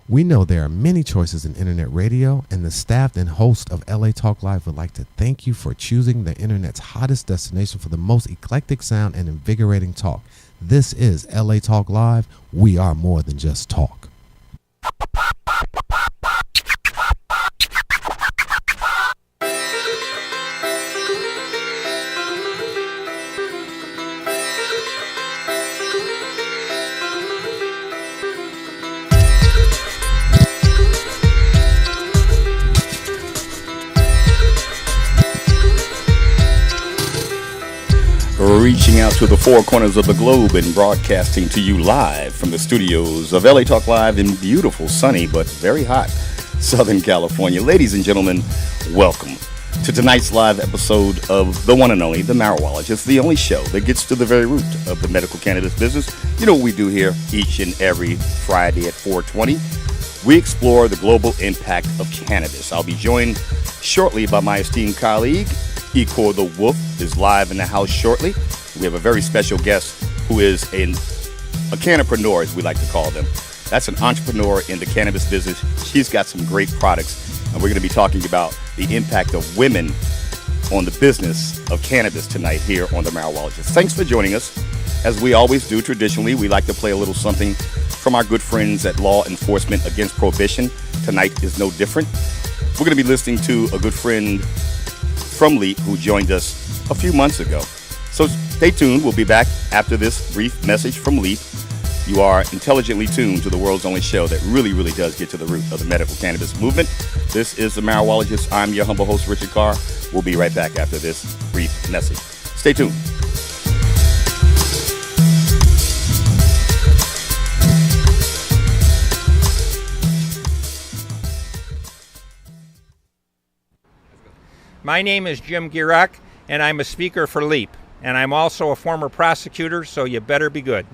We know there are many choices in internet radio, and the staff and host of LA Talk Live would like to thank you for choosing the internet's hottest destination for the most eclectic sound and invigorating talk. This is LA Talk Live. We are more than just talk. Reaching out to the four corners of the globe and broadcasting to you live from the studios of LA Talk Live in beautiful, sunny, but very hot Southern California. Ladies and gentlemen, welcome to tonight's live episode of the one and only, The Marijualogist, the only show that gets to the very root of the medical cannabis business. You know what we do here each and every Friday at 4:20. We explore the global impact of cannabis. I'll be joined shortly by my esteemed colleague, Ecor the Wolf is live in the house shortly. We have a very special guest who is a cannapreneur, as we like to call them. That's an entrepreneur in the cannabis business. She's got some great products, and we're going to be talking about the impact of women on the business of cannabis tonight here on The Marijualogist. Thanks for joining us. As we always do traditionally, we like to play a little something from our good friends at Law Enforcement Against Prohibition. Tonight is no different. We're going to be listening to a good friend from LEAP who joined us a few months ago. So stay tuned. We'll be back after this brief message from LEAP. You are intelligently tuned to the world's only show that really does get to the root of the medical cannabis movement. This is The Marijualogist. I'm your humble host, Richard Carr. We'll be right back after this brief message. Stay tuned. My name is Jim Gierach, and I'm a speaker for LEAP, and I'm also a former prosecutor, so you better be good.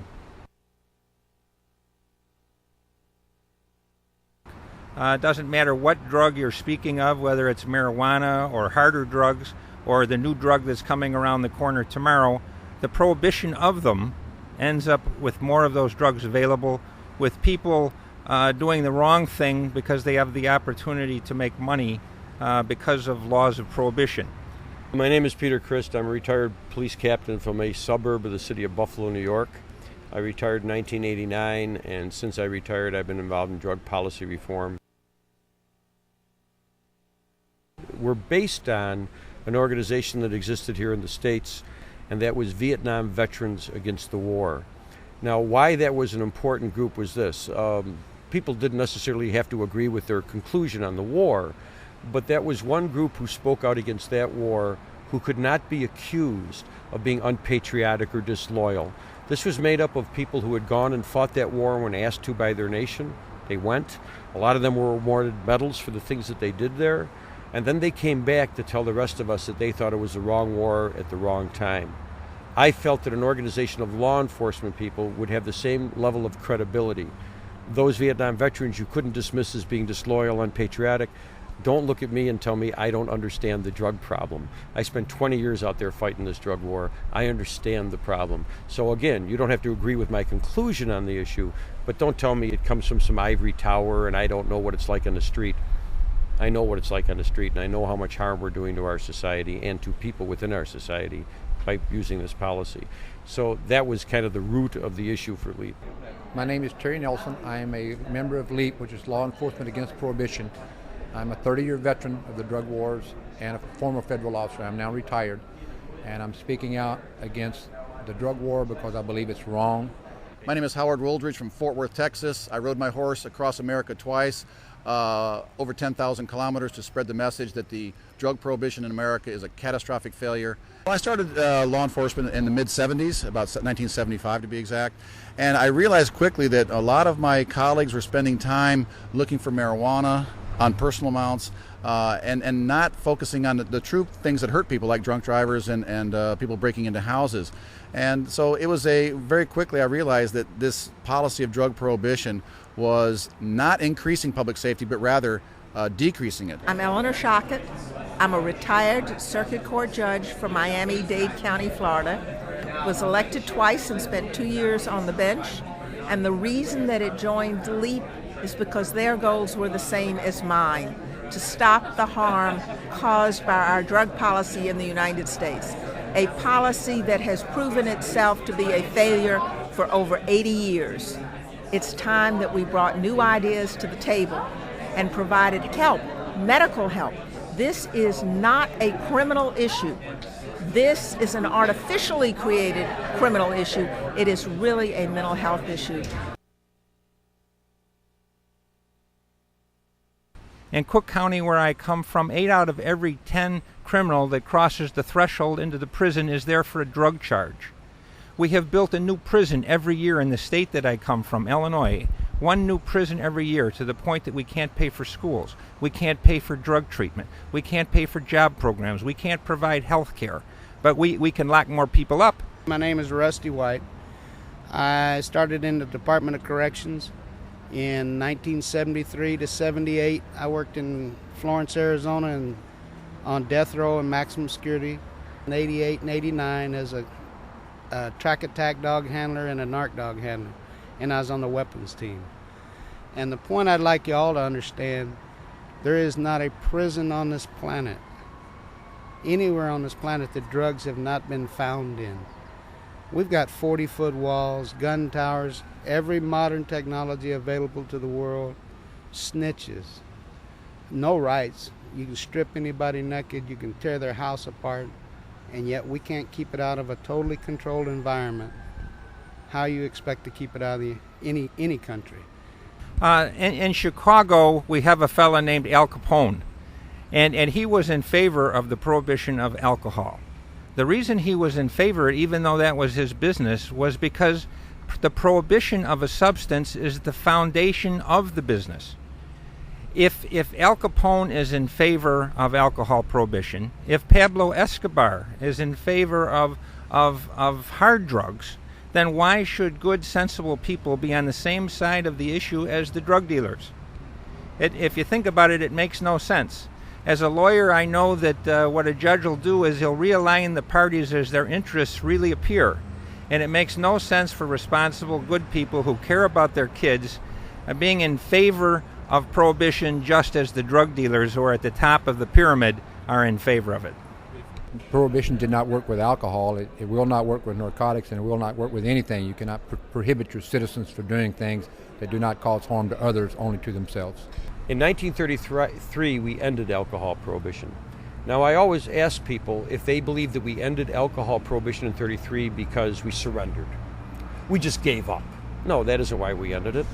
It doesn't matter what drug you're speaking of, whether it's marijuana or harder drugs or the new drug that's coming around the corner tomorrow, the prohibition of them ends up with more of those drugs available, with people doing the wrong thing because they have the opportunity to make money because of laws of prohibition. My name is Peter Christ. I'm a retired police captain from a suburb of the city of Buffalo, New York. I retired in 1989, and since I retired, I've been involved in drug policy reform. We're based on an organization that existed here in the States, and that was Vietnam Veterans Against the War. Now, why that was an important group was this. People didn't necessarily have to agree with their conclusion on the war, but that was one group who spoke out against that war who could not be accused of being unpatriotic or disloyal. This was made up of people who had gone and fought that war when asked to by their nation. They went. A lot of them were awarded medals for the things that they did there. And then they came back to tell the rest of us that they thought it was the wrong war at the wrong time. I felt that an organization of law enforcement people would have the same level of credibility. Those Vietnam veterans you couldn't dismiss as being disloyal, unpatriotic. Don't look at me and tell me I don't understand the drug problem. I spent 20 years out there fighting this drug war. I understand the problem. So again, you don't have to agree with my conclusion on the issue, but don't tell me it comes from some ivory tower and I don't know what it's like on the street. I know what it's like on the street, and I know how much harm we're doing to our society and to people within our society by using this policy. So that was kind of the root of the issue for LEAP. My name is Terry Nelson. I am a member of LEAP, which is Law Enforcement Against Prohibition. I'm a 30-year veteran of the drug wars and a former federal officer. I'm now retired, and I'm speaking out against the drug war because I believe it's wrong. My name is Howard Woldridge from Fort Worth, Texas. I rode my horse across America twice, over 10,000 kilometers to spread the message that the drug prohibition in America is a catastrophic failure. Well, I started law enforcement in the mid-70s, about 1975 to be exact, and I realized quickly that a lot of my colleagues were spending time looking for marijuana on personal amounts and not focusing on the true things that hurt people, like drunk drivers and people breaking into houses. And so it was very quickly I realized that this policy of drug prohibition was not increasing public safety, but rather decreasing it. I'm Eleanor Shockett. I'm a retired circuit court judge from Miami-Dade County, Florida. Was elected twice and spent 2 years on the bench. And the reason that it joined LEAP is because their goals were the same as mine, to stop the harm caused by our drug policy in the United States, a policy that has proven itself to be a failure for over 80 years. It's time that we brought new ideas to the table and provided help, medical help. This is not a criminal issue. This is an artificially created criminal issue. It is really a mental health issue. In Cook County, where I come from, 8 out of every 10 criminal that crosses the threshold into the prison is there for a drug charge. We have built a new prison every year in the state that I come from, Illinois. One new prison every year, to the point that we can't pay for schools. We can't pay for drug treatment. We can't pay for job programs. We can't provide health care. But we can lock more people up. My name is Rusty White. I started in the Department of Corrections in 1973 to 78. I worked in Florence, Arizona, and on death row and maximum security. In 88 and 89 as a track attack dog handler and a narc dog handler. And I was on the weapons team. And the point I'd like you all to understand, there is not a prison on this planet, anywhere on this planet, that drugs have not been found in. We've got 40-foot walls, gun towers, every modern technology available to the world, snitches, no rights. You can strip anybody naked, you can tear their house apart, and yet we can't keep it out of a totally controlled environment. How you expect to keep it out of any country? In Chicago, we have a fella named Al Capone, and he was in favor of the prohibition of alcohol. The reason he was in favor, even though that was his business, was because the prohibition of a substance is the foundation of the business. If Al Capone is in favor of alcohol prohibition, if Pablo Escobar is in favor of hard drugs, then why should good, sensible people be on the same side of the issue as the drug dealers? If you think about it, it makes no sense. As a lawyer, I know that what a judge will do is he'll realign the parties as their interests really appear. And it makes no sense for responsible, good people who care about their kids being in favor of prohibition just as the drug dealers who are at the top of the pyramid are in favor of it. Prohibition did not work with alcohol. It will not work with narcotics, and it will not work with anything. You cannot prohibit your citizens from doing things that do not cause harm to others, only to themselves. In 1933, we ended alcohol prohibition. Now, I always ask people if they believe that we ended alcohol prohibition in 33 because we surrendered. We just gave up. No, that isn't why we ended it.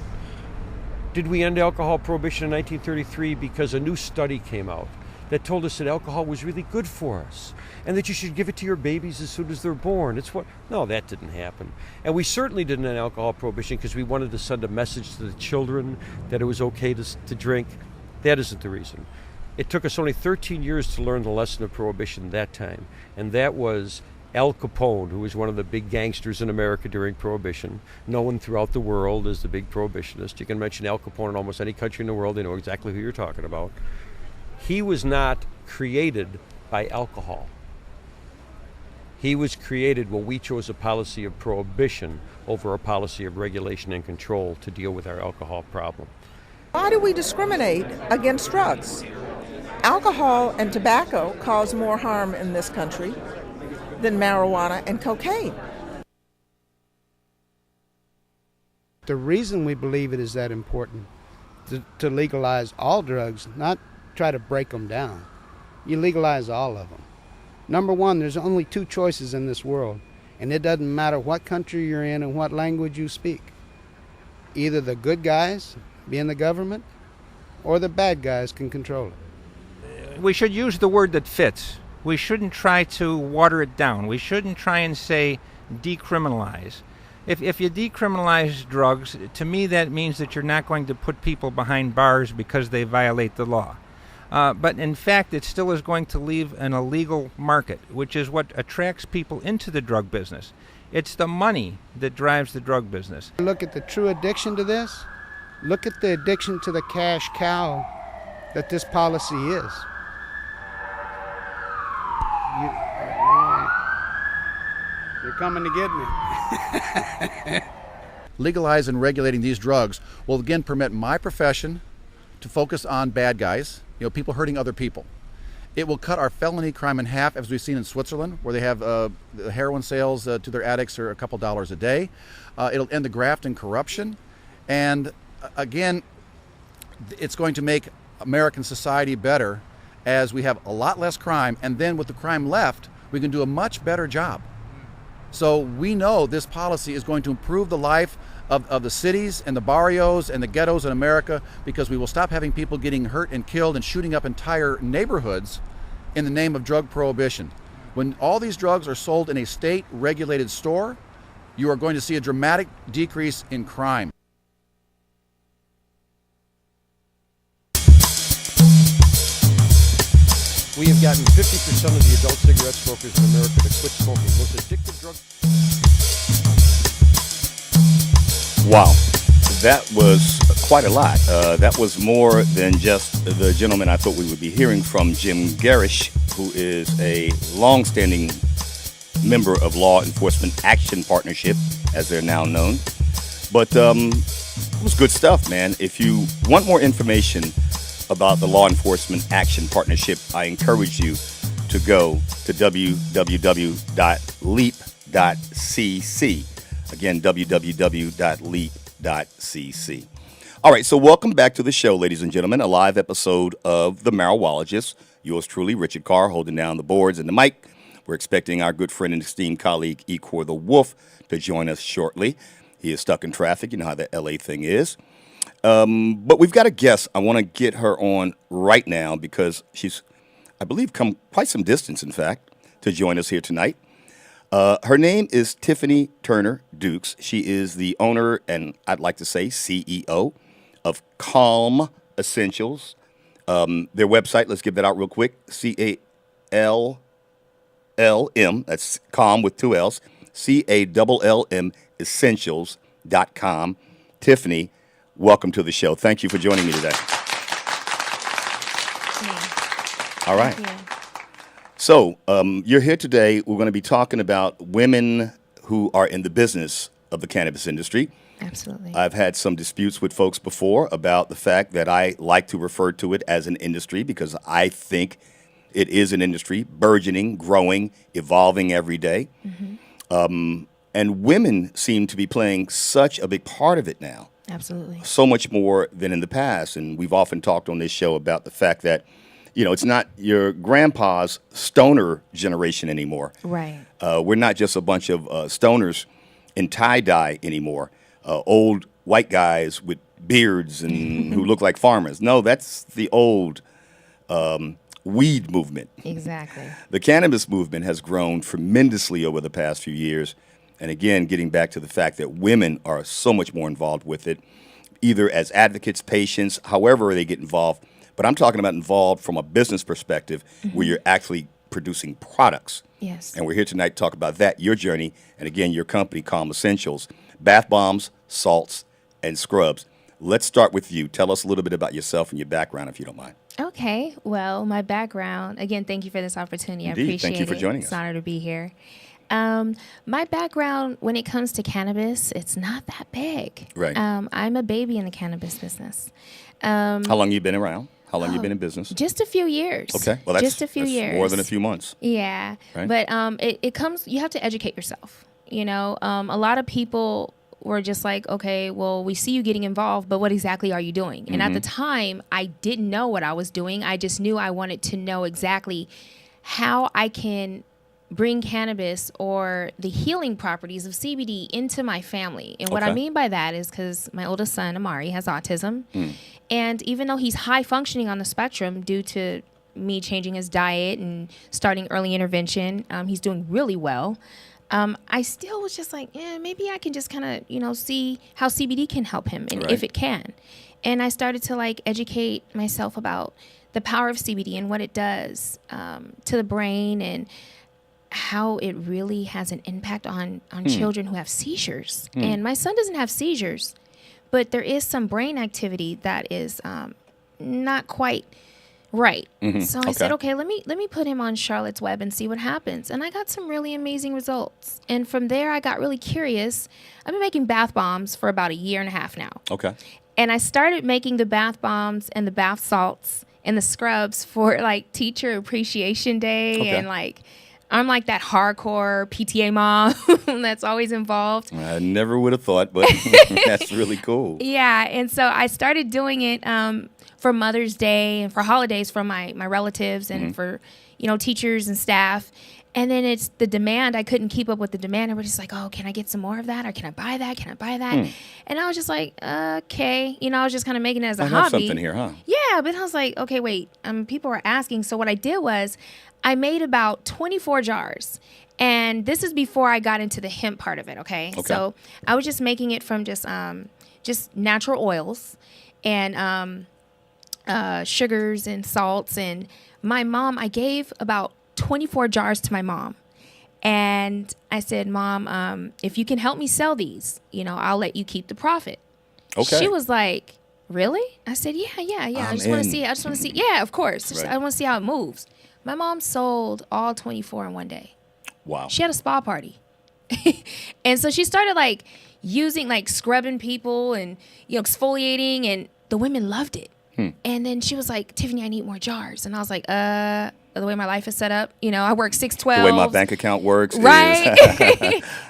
Did we end alcohol prohibition in 1933 because a new study came out that told us that alcohol was really good for us and that you should give it to your babies as soon as they're born? No, that didn't happen. And we certainly didn't end alcohol prohibition because we wanted to send a message to the children that it was okay to drink. That isn't the reason. It took us only 13 years to learn the lesson of prohibition that time, and that was Al Capone, who was one of the big gangsters in America during Prohibition, known throughout the world as the big prohibitionist. You can mention Al Capone in almost any country in the world, they know exactly who you're talking about. He was not created by alcohol. He was created when we chose a policy of prohibition over a policy of regulation and control to deal with our alcohol problem. Why do we discriminate against drugs? Alcohol and tobacco cause more harm in this country than marijuana and cocaine. The reason we believe it is that important to legalize all drugs, not try to break them down. You legalize all of them. Number one, there's only two choices in this world, and it doesn't matter what country you're in and what language you speak. Either the good guys, being the government, or the bad guys can control it. We should use the word that fits. We shouldn't try to water it down. We shouldn't try and say decriminalize. If you decriminalize drugs, to me that means that you're not going to put people behind bars because they violate the law. But in fact, it still is going to leave an illegal market, which is what attracts people into the drug business. It's the money that drives the drug business. Look at the true addiction to this. Look at the addiction to the cash cow that this policy is. You're coming to get me. legalizing and regulating these drugs will again permit my profession to focus on bad guys, people hurting other people. It will cut our felony crime in half, as we've seen in Switzerland, where they have heroin sales to their addicts are a couple dollars a day. It'll end the graft and corruption. And again, it's going to make American society better as we have a lot less crime. And then with the crime left, we can do a much better job. So we know this policy is going to improve the life of the cities and the barrios and the ghettos in America, because we will stop having people getting hurt and killed and shooting up entire neighborhoods in the name of drug prohibition. When all these drugs are sold in a state-regulated store, you are going to see a dramatic decrease in crime. We have gotten 50% of the adult cigarette smokers in America to quit smoking. Most addictive drug. Wow, that was quite a lot. That was more than just the gentleman I thought we would be hearing from, Jim Garish, who is a long-standing member of Law Enforcement Action Partnership, as they're now known. But it was good stuff, man. If you want more information about the Law Enforcement Action Partnership, I encourage you to go to www.leap.cc. Again, www.leap.cc. All right, so welcome back to the show, ladies and gentlemen. A live episode of The Marijualogist. Yours truly, Richard Carr, holding down the boards and the mic. We're expecting our good friend and esteemed colleague, Ecor the Wolf, to join us shortly. He is stuck in traffic. You know how the LA thing is. But we've got a guest. I want to get her on right now because she's, I believe, come quite some distance, in fact, to join us here tonight. Her name is Tiffany Turner Dukes. She is the owner and I'd like to say CEO of Callm Essentials. Their website, let's give that out real quick, Callm, that's Callm with two L's, Callm Essentials.com. Tiffany, welcome to the show. Thank you for joining me today. All right. Thank you. So you're here today. We're going to be talking about women who are in the business of the cannabis industry. Absolutely. I've had some disputes with folks before about the fact that I like to refer to it as an industry because I think it is an industry, burgeoning, growing, evolving every day. Mm-hmm. And women seem to be playing such a big part of it now. Absolutely. So much more than in the past. And we've often talked on this show about the fact that, it's not your grandpa's stoner generation anymore. Right. We're not just a bunch of stoners in tie-dye anymore. Old white guys with beards and who look like farmers. No, that's the old weed movement. Exactly. The cannabis movement has grown tremendously over the past few years. And again, getting back to the fact that women are so much more involved with it, either as advocates, patients, however they get involved. But I'm talking about involved from a business perspective where you're actually producing products. Yes. And we're here tonight to talk about that, your journey, and again, your company, Callm Essentials, bath bombs, salts, and scrubs. Let's start with you. Tell us a little bit about yourself and your background, if you don't mind. Okay. Well, my background, again, thank you for this opportunity. Indeed. I appreciate it. Thank you for joining us. It's an honor to be here. My background, when it comes to cannabis, it's not that big. Right. I'm a baby in the cannabis business. How long you been around? How long you been in business? Just a few years. Okay. Well, that's just a few years. More than a few months. Yeah. Right. But it comes, you have to educate yourself. A lot of people were just like, okay, well, we see you getting involved, but what exactly are you doing? And at the time, I didn't know what I was doing. I just knew I wanted to know exactly how I can bring cannabis or the healing properties of CBD into my family. And what I mean by that is because my oldest son, Amari, has autism. And even though he's high functioning on the spectrum due to me changing his diet and starting early intervention, he's doing really well. I still was just like, maybe I can just kind of, see how CBD can help him and if it can. And I started to educate myself about the power of CBD and what it does to the brain and how it really has an impact on children who have seizures. And my son doesn't have seizures, but there is some brain activity that is not quite Right. Mhm. So I said, okay, let me put him on Charlotte's Web and see what happens. And I got some really amazing results. And from there, I got really curious. I've been making bath bombs for about 1.5 years now. Okay. And I started making the bath bombs and the bath salts and the scrubs for like Teacher Appreciation Day. Okay. And like, I'm like that hardcore PTA mom that's always involved. I never would have thought, but that's really cool. Yeah. And so I started doing it for Mother's Day and for holidays for my relatives and for, teachers and staff. And then it's the demand. I couldn't keep up with the demand. I was just like, oh, can I get some more of that? Or can I buy that? Can I buy that? And I was just like, okay. I was just kind of making it as a I hobby. have something here, huh? Yeah, but I was like, okay, wait. People were asking. So what I did was I made about 24 jars. And this is before I got into the hemp part of it, okay? So I was just making it from just natural oils and sugars and salts. And my mom, I gave about 24 jars to my mom. And I said, Mom, if you can help me sell these, I'll let you keep the profit. Okay. She was like, really? I said, yeah. I just want to see it. I just want to see. Yeah, of course. Right. I want to see how it moves. My mom sold all 24 in one day. Wow. She had a spa party. And so she started like using, like scrubbing people and, exfoliating, and the women loved it. And then she was like, Tiffany, I need more jars. And I was like, the way my life is set up, I work 6/12. The way my bank account works. Right.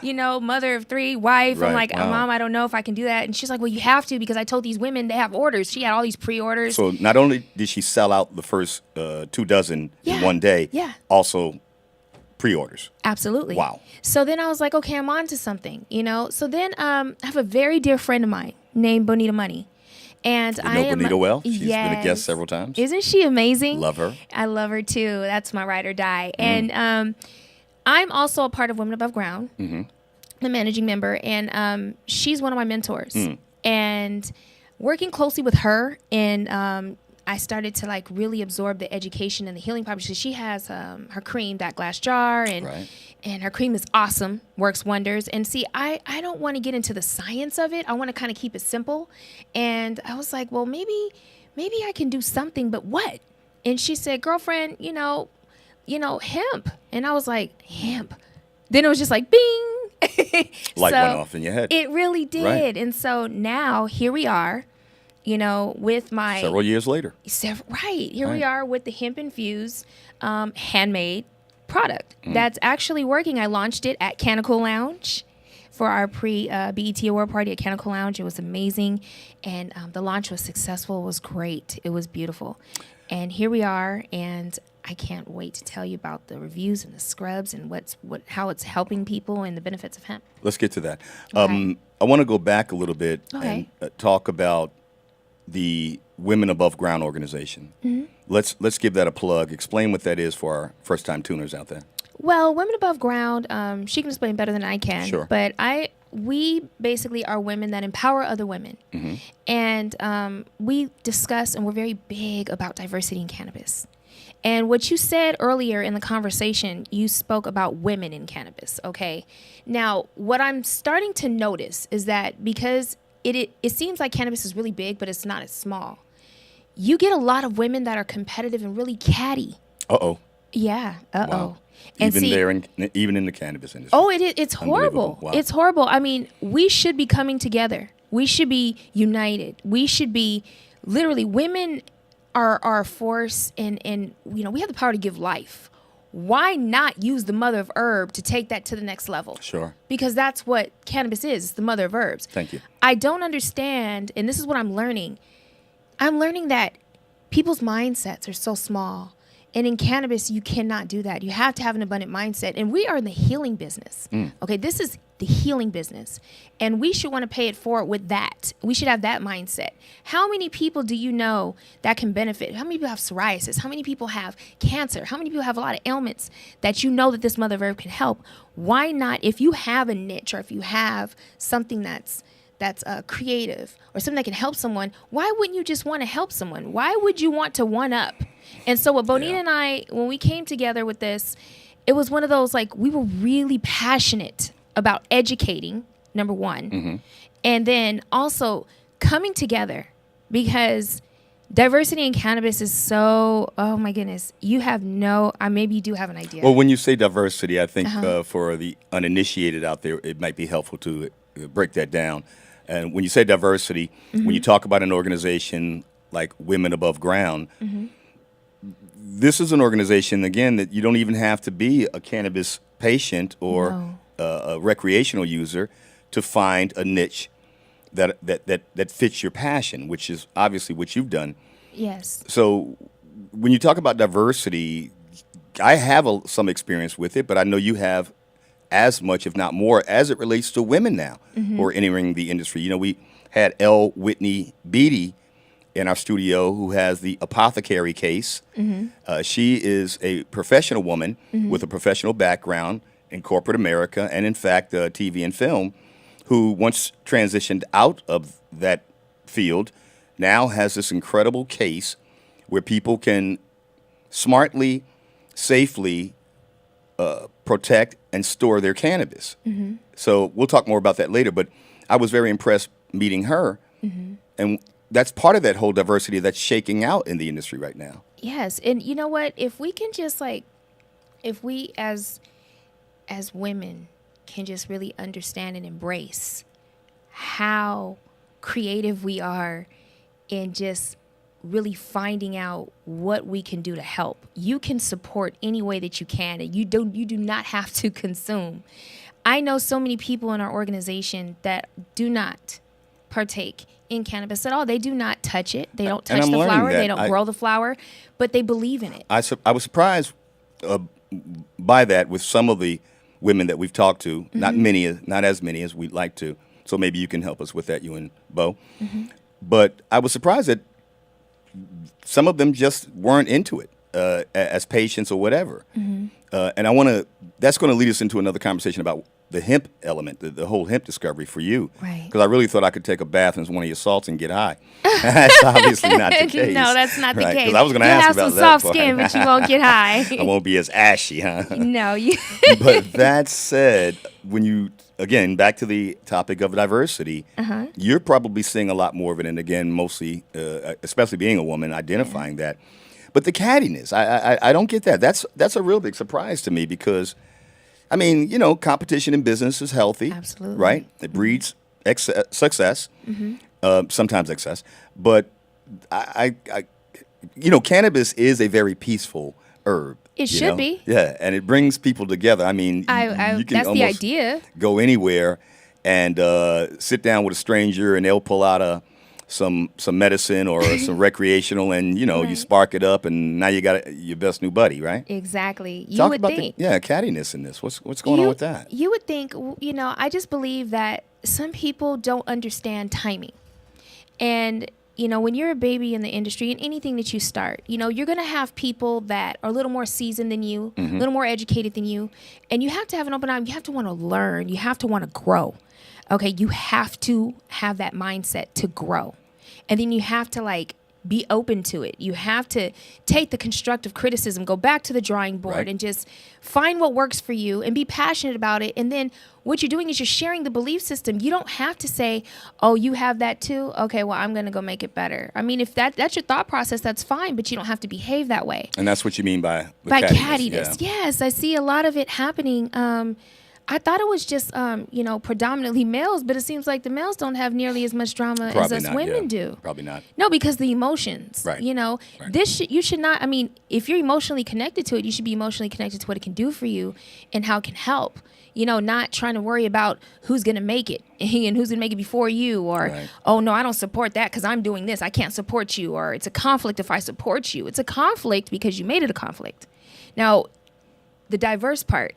Is Mother of 3, wife. Right. I'm like, Wow. Mom, I don't know if I can do that. And she's like, well, you have to, because I told these women they have orders. She had all these pre-orders. So not only did she sell out the first 2 dozen in one day, also pre-orders. Absolutely. Wow. So then I was like, okay, I'm on to something, So then I have a very dear friend of mine named Bonita Money. And You know Bonita well? She's been a Yes. guest several times. Isn't she amazing? Love her. I love her too. That's my ride or die. And I'm also a part of Women Above Ground, the managing member, and she's one of my mentors. And working closely with her, and I started to like really absorb the education and the healing part, because she has her cream, that glass jar, and her cream is awesome, works wonders. And see, I don't want to get into the science of it. I want to kind of keep it simple. And I was like, well, maybe I can do something, but what? And she said, girlfriend, hemp. And I was like, hemp. Then it was just like, bing. Light went off in your head. It really did. Right. And so now here we are, with my... Several years later. Here we are with the hemp infused handmade product that's actually working. I launched it at Canonical Lounge for our pre-BET award party at Canonical Lounge. It was amazing, and the launch was successful. It was great. It was beautiful. And here we are, and I can't wait to tell you about the reviews and the scrubs and how it's helping people and the benefits of hemp. Let's get to that. Okay. I want to go back a little bit Okay. and talk about the Women Above Ground organization. Let's give that a plug. Explain what that is for our first-time tuners out there. Well, Women Above Ground, she can explain better than I can. Sure. But we basically are women that empower other women. And we discuss, and we're very big about diversity in cannabis. And what you said earlier in the conversation, you spoke about women in cannabis, okay? Now, what I'm starting to notice is that because it seems like cannabis is really big, but it's not as small. You get a lot of women that are competitive and really catty. Uh-oh. Yeah. Uh-oh. Wow. And Even in the cannabis industry. Oh, it's horrible. Wow. It's horrible. I mean, we should be coming together. We should be united. We should be literally, women are a force, and we have the power to give life. Why not use the mother of herb to take that to the next level? Sure. Because that's what cannabis is. It's the mother of herbs. Thank you. I don't understand, and this is what I'm learning. I'm learning that people's mindsets are so small. And in cannabis, you cannot do that. You have to have an abundant mindset. And we are in the healing business. Okay, this is the healing business. And we should want to pay it forward with that. We should have that mindset. How many people do you know that can benefit? How many people have psoriasis? How many people have cancer? How many people have a lot of ailments that you know that this mother of herb can help? Why not, if you have a niche, or if you have something that's creative, or something that can help someone, why wouldn't you just want to help someone? Why would you want to one-up? And so what Bonita and I, when we came together with this, it was one of those, like, we were really passionate about educating, number one, and then also coming together, because Diversity in cannabis is so, oh my goodness, you have no, maybe you do have an idea. Well, when you say diversity, I think for the uninitiated out there, it might be helpful to break that down. And when you say diversity, when you talk about an organization like Women Above Ground, this is an organization, again, that you don't even have to be a cannabis patient or a recreational user to find a niche that fits your passion, which is obviously what you've done. Yes. So when you talk about diversity, I have some experience with it, but I know you have as much, if not more, as it relates to women now who are entering the industry. You know, we had L. Whitney Beatty in our studio who has the apothecary case. She is a professional woman with a professional background in corporate America and, in fact, TV and film, who once transitioned out of that field now has this incredible case where people can smartly, safely protect and store their cannabis. So we'll talk more about that later, but I was very impressed meeting her. And that's part of that whole diversity that's shaking out in the industry right now. Yes. And you know what? If we can just if we as women can just really understand and embrace how creative we are in just really finding out what we can do to help. You can support any way that you can, and you do not have to consume. I know so many people in our organization that do not partake in cannabis at all. They do not touch it. They don't touch the flower. They don't grow the flower, but they believe in it. I was surprised by that with some of the women that we've talked to, not as many as we'd like to. So maybe you can help us with that, you and Bo. But I was surprised that some of them just weren't into it as patients or whatever. And that's going to lead us into another conversation about the hemp element, the whole hemp discovery for you. Right. Because I really thought I could take a bath in one of your salts and get high. That's obviously not the case. No, that's not the case. Because I was going to ask about that. You have some soft skin, but you won't get high. I won't be as ashy, huh? No. But that said, when you, again, back to the topic of diversity, you're probably seeing a lot more of it. And again, mostly, especially being a woman, identifying that. But the cattiness, I don't get that. That's a real big surprise to me because, I mean, you know, competition in business is healthy. Absolutely. Right? It breeds success, sometimes excess. But, you know, cannabis is a very peaceful herb. It should be. Yeah, and it brings people together. I mean, you can that's the almost idea. Go anywhere and sit down with a stranger and they'll pull out some medicine or some recreational and, you know, you spark it up and now you got your best new buddy, right? Exactly. Talk about the cattiness in this. What's going on with that? You would think, you know, I just believe that some people don't understand timing. And, you know, when you're a baby in the industry and anything that you start, you know, you're going to have people that are a little more seasoned than you, a little more educated than you. And you have to have an open eye. You have to want to learn. You have to want to grow. Okay, you have to have that mindset to grow. And then you have to be open to it. You have to take the constructive criticism, go back to the drawing board and just find what works for you and be passionate about it. And then what you're doing is you're sharing the belief system. You don't have to say, oh, you have that too? Okay, well, I'm going to go make it better. I mean, if that's your thought process, that's fine, but you don't have to behave that way. And that's what you mean by cattiness. Yeah. Yes, I see a lot of it happening. I thought it was just, predominantly males, but it seems like the males don't have nearly as much drama as us women do. Probably not. No, because the emotions, you know, you should not, I mean, if you're emotionally connected to it, you should be emotionally connected to what it can do for you and how it can help. You know, not trying to worry about who's going to make it and who's going to make it before you or, oh, no, I don't support that because I'm doing this. I can't support you, or it's a conflict if I support you. It's a conflict because you made it a conflict. Now, the diverse part.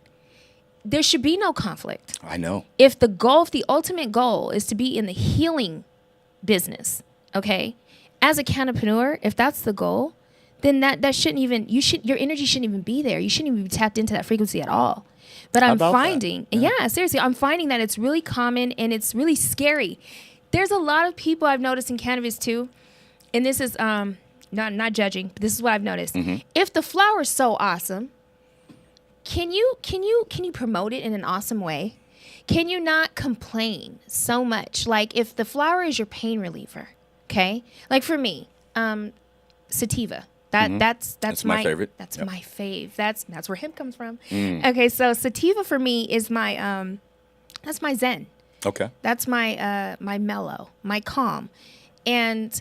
There should be no conflict. I know. If the ultimate goal is to be in the healing business, okay, as a cannabineur, if that's the goal, then that shouldn't even, your energy shouldn't even be there. You shouldn't even be tapped into that frequency at all. But I'm finding, seriously, I'm finding that it's really common and it's really scary. There's a lot of people I've noticed in cannabis too, and this is not judging, but this is what I've noticed. If the flower is so awesome, Can you promote it in an awesome way? Can you not complain so much? Like if the flower is your pain reliever, okay? Like for me, sativa. That's my favorite. That's my fave. That's where hemp comes from. Okay, so sativa for me is my that's my zen. Okay. That's my my mellow, my calm. And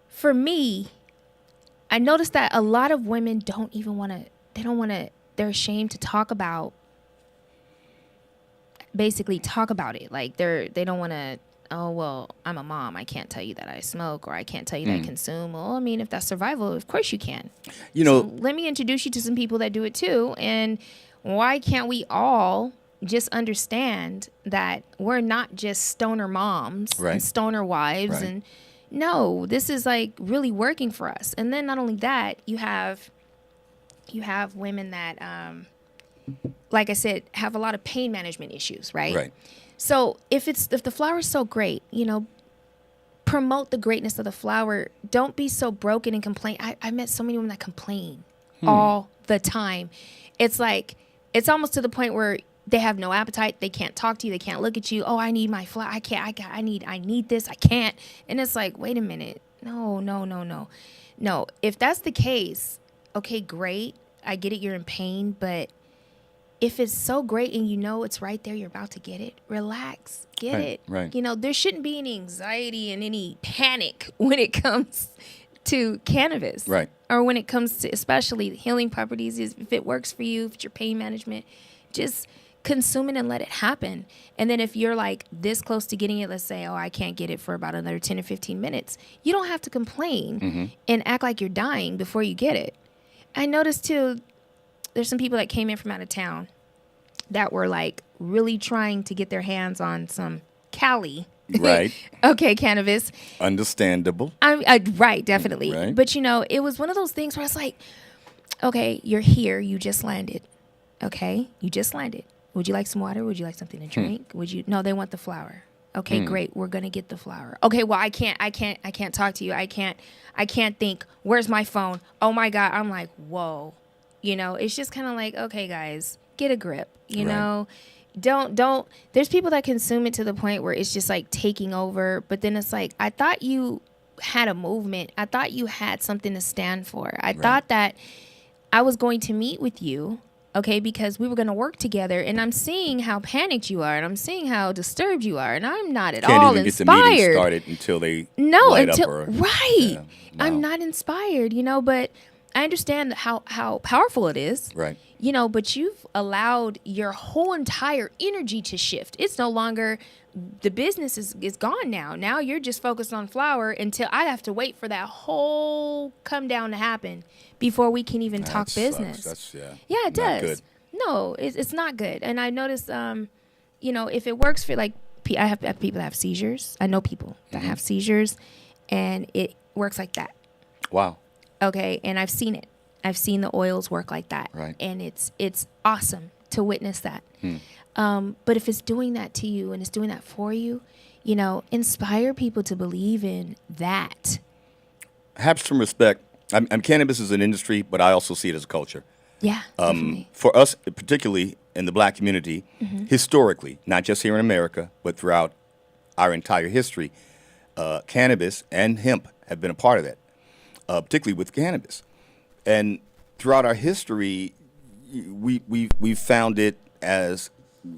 for me, I noticed that a lot of women don't even want to, they're ashamed to talk about it. Like they don't want to, oh, well, I'm a mom. I can't tell you that I smoke, or I can't tell you that I consume. Well, I mean, if that's survival, of course you can. So let me introduce you to some people that do it too. And why can't we all just understand that we're not just stoner moms and stoner wives? And no, this is like really working for us. And then not only that, you have women that, like I said, have a lot of pain management issues, right? Right. So if the flower is so great, promote the greatness of the flower. Don't be so broken and complain. I met so many women that complain all the time. It's like, it's almost to the point where they have no appetite. They can't talk to you. They can't look at you. Oh, I need my flower. I need this. I can't. And it's like, wait a minute. No. If that's the case, okay, great. I get it. You're in pain, but if it's so great and it's right there, you're about to get it, relax, get it. Right. There shouldn't be any anxiety and any panic when it comes to cannabis. Right. Or when it comes to especially healing properties. If it works for you, if it's your pain management, just consume it and let it happen. And then if you're like this close to getting it, let's say, oh, I can't get it for about another 10 or 15 minutes, you don't have to complain and act like you're dying before you get it. I noticed too, there's some people that came in from out of town that were like really trying to get their hands on some Cali. Right. Okay, cannabis. Understandable. Right, definitely. Right. But it was one of those things where it's like, okay, you're here, you just landed. Okay, you just landed. Would you like some water? Would you like something to drink? No, they want the flower. Okay, great. We're going to get the flower. Okay, well, I can't talk to you. I can't think, where's my phone? Oh my God. I'm like, whoa. It's just kind of like, okay, guys, get a grip, know, don't, there's people that consume it to the point where it's just like taking over. But then it's like, I thought you had a movement. I thought you had something to stand for. I thought that I was going to meet with you. Okay, because we were going to work together, and I'm seeing how panicked you are, and I'm seeing how disturbed you are, and I'm not at all inspired. Can't even get the meeting started until they light up. Right. No. I'm not inspired, but I understand how powerful it is. Right. But you've allowed your whole entire energy to shift. It's no longer, the business is gone now. Now you're just focused on flower until I have to wait for that whole come down to happen before we can even talk business. Yeah, it does. Good. No, it's not good. And I noticed, if it works for, like, I have people that have seizures. I know people that have seizures, and it works like that. Wow. Okay, and I've seen it. I've seen the oils work like that. Right. And it's awesome to witness that. But if it's doing that to you and it's doing that for you, inspire people to believe in that. Have some respect. Cannabis is an industry, but I also see it as a culture. Yeah. For us, particularly in the black community, historically, not just here in America, but throughout our entire history, cannabis and hemp have been a part of that, particularly with cannabis. And throughout our history, we've found it as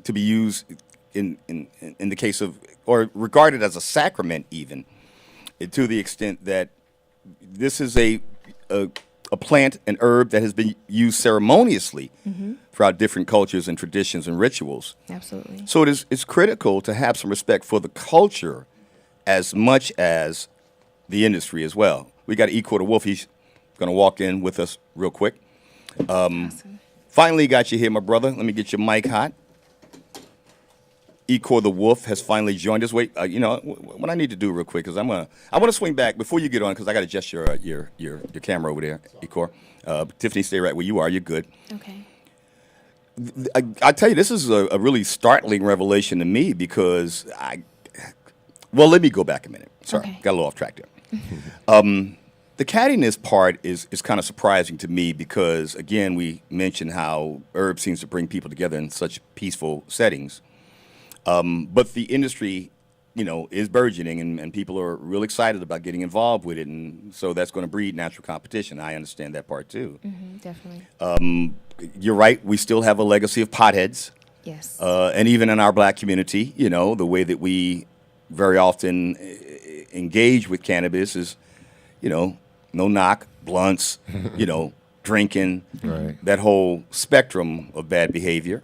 to be used in the case of, or regarded as a sacrament even, to the extent that this is a plant, an herb that has been used ceremoniously throughout different cultures and traditions and rituals. Absolutely. So it's critical to have some respect for the culture as much as the industry as well. We got Equal the Wolf. He's going to walk in with us real quick. Awesome. Finally got you here, my brother. Let me get your mic hot. Ecor the Wolf has finally joined us. Wait, what I need to do real quick is I want to swing back before you get on because I got to adjust your camera over there, Ecor. Tiffany, stay right where you are. You're good. Okay. I tell you, this is a really startling revelation to me because let me go back a minute. Sorry, got a little off track there. The cattiness part is kind of surprising to me because, again, we mentioned how herb seems to bring people together in such peaceful settings. But the industry is burgeoning, and people are real excited about getting involved with it, and so that's going to breed natural competition. I understand that part too. Definitely. You're right. We still have a legacy of potheads. Yes. And even in our black community, the way that we very often engage with cannabis is, no knock, blunts, drinking, Right. that whole spectrum of bad behavior.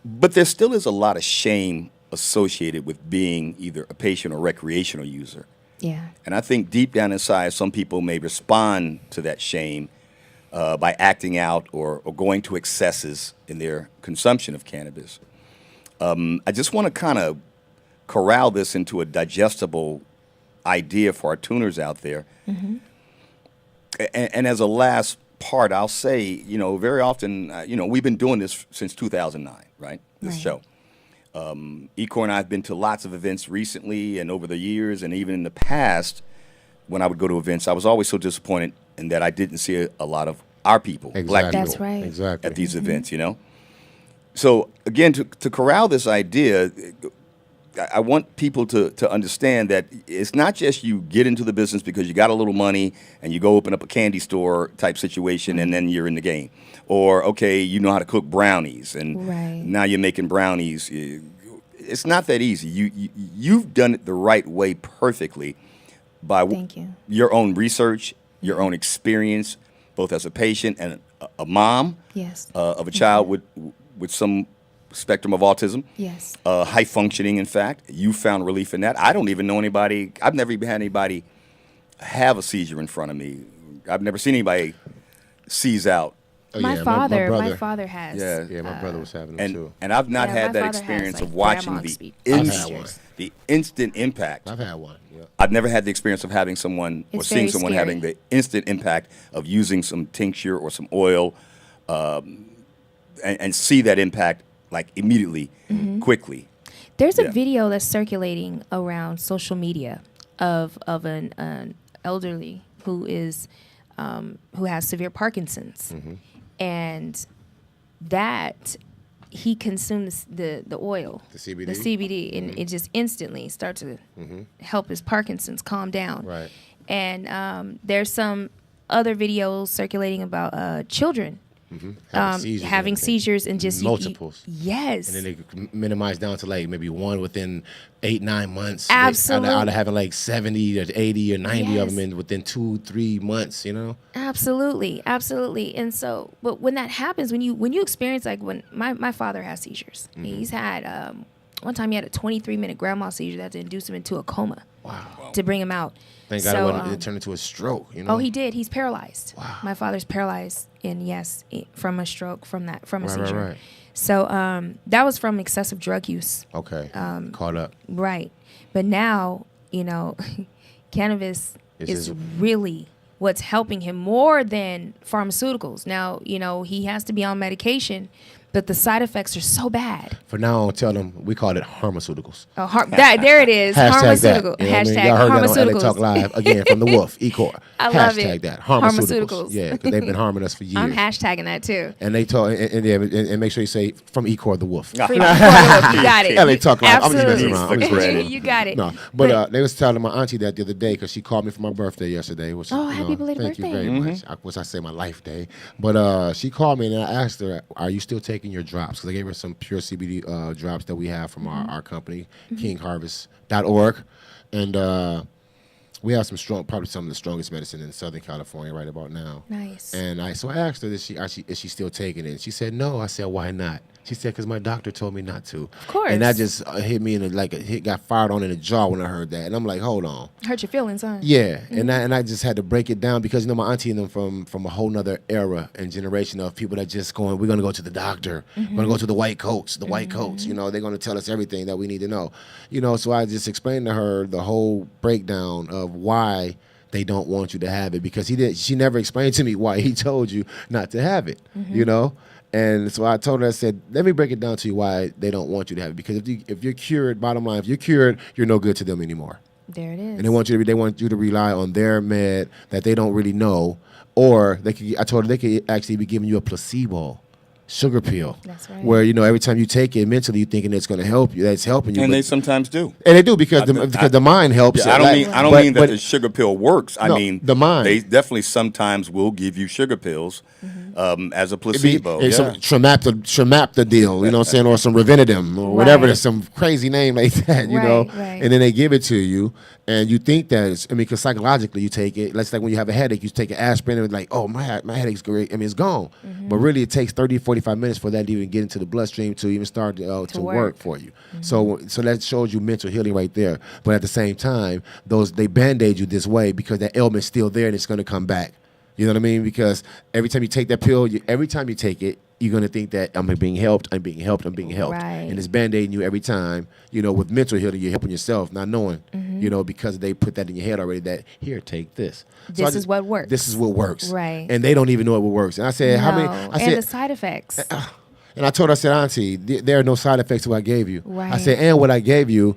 But there still is a lot of shame associated with being either a patient or recreational user. Yeah. And I think deep down inside, some people may respond to that shame by acting out or going to excesses in their consumption of cannabis. I just want to kind of corral this into a digestible idea for our tuners out there. And as a last part, I'll say, very often, we've been doing this since 2009, right? This show. Ecor and I have been to lots of events recently and over the years, and even in the past, when I would go to events, I was always so disappointed in that I didn't see a lot of our people, black people, That's right. Exactly. at these events, So, again, to corral this idea, I want people to understand that it's not just you get into the business because you got a little money and you go open up a candy store type situation and then you're in the game. Or, okay, you know how to cook brownies and now you're making brownies. It's not that easy. You've done it the right way perfectly by your own research, your own experience, both as a patient and a mom of a child with some spectrum of autism. Yes. High functioning, in fact. You found relief in that. I don't even know anybody. I've never even had anybody have a seizure in front of me. I've never seen anybody seize out. My father has. Yeah, my brother was having it too. And I've not had that experience of watching the instant impact. I've had one. Yeah. I've never had the experience of having someone or seeing someone having the instant impact of using some tincture or some oil and see that impact like immediately, quickly. There's a video that's circulating around social media of an elderly who has severe Parkinson's, and that he consumes the oil, the CBD, and it just instantly starts to help his Parkinson's calm down. Right. And there's some other videos circulating about children. Having seizures and just multiples. Yes. And then they minimize down to like maybe one within 8-9 months. Absolutely. Out of having like 70 or 80 or 90 of them within 2-3 months, Absolutely. And so, but when that happens, when you experience, like when my father has seizures, he's had one time he had a 23-minute grand mal seizure that had to induce him into a coma. Wow. To bring him out. Thank God it turned into a stroke. Oh, he did. He's paralyzed. Wow. My father's paralyzed, and from a stroke, from a seizure. Right. So that was from excessive drug use. Okay. Caught up. Right. But now, cannabis is really what's helping him more than pharmaceuticals. Now, he has to be on medication, but the side effects are so bad. For now on, tell them we call it pharmaceuticals. Oh, there it is. Pharmaceutical. Hashtag Y'all heard that on LA Talk Live again from the Wolf, Ecor. I love it. Hashtag that. Pharmaceuticals. Yeah, because they've been harming us for years. I'm hashtagging that too. And they talk, and make sure you say from Ecor the Wolf. From Ecor the Wolf. You got it. LA Talk Live. Absolutely. I'm just messing around. You got it. No, but they was telling my auntie that the other day because she called me for my birthday yesterday. Which, happy belated birthday. Thank you very much. I say my life day. But she called me and I asked her, are you still taking your drops? Because I gave her some pure CBD drops that we have from our company, kingharvest.org. And we have probably some of the strongest medicine in Southern California right about now. Nice. And so I asked her, is she still taking it? And she said, no. I said, why not? She said, because my doctor told me not to. Of course. And that just hit me got fired on in the jaw when I heard that. And I'm like, hold on. Hurt your feelings, huh? Yeah. And I just had to break it down because, my auntie and them from a whole nother era and generation of people that just we're going to go to the doctor. We're going to go to the white coats. White coats, they're going to tell us everything that we need to know. So I just explained to her the whole breakdown of why they don't want you to have it because she never explained to me why he told you not to have it, And so I told her, I said, let me break it down to you why they don't want you to have it. Because if you're cured, bottom line, if you're cured, you're no good to them anymore. There it is. And they want you to rely on their med that they don't really know. Or I told her they could actually be giving you a placebo sugar pill. That's right. Where, every time you take it mentally, you're thinking it's going to help you, that's helping you. And they sometimes do. And they do because the mind helps. Yeah, I don't mean that the sugar pill works. I mean the mind. They definitely sometimes will give you sugar pills as a placebo. Some Trimapta deal, you know what I'm saying, or some Revenidum or whatever. There's some crazy name like that, you know. Right. And then they give it to you, and you think that because psychologically you take it. Let's like when you have a headache, you take an aspirin and it's like, oh, my headache's great. I mean, it's gone. But really, it takes 30, 45 minutes for that to even get into the bloodstream to even start to work for you. So that shows you mental healing right there. But at the same time, they band-aid you this way because that ailment's still there and it's going to come back. You know what I mean? Because every time you take that pill, every time you take it, you're going to think that I'm being helped. Right. And it's band-aiding you every time. With mental healing, you're helping yourself, not knowing, because they put that in your head already that, here, take this. This is what works. This is what works. Right. And they don't even know it works. And I said, how many? And the side effects. And I told her, I said, Auntie, there are no side effects to what I gave you. Right. I said, and what I gave you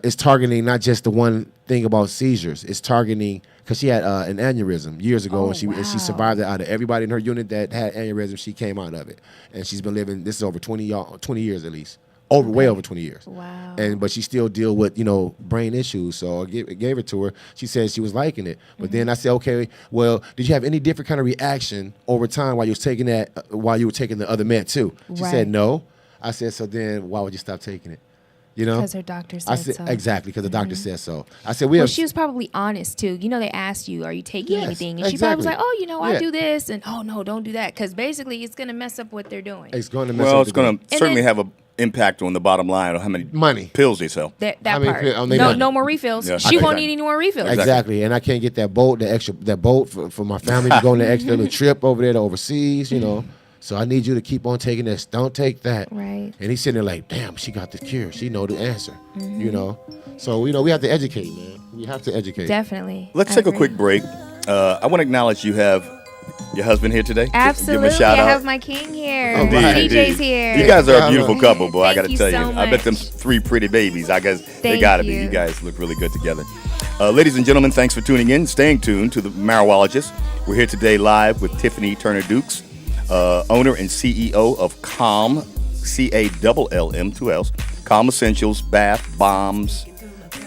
is targeting not just the one thing about seizures. It's targeting, because she had an aneurysm years ago, and she survived it. Out of everybody in her unit that had aneurysm, she came out of it. And she's been living, this is over 20 years at least. Way over 20 years. Wow. But she still deal with, brain issues. So I gave it to her. She said she was liking it. But then I said, okay, well, did you have any different kind of reaction over time while you was taking that, while you were taking the other med too? She said no. I said, so then why would you stop taking it? Because her doctor said so. Exactly, because the doctor said so. I said, she was probably honest too. They asked you, are you taking anything? And she probably was like, oh, I do this. And oh, no, don't do that. Because basically it's going to mess up what they're doing. It's going to mess up. Well, it's going to certainly have an impact on the bottom line of how many pills they sell. That part. No more refills. Yeah. She won't need any more refills. Exactly. And I can't get that boat for my family to go on the extra little trip over there to overseas, So I need you to keep on taking this. Don't take that. Right. And he's sitting there like, damn, she got the cure. She know the answer. So we have to educate, man. We have to educate. Definitely. Let's take a quick break. I want to acknowledge you have your husband here today. Absolutely. Give him a shout I out. have my king here. Indeed. DJ's here. You guys are a beautiful couple, boy. I got to tell you. So I bet them 3 pretty babies. I guess they got to be. You guys look really good together. Ladies and gentlemen, thanks for tuning in. Staying tuned to the Marijualogist. We're here today live with Tiffany Turner-Dukes, owner and CEO of Callm, Callm, 2 L's, Callm Essentials, bath, bombs,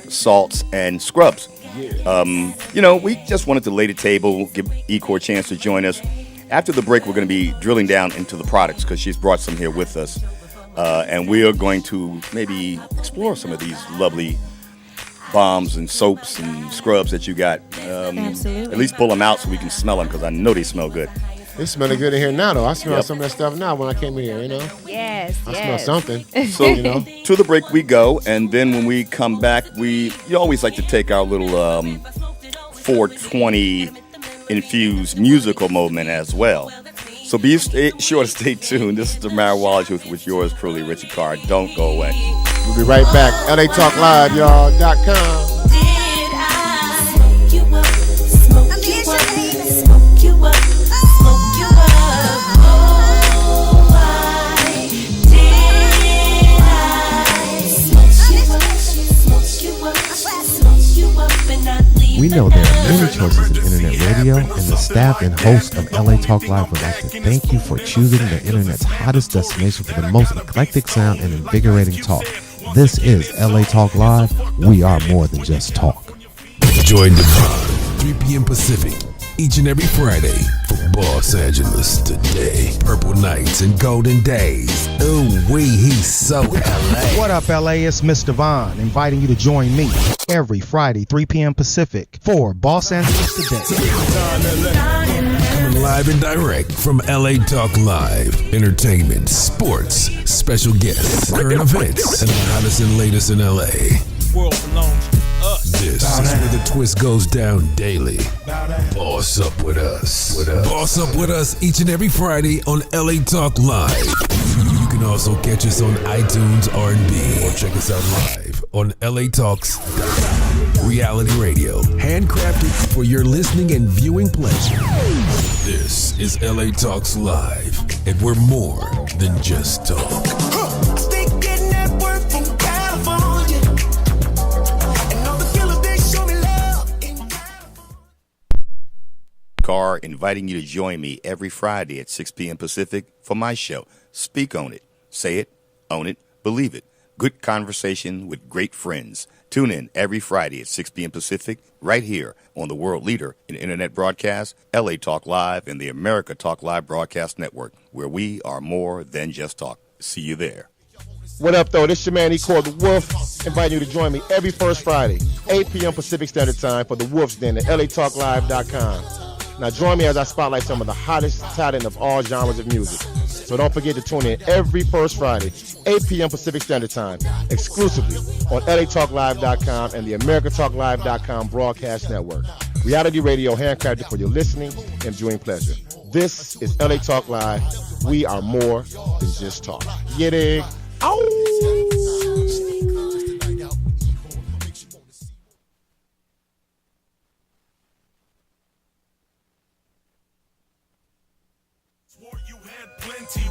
salts, and scrubs. We just wanted to lay the table, give Ecor a chance to join us. After the break, we're going to be drilling down into the products because she's brought some here with us. And we are going to maybe explore some of these lovely bombs and soaps and scrubs that you got. Absolutely. At least pull them out so we can smell them because I know they smell good. It's smelling good in here now, though. I smell some of that stuff now when I came in here, Yes, I smell something. So, to the break we go, and then when we come back, you always like to take our little 420 infused musical moment as well. So be sure to stay tuned. This is the Marijualogist with yours truly, Richard Carr. Don't go away. We'll be right back. LATalkLive.com. We know there are many choices in internet radio, and the staff and host of LA Talk Live would like to thank you for choosing the internet's hottest destination for the most eclectic sound and invigorating talk. This is LA Talk Live. We are more than just talk. Join Devon, 3 p.m. Pacific, each and every Friday for Los Angeles Today. Purple Nights and Golden Days. Ooh, he's so LA. What up, LA? It's Mr. Vaughn, inviting you to join me every Friday, 3 p.m. Pacific, for Los Angeles Today. Coming live and direct from LA Talk Live. Entertainment, sports, special guests, current events, and the hottest and latest in LA. World belongs to us. This is where the twist goes down daily. Boss up with us. Boss up with us each and every Friday on LA Talk Live. You can also catch us on iTunes R&B or check us out live on LA Talks Reality Radio. Handcrafted for your listening and viewing pleasure. This is LA Talks Live, and we're more than just talk. Carr, inviting you to join me every Friday at 6 p.m. Pacific for my show. Speak on it. Say it, own it, believe it. Good conversation with great friends. Tune in every Friday at 6 p.m. Pacific right here on the world leader in internet broadcast, LA Talk Live, and the America Talk Live Broadcast Network, where we are more than just talk. See you there. What up, though? This your man, E. Called The Wolf, inviting you to join me every first Friday, 8 p.m. Pacific Standard Time for The Wolf's Den at LATalkLive.com. Now join me as I spotlight some of the hottest talent of all genres of music. So don't forget to tune in every first Friday, 8 p.m. Pacific Standard Time, exclusively on LATalkLive.com and the AmericaTalkLive.com broadcast network. Reality radio handcrafted for your listening and viewing pleasure. This is LA Talk Live. We are more than just talk. Get it?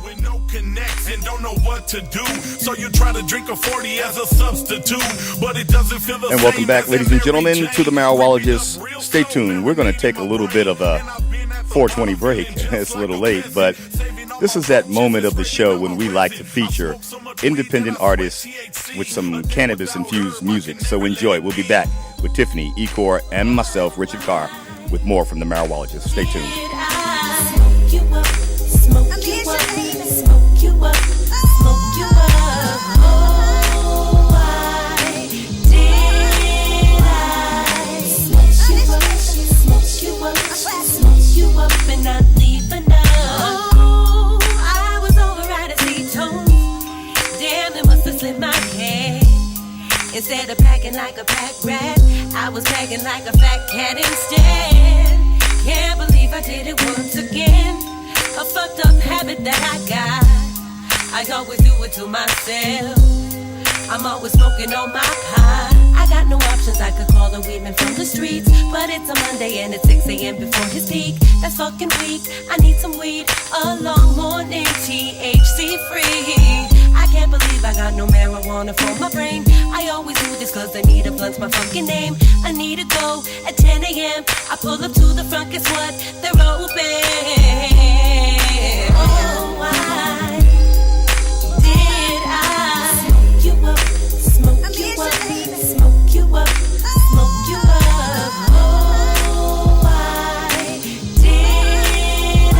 With no connects and don't know what to do, so you try to drink a 40 as a substitute, but it doesn't feel the same. And welcome back, ladies and gentlemen, to the Marijualogist. Stay tuned. We're going to take a little bit of a 420 break. It's a little late, but this is that moment of the show when we like to feature independent artists with some cannabis-infused music. So enjoy. We'll be back with Tiffany, E-Core, and myself, Richard Carr, with more from the Marijualogist. Stay tuned. Smoke you up, smoke you up, smoke you up. Oh, why did I smoke you up and not leave enough? Oh, I was over at a C-tone. Damn, it must have slipped my head. Instead of packing like a pack rat, I was packing like a fat cat instead. Can't believe I did it once again. A fucked up habit that I got. I always do it to myself. I'm always smoking on my pot. I got no options, I could call a weedman from the streets, but it's a Monday and it's 6 a.m. before his peak. That's fucking weak. I need some weed, a long morning, THC free. I can't believe I got no marijuana for my brain. I always do this cause I need a blunt's my fucking name. I need to go at 10 a.m. I pull up to the front, guess what? They're open. Oh, why did I smoke you up, smoke you up, smoke you up, smoke you up? Oh, why did I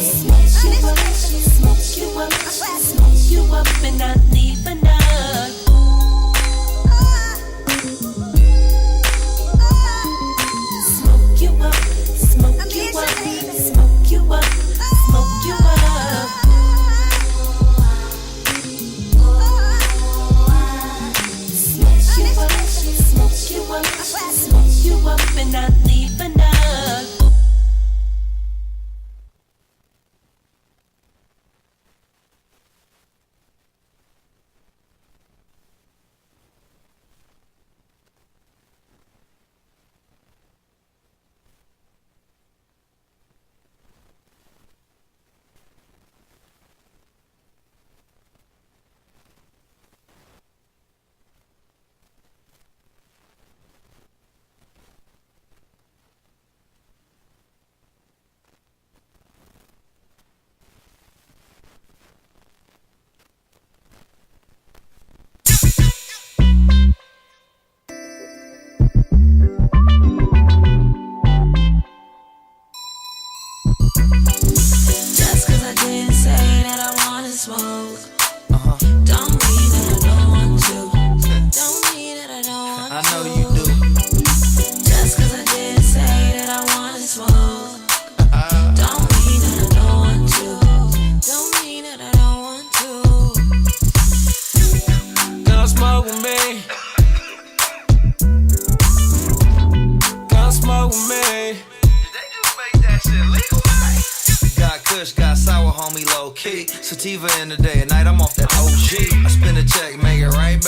smoke you up, smoke you up, smoke you up and not leave enough? Smoke you up, smoke you up, smoke you up. Smoke you up. Smoke you up, smoke you up, smoke you up and not leave enough. Sativa in the day, at night I'm off that OG. I spin a check, make it right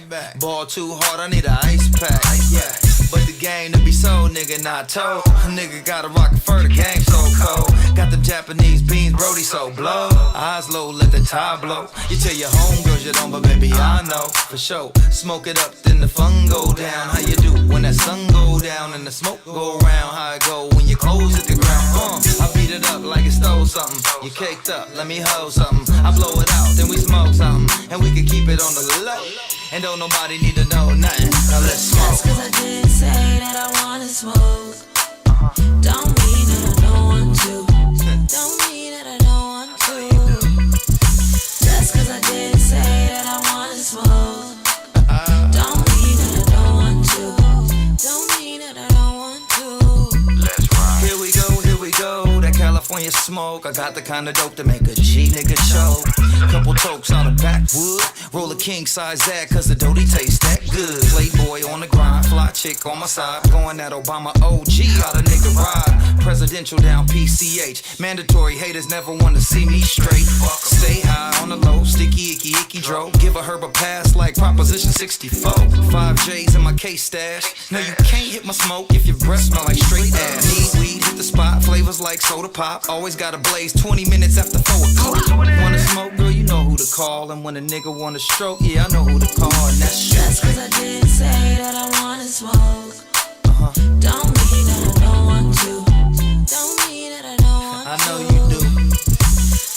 back. Ball too hard, I need an ice pack. Yeah, but the game to be sold, nigga, not told. Nigga gotta rock it for the game so cold. Got them Japanese beans, Brody so blow. Eyes low, let the tie blow. You tell your homegirls you don't, but baby I know for sure. Smoke it up, then the fun go down. How you do when that sun go down and the smoke go around? How it go when you O's at the ground. I beat it up like it stole something. You caked up, let me hold something. I blow it out, then we smoke something. And we can keep it on the low. And don't nobody need to know nothing. Now let's smoke. Just cause I did say that I wanna smoke, don't mean that I don't want to. Don't mean that I don't want to. Just cause I did say that I wanna smoke, don't mean that I don't want to. Don't mean that I don't want to. Let's ride. Here we go, that California smoke. I got the kind of dope to make a G nigga choke. Couple tokes on the backwood. Roll a king size that cause the doty tastes that good. Playboy on the grind, fly chick on my side. Going at Obama OG, how the nigga ride. Presidential down PCH. Mandatory haters never wanna see me straight. Stay high on the low, sticky icky dro. Give a herb a pass like Proposition 64. 5 J's in my case stash. No, you can't hit my smoke if your breath smell like straight ass. Need weed, hit the spot, flavors like soda pop. Always gotta blaze 20 minutes after 4 o'clock. Wanna smoke, girl, you know who to call. And when a nigga wanna stroke, yeah, I know who to call. And that's shit. Just cause I did say that I wanna smoke, don't mean that I don't want to. Don't mean that I don't want to. I know you do.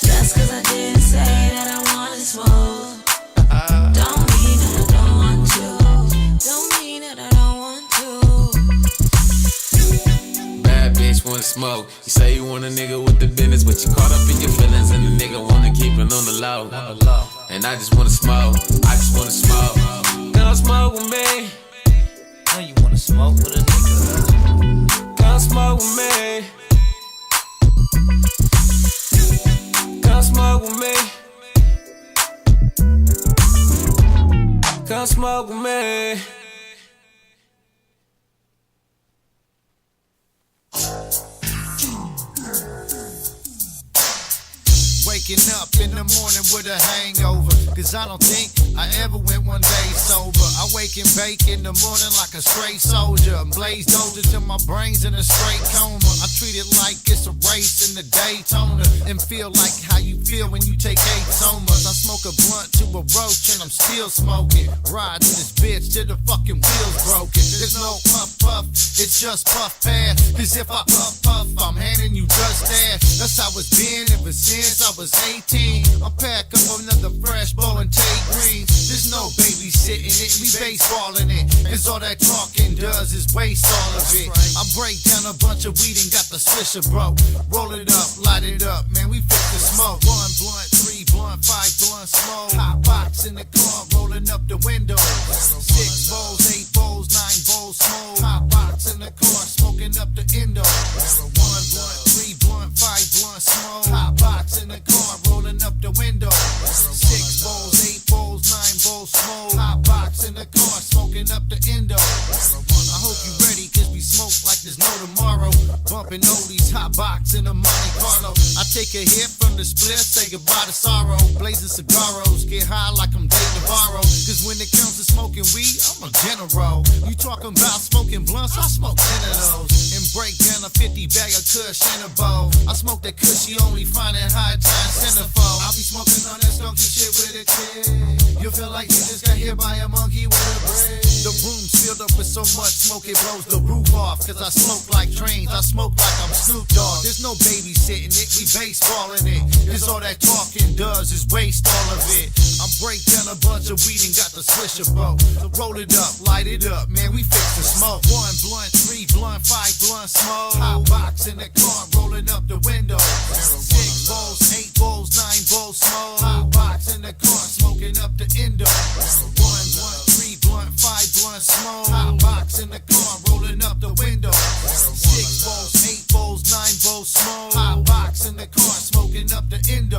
Just cause I did say that I wanna smoke, don't mean that I don't want to. Don't mean that I don't want to. Bad bitch wanna smoke. You say you want a nigga with the business, but you caught up in your feelings, and the nigga wanna keep it on the low. And I just wanna smoke. I just wanna smoke. Come smoke with me. Know you wanna smoke with a nigga. Come smoke with me. Come smoke with me. Come smoke with me. Waking up in the morning with a hangover, cause I don't think I ever went one day sober. I wake and bake in the morning like a straight soldier, and blaze doja till my brain's in a straight coma. I treat it like it's a race in the Daytona, and feel like how you feel when you take 8 somas. I smoke a blunt to a roach and I'm still smoking, riding this bitch till the fucking wheels broken. There's no puff puff, it's just puff pass, cause if I puff puff, I'm handing you just that. That's how it's been ever since I was 18. I pack up another fresh bowl and take greens. There's no babysitting it, we baseballing it, cause all that talking does is waste all of it. I break down a bunch of weed and got the swisher broke. Roll it up, light it up, man, we fit the smoke. 1 blunt, 3 blunt, 5 blunt smoke. Hot box in the car, rolling up the window. 6 bowls, 8 bowls, 9 bowls smoke. Hot box in the car, smoking up the endo. 1 blunt, 3 blunt, 5 blunt smoke. Hot box in the car, rolling up the window. 6 bowls, 8 bowls, 9 bowls smoke. Hot box in the car, smoking up the endo. I hope you ready, cause we smoke like there's no tomorrow. Bumping oldies, hot box in a Monte Carlo. I take a hit from the split, say goodbye to sorrow. Blazing cigarros, get high like I'm Dave Navarro. Cause when it comes to smoking weed, I'm a general. You talking about smoking blunts, I smoke 10 of those. And break down a 50 bag of kush in a bowl. I smoke that kush you only find in high time centerfold. I'll be smoking on that skunky shit with a kid. You feel like you just got hit by a monkey with a braid. The room's filled up with so much smoke it blows the roof off. Cause I smoke like trains, I smoke like I'm Snoop Dogg. There's no babysitting it, we baseballing it. Cause all that talking does is waste all of it. I break down a bunch of weed and got the swisher boat. Roll it up, light it up, man, we fix the smoke. 1 blunt, 3 blunt, 5 blunt smoke. Hot box in the car, rolling up the window. 6 bowls, 8 bowls, 9 bowls smoke. Hot box in the car, smoking up the endo. 1 blunt, 3 blunt, 5 blunt smoke. Hot box in the car, rolling up the window. 6 bowls, 8 bowls, 9 bowls smoke. Hot box in the car, smoking up the endo.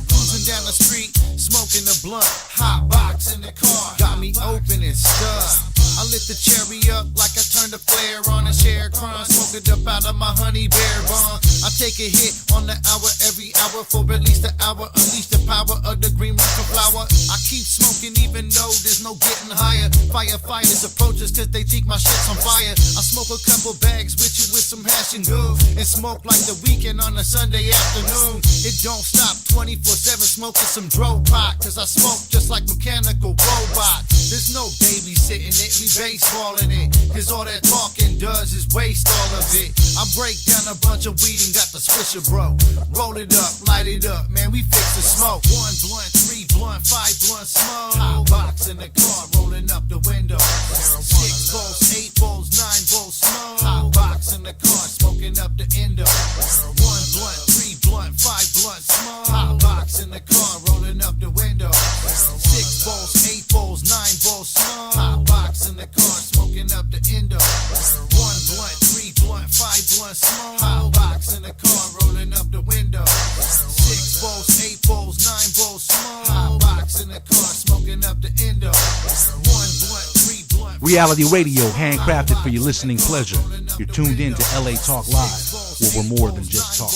Cruising down the street, smoking the blunt. Hot box in the car, got me open and stuck. I lit the cherry up like I turned a flare on a share crime. Smoke it up out of my honey bear bond. I take a hit on the hour every hour for at least an hour. Unleash the power of the green reaper flower. I keep smoking even though there's no getting higher. Firefighters approach us cause they think my shit's on fire. I smoke a couple bags with you with some hash and goo. And smoke like the weekend on a Sunday afternoon. It don't stop 24/7 smoking some dro pot. Cause I smoke just like mechanical robot. There's no babysitting it, we baseballing it. Cause all that talking does is waste all of it. I break down a bunch of weed and got the swisher, bro. Roll it up, light it up, man, we fix the smoke. 1 blunt, 3 blunt, 5 blunt smoke. Hot box in the car, rolling up the window. 6 bowls, 8 bowls, 9 bowls smoke. Hot box in the car, smoking up the endo. 1 blunt, 3 blunt, 5 blunt smoke. Hot box in the car, rolling up the window. 6 bowls, 8 bowls, 9 bowls smoke. Hot box in the car, smoking up the endo. 1 blunt, 3 blunt, 5 blunt smoke. Hot box in the car, rolling up the window. 6 bowls, 8 bowls, 9 bowls smoke. Hot box in the car, smoking up the endo. 1 blunt, 3 blunt. Reality radio, handcrafted for your listening pleasure. You're tuned in to LA Talk Live, where we're more than just talk.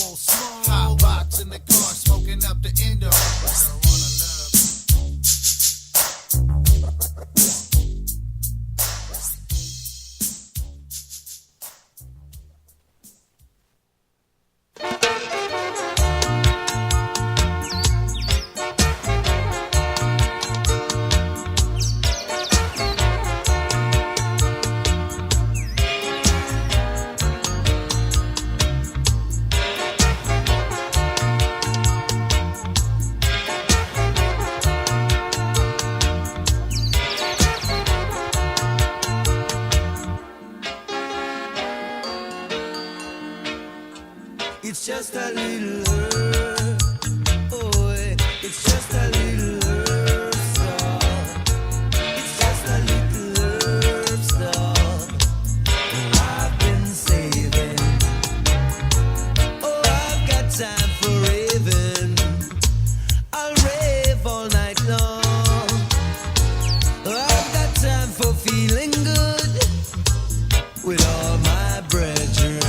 Hot box in the car, smoking up the endo. It's just a little herb. Oh, it's just a little herb star. It's just a little herb star. Oh, I've been saving. Oh, I've got time for raving. I'll rave all night long. Oh, I've got time for feeling good with all my brethren.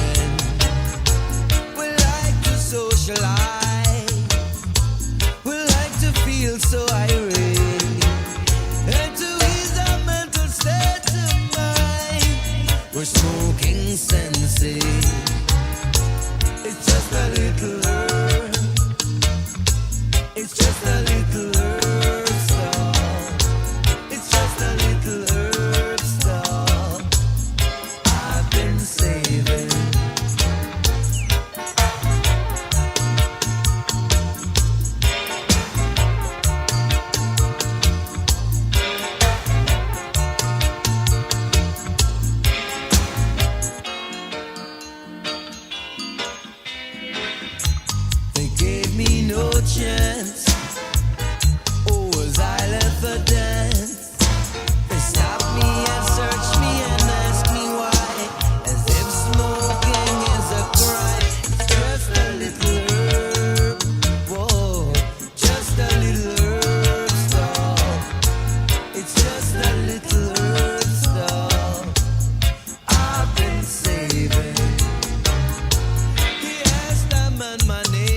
We like to feel so irate and to ease our mental state of mind. We're smoking sensei. It's just a little herb. It's just a little herb star. It's just a little herb star. I've been saving. Chance. Oh, was I left for dance? They stopped me and searched me and asked me why, as if smoking is a crime. It's just a little herb, whoa, just a little herb star. It's just a little herb star. I've been saving. He asked a man my name.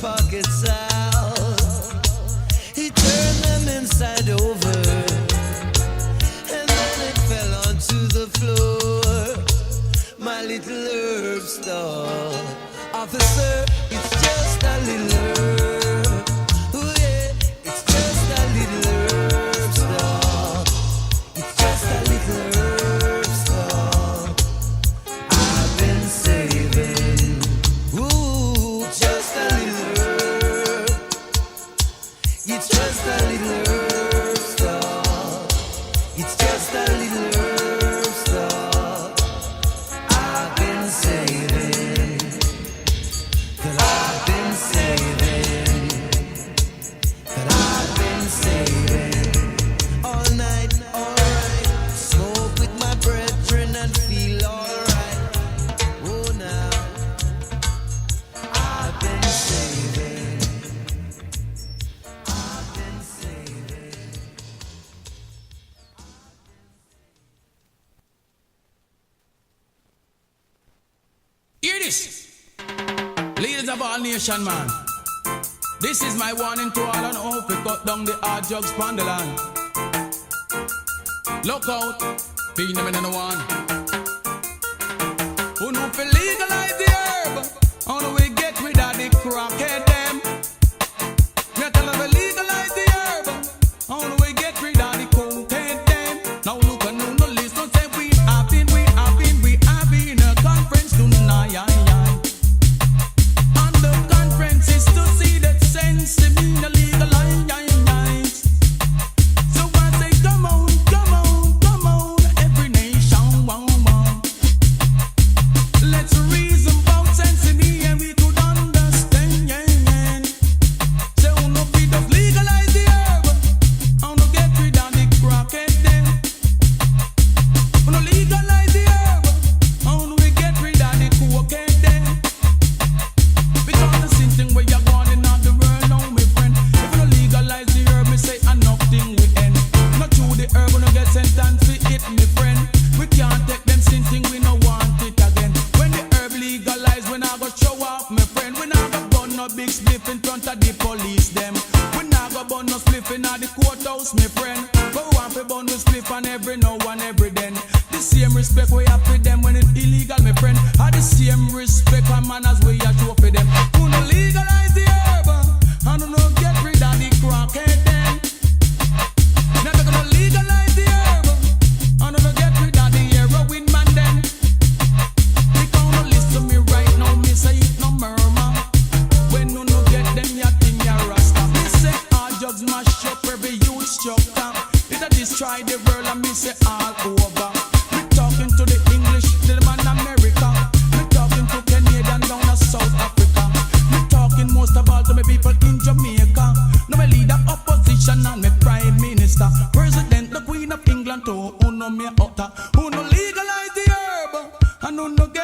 Pockets out, he turned them inside over, and then it fell onto the floor. My little herb star, officer, it's just a little herb. Oh yeah, it's just a little herb star. It's just a little herb star. I've been saving. Ooh, just a little. It's just a little herb star. It's just a little herb star. I've been saving. That I've been saving. That I've been saving. All night, alright. Smoke with my brethren and feel alright. Oh, now I've been saving. Hear this, leaders of all nation, man. This is my warning to all on hope to cut down the hard drugs on the land. Look out, be never no one. Who know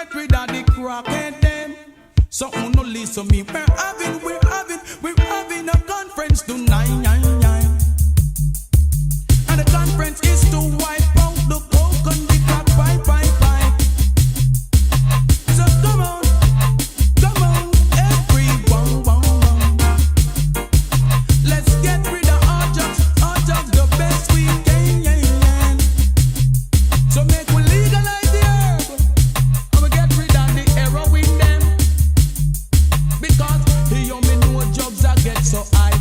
get rid of the crackhead them. So no listen me. We're having a conference tonight. And the conference is to wipe out the coke and the crack pipe. So come on, everyone. Let's get rid of all drugs the best we can. So make we legalize the herb, and we get rid of the heroin them. Because you me know drugs I get so high.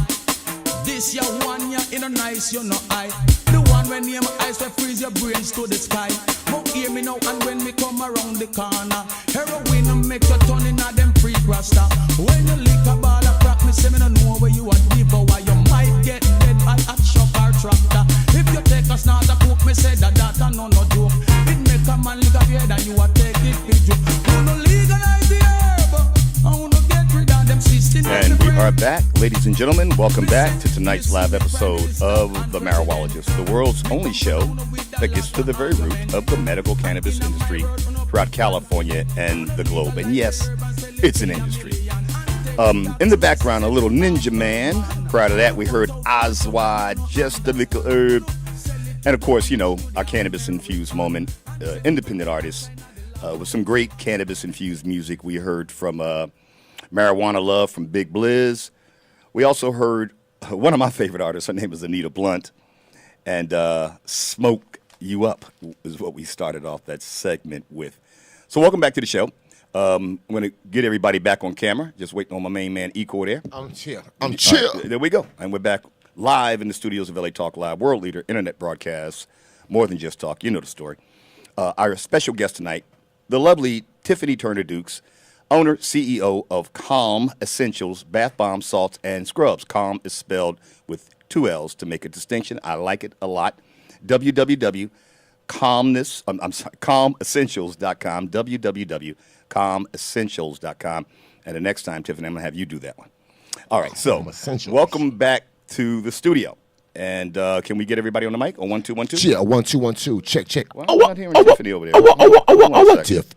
This your one, you in a nice, you know I. The one when name ice will freeze your brains to the sky. But hear me now, and when me come around the corner, heroin and make you turn in a them freak rasta. When you lick a ball of crack, me say me no know where you are deep, or why you might get dead at a shop or tractor. If you take a snort of coke, me say that a no joke. It make a man lick up your head and you a take it for joke. You no legalize the herb, I wanna get rid of them system. And we are back, ladies and gentlemen. Welcome back to tonight's live episode of The Marijualogist, the world's only show that gets to the very root of the medical cannabis industry throughout California and the globe. And yes, it's an industry. In the background, a little Ninja Man. Prior to that, we heard Oswald, Just a Little Herb. And of course, you know, our cannabis-infused moment, independent artists with some great cannabis-infused music. We heard from Marijuana Love from Big Blizz. We also heard one of my favorite artists. Her name is Anita Blunt. And Smoke You Up is what we started off that segment with. So welcome back to the show. I'm going to get everybody back on camera. Just waiting on my main man, Ecor there. I'm chill. There we go. And we're back live in the studios of LA Talk Live, world leader, internet broadcasts, more than just talk. You know the story. Our special guest tonight, the lovely Tiffany Turner Dukes, owner, CEO of Callm Essentials, Bath Bombs, Salts, and Scrubs. Callm is spelled with 2 L's to make a distinction. I like it a lot. CalmEssentials.com, www.CalmEssentials.com. And the next time, Tiffany, I'm going to have you do that one. All right, so welcome back to the studio. And can we get everybody on the mic? On 1 2 1 2? Yeah, 1 2 1 2. Check. Well, I'm not hearing Tiffany over there. Tiff.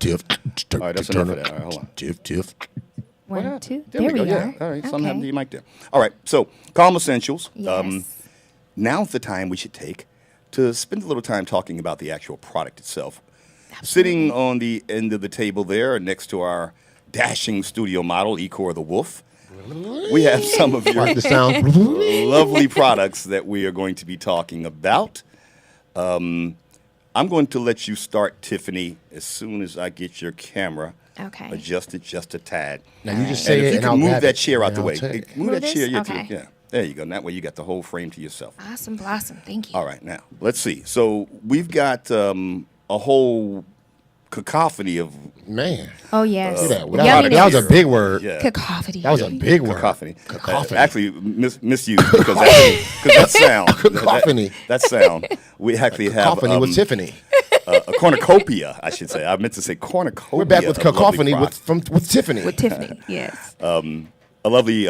All right, that's enough of that. All right, hold on. Tiff. 1 2. There we go. are. Yeah. All right, something happened to Okay. your mic there. All right, so Callm Essentials. Yes. Now's the time we should take to spend a little time talking about the actual product itself. Sitting on the end of the table there next to our dashing studio model, Ecor the Wolf, we have some of your lovely products that we are going to be talking about. I'm going to let you start, Tiffany, as soon as I get your camera adjusted just a tad. Now, you just say it, if you and can I'll move grab that it. chair out And the I'll way. take it. Move that Move chair. this? Okay. Yeah. There you go. And that way you got the whole frame to yourself. Awesome blossom. Thank you. All right, now, let's see. So we've got a whole cacophony of... Man. Oh, yes. That was a big word. Yeah. Cacophony. That was a big word. Cacophony. Cacophony. Actually, misused because that sound. Cacophony. That sound. We actually have... Cacophony with Tiffany. A cornucopia, I should say. I meant to say cornucopia. We're back with of lovely cacophony products. with Tiffany. With Tiffany, yes. A lovely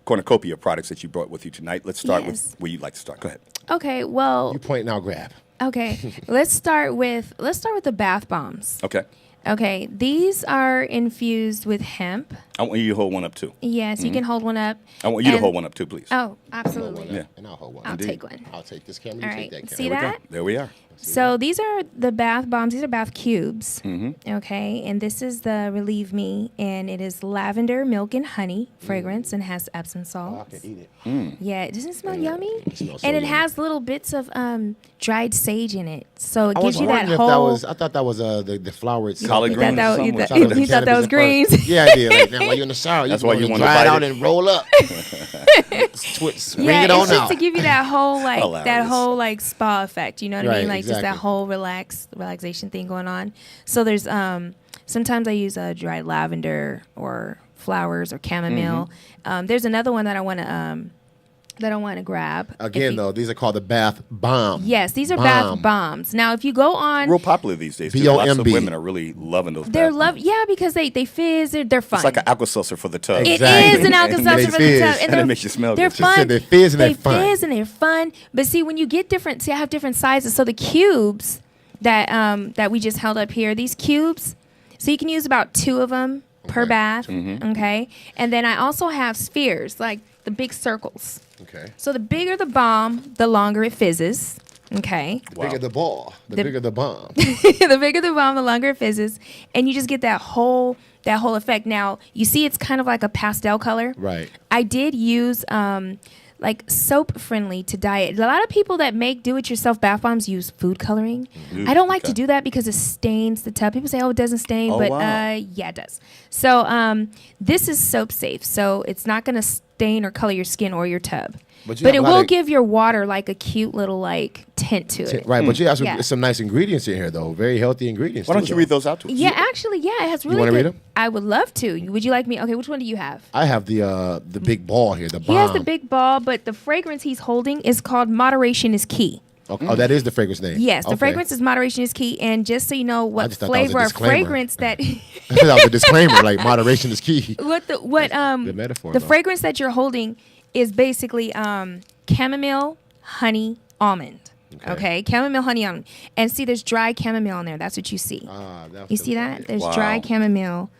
cornucopia of products that you brought with you tonight. Let's start with where you'd like to start. Go ahead. Okay, well. You point now, grab. Okay, let's start with the bath bombs. Okay. Okay, these are infused with hemp. I want you to hold one up, too. Yes, you can hold one up. I want you to hold one up, too, please. Oh, absolutely. Yeah. And I'll hold one. I'll take one. I'll take this camera. All You right. take that See camera. that? There we are. So these are the bath bombs. These are bath cubes. Mm-hmm. Okay, and this is the Relieve Me, and it is lavender, milk, and honey fragrance, and has Epsom salt. Oh, I can eat it. Yeah, doesn't it smell yummy? It smells so And it yummy. has little bits of dried sage in it, so it I gives was you that wondering if whole. I thought that was the flower itself. Collard You thought greens. that, you somewhere. thought, you thought that was greens. Yeah, I did. Like, now while you're in the shower, That's why you want to dry it bite out it. and roll up. Swing Yeah, it on it's just out. to give you that whole Hilarious. spa effect. You know what I Right, mean? Like just that exactly. whole relaxation thing going on. So there's sometimes I use dried lavender or flowers or chamomile. There's another one that I want to grab. Again, though, these are called the bath bomb. Yes, these are bath bombs. Now, if you go on, Real popular these days. Too. Lots of B-O-M-B. women are really loving those. they're bath bombs. because they fizz. They're fun. It's like an Alka-Seltzer for the tub. It Exactly. is an Alka-Seltzer They for the tub, fizz. And it makes you smell they're good. fun. said they fizz and they're fun. They fizz and they're fun. But see, when you get different, I have different sizes. So the cubes that we just held up here, these cubes, So you can use about 2 of them per bath. Okay. And then I also have spheres, like the big circles. Okay. So the bigger the bomb, the longer it fizzes. Okay. The bigger the ball, the bigger the bomb. The bigger the bomb, the longer it fizzes, and you just get that whole effect. Now you see, it's kind of like a pastel color. Right. I did use like soap friendly to dye it. A lot of people that make do-it-yourself bath bombs use food coloring. I don't like to do that because it stains the tub. People say, "Oh, it doesn't stain," but yeah, it does. So this is soap safe, so it's not going to stain or color your skin or your tub. But it will give your water like a cute little like tint to it. Right, but you have some nice ingredients in here, though. Very healthy ingredients. Why don't you read those out to us? Yeah, actually, yeah, it has really. You want to good. read them? I would love to. Would you like me? Okay, which one do you have? I have the big ball here, the bomb. He has the big ball, but the fragrance he's holding is called Moderation is Key. Okay. Oh, that is the fragrance name. Yes, the fragrance is Moderation is Key, and just so you know what flavor or fragrance that. I thought that was a disclaimer, like moderation is key. The metaphor. The fragrance that you're holding is basically chamomile, honey, almond. Okay, chamomile, honey, almond. And see, there's dry chamomile in there. That's what you see. You see that? There's dry chamomile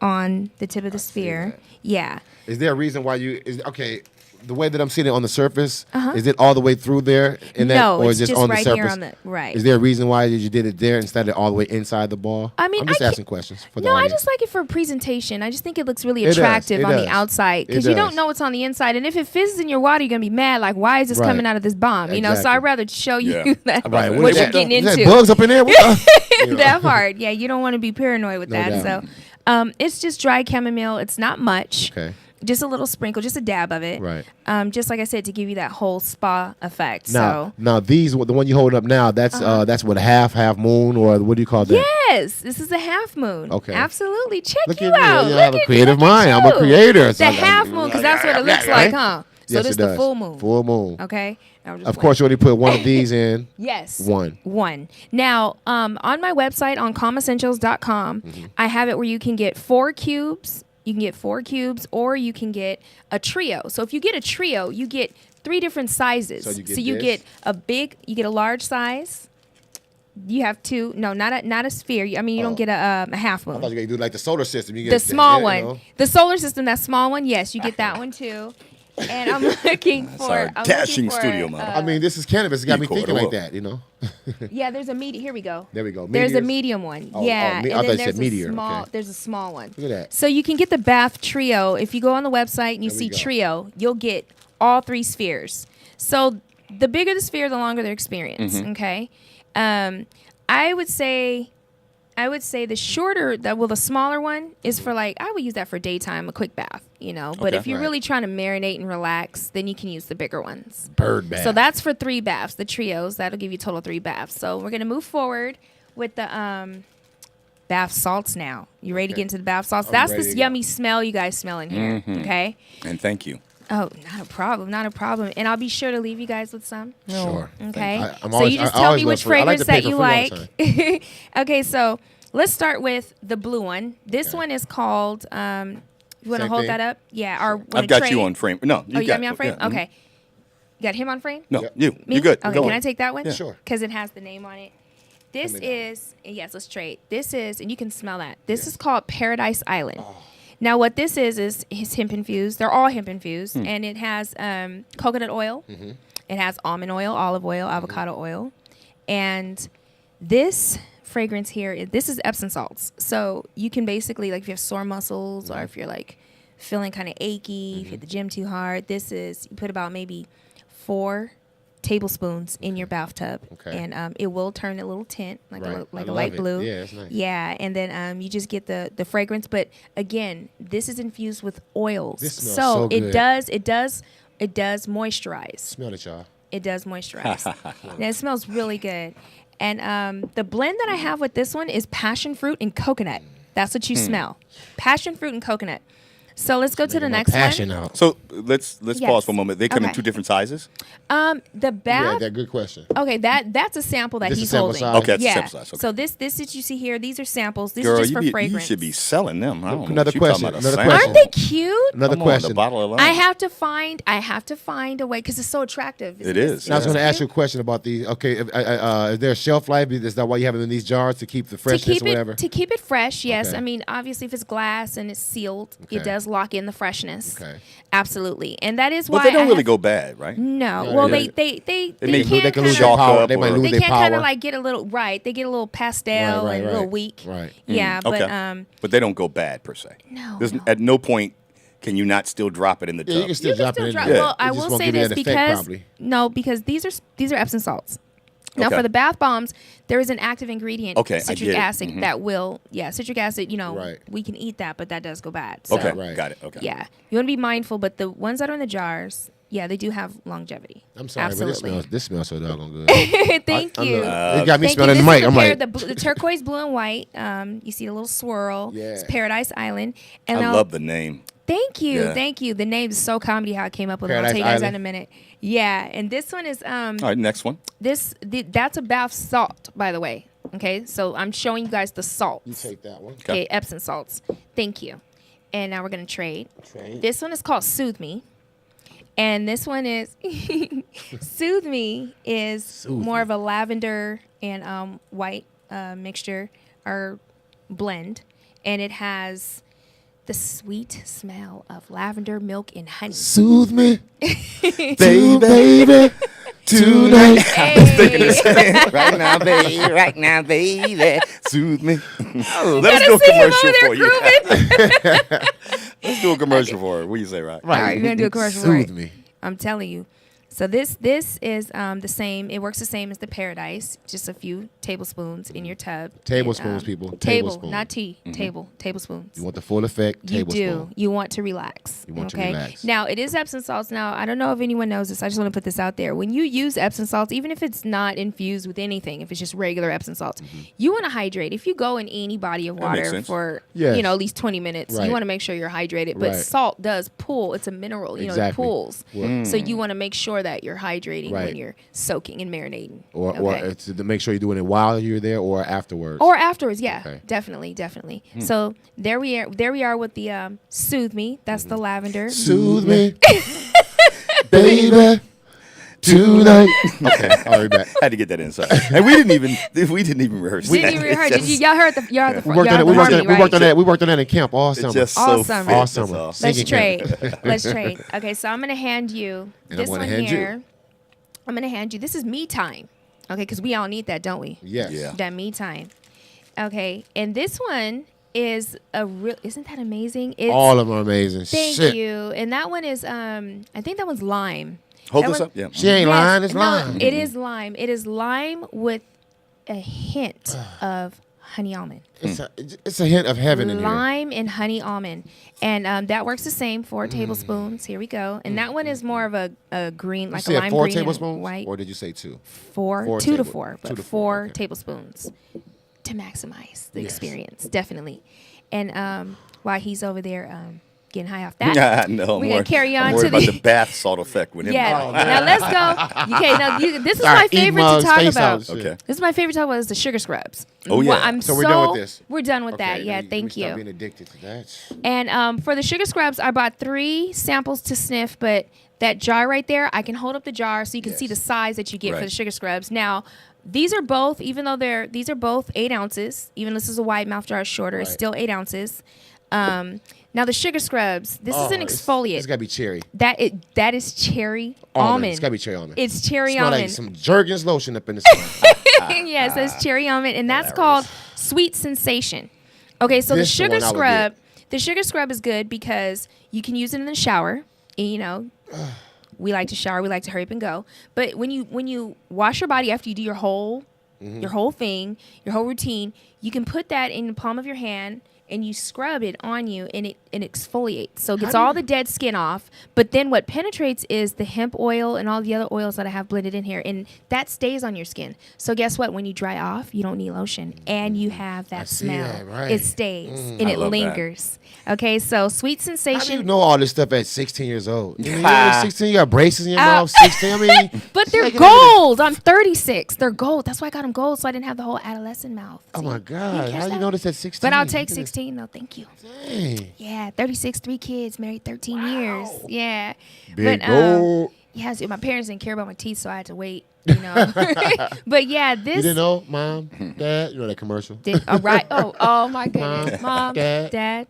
on the tip of the sphere. Yeah. Is there a reason why the way that I'm seeing it on the surface, is it all the way through there? No, or it's is it just on right the here surface? on the right. Is there a reason why you did it there instead of all the way inside the ball? I mean, I'm just asking questions for the I audience. just like it for presentation. I just think it looks really It does, attractive it on does. the outside because It you don't does. know what's on the inside. And if it fizzes in your water, you're gonna be mad. Like, why is this Right. coming out of this bomb? You know, so I'd rather show you that Right. what you're getting Is that into. bugs up in there? That part, yeah. You don't want to be paranoid with No that. doubt. So, it's just dry chamomile. It's not much. Okay. Just a little sprinkle, just a dab of it. Right. Just like I said, to give you that whole spa effect. Now the one you hold up now, that's what, a half moon, or what do you call that? Yes, this is a half moon. Okay. Absolutely. Check Look you at me. out. I have a Look creative at mind. I'm a you. creator. The half moon, because that's what it looks like, huh? So Yes, this is it the does. full moon. Full moon. Okay. Of course, you only put one of these in. Yes. One. Now, on my website on calmessentials.com, I have it where you can get 4 cubes. You can get 4 cubes, or you can get a trio. So if you get a trio, you get 3 different sizes. So you get you get a large size. You have 2. No, not a sphere. I mean, you don't get a half moon. I thought you were going to do like the solar system. You get The small you one. know. The solar system, that small one, yes, you get that one too. And I'm looking for dashing studio model. I mean, this is cannabis. It got me Equal, thinking it like will. that, you know. yeah, there's a medium. Here we go. There we go. There's a Meteors? medium one. Oh, Yeah. I thought you said meteor. Okay. There's a small one. Look at that. So you can get the bath trio. If you go on the website and you There see we go. trio, you'll get all 3 spheres. So the bigger the sphere, the longer their experience. Okay. I would say the shorter, the smaller one is for I would use that for daytime, a quick bath, you know. But Okay. if you're Right. really trying to marinate and relax, then you can use the bigger ones. Bird bath. So that's for 3 baths, the trios. That'll give you a total of 3 baths. So we're gonna move forward with the bath salts now. You ready to get into the bath salts? I'm That's ready this to go. yummy smell you guys smell in here. Okay. And thank you. Oh, not a problem, not a problem. And I'll be sure to leave you guys with some. Sure. Okay. I'm So always- you just I tell always me love which free- I like fragrance to pay that for you free all like. Okay, so let's start with the blue one. This one is called. You want to Same hold thing? that up? Yeah. Or I've got you on frame. No, you you got me on frame. yeah, mhm. Okay. You got him on frame? No, you. Me? You're good. Okay, Go can on. I take that one? Yeah. Sure. Because it has the name on it. This is, yes, let's trade. This is, and you can smell that. This is called Paradise Island. Oh. Now, what this is hemp infused. They're all hemp infused. And it has coconut oil. It has almond oil, olive oil, avocado oil. And this fragrance here, this is Epsom salts. So you can basically, if you have sore muscles or if you're feeling kind of achy, if you hit the gym too hard, you put about maybe 4 tablespoons in your bathtub, and it will turn a little tint, like Right. a I light love it. blue. Yeah, it's nice. Yeah, and then you just get the fragrance. But again, this is infused with oils, This smells so it good. does moisturize. Smell it, y'all. It does moisturize. And it smells really good. And the blend that I have with this one is passion fruit and coconut. That's what you smell. Passion fruit and coconut. So let's go to the my next passion one. out. So let's Yes. pause for a moment. They come in Okay. 2 different sizes. The bath. Yeah, that good question. Okay, that's a sample that This is he's sample holding. size? Okay, that's a yeah. sample size, okay. So this that you see here, these are samples. This Girl, is just for you fragrance. should be selling them. I don't know Another what you question, talking about, a another sample. question. Aren't they cute? Another Come on, question. the bottle alone. I have to find a way because it's so attractive. It is. Now, I was going to Yeah. ask you a question about these. Okay, is there a shelf life? Is that why you have them in these jars to keep the freshness or whatever? To keep it fresh, yes. Okay. I mean, obviously, if it's glass and it's sealed, Okay. it does lock in the freshness. Okay. Absolutely, and that is why. But they don't I really have- go bad, right? No, Yeah, well, they- they may- can they can lose kinda- their power. up They might or- lose They their can power. kind of like get a little right. They get a little pastel Right, and a right. little weak. Right. Yeah, but Okay. But they don't go bad per se. No, There's, At no point can you not still drop it in the Yeah, tub. you can still drop it in drop. there. Well, It I just will won't say give you this that effect, because probably. because these are Epsom salts. Now Okay. for the bath bombs, there is an active ingredient, Okay, I citric get it. acid, Mhm. that will citric acid. Right. We can eat that, but that does go bad. So, Okay, Right. got it. Okay. Yeah, you want to be mindful, but the ones that are in the jars, yeah, they do have longevity. I'm sorry, Absolutely. but this smells so doggone good. Thank you. it got me Thank smelling you. the This mic. is I'm like, the turquoise blue and white. You see the little swirl. Yeah. It's Paradise Island. And I love the name. Thank you, Yeah. thank you. The name is so comedy how I came up with it. I'll Paradise tell you guys that Island. in a minute. Yeah, and this one is All right, next one. that's a bath salt, by the way. Okay, so I'm showing you guys the salts. you take that one. Okay, Epsom salts. Thank you. And now we're gonna trade. Trade. This one is called Soothe Me, and this one is Soothe Me is more of a lavender and white mixture or blend, and it has the sweet smell of lavender, milk, and honey. Soothe me, baby, tonight. I was thinking the same. Right now, baby. Right now, baby. Soothe me. Let us do a commercial for you. Let's do a commercial for her. What do you say, right? All right, you're gonna do a commercial for it. Soothe me. I'm telling you. So this is the same. It works the same as the Paradise. Just a few tablespoons in your tub. Tablespoons, And, people. Table, Tablespoon. not tea. Tablespoons. You want the full effect? You Tablespoon. do. You want to relax. You want to okay? relax. Now, it is Epsom salts. Now, I don't know if anyone knows this. I just want to put this out there. When you use Epsom salts, even if it's not infused with anything, if it's just regular Epsom salts, you want to hydrate. If you go in any body of That makes water sense. for, Yes. at least 20 minutes, Right. you want to make sure you're hydrated. But Right. salt does pull. It's a mineral. You know, it Exactly. pulls. So you want to make sure that you're hydrating Right. when you're soaking and marinating. Or okay? to make sure you're doing it while you're there or afterwards. Or afterwards, yeah, Okay. definitely. So there we are with the Soothe Me. That's the lavender. Soothe me, baby, tonight. Okay, all right, back. Had to get that inside. And we didn't even rehearse Didn't that. you rehearse? It's just- Y'all heard the We worked on it. We worked on that. We worked on that in camp all It's summer. just All so summer. fit, All that's summer. all. Let's Singing trade. camp. Let's trade. Okay, so I'm gonna hand you And this I'm one gonna hand you. here. I'm gonna hand you. This is me time. Okay, because we all need that, don't we? Yes. Yeah. That me time. Okay, and this one is a real. Isn't that amazing? It's, All of them are amazing. Thank Shit. you. And that one is I think that one's lime. Hold That this one- up. Yeah. She ain't Yes, lying. It's no, lying. It is lime. It is lime with a hint of honey almond. It's a hint of heaven in here. Lime and honey almond. And that works the same, 4 tablespoons. Here we go. And that one is more of a green, You like a said lime 4 green and tablespoons, white. or did you say 2? 4, 2 to table- 4, but 2 to 4 okay. tablespoons to maximize the Yes. experience, definitely. And while he's over there getting high off that, No, we're going to carry on I'm to worried about the... the bath salt effect with him. Yeah, now let's go. Okay, now this is Sorry, my eat favorite to mugs, talk face about. out, shit. Okay. This is my favorite to talk about is the sugar scrubs. Oh, yeah. I'm So we're done with this? We're done with that. Okay, Yeah, let me thank stop you. being addicted to that. And for the sugar scrubs, I bought 3 samples to sniff, but that jar right there, I can hold up the jar so you can see the size that you get for Right. the sugar scrubs. Now, these are both, even though these are both 8 ounces, even though this is a wide mouth jar, is shorter, it's Right. still 8 ounces. Now the sugar scrubs, this is an exfoliant. It's got to be cherry. That is cherry Almond. almond. It's got to be cherry almond. It's cherry Smell almond. like some Jergens lotion up in the sky. Yes, it's cherry almond, and that's called Sweet Sensation. Okay, so This the the sugar one I would scrub, the sugar scrub is good because you can use it in the shower. And, you know, we like to shower, we like to hurry up and go. But when you wash your body after you do your whole thing, your whole routine, you can put that in the palm of your hand and you scrub it on you, and it exfoliates. So it gets all the dead skin off. But then what penetrates is the hemp oil and all the other oils that I have blended in here, and that stays on your skin. So guess what? When you dry off, you don't need lotion, and you have that smell. that, right. It stays and I it love that. lingers. Okay, so Sweet How do Sensation. you know all this stuff at 16 years old? You know, you're 16, you got braces in your mouth. 16, I mean, But they're like, gold. I'm 36. They're gold. That's why I got them gold, so I didn't have the whole adolescent mouth. oh my God, catch how you that? know this at 16? But I'll take 16. No, thank you. Dang. Yeah, 36, 3 kids, married 13 years. Yeah. Big but gold. yeah, so my parents didn't care about my teeth, so I had to wait. You know. But yeah, You this. didn't know, Mom, Dad? You know that commercial? Right. Oh my goodness. Mom, Dad. Dad.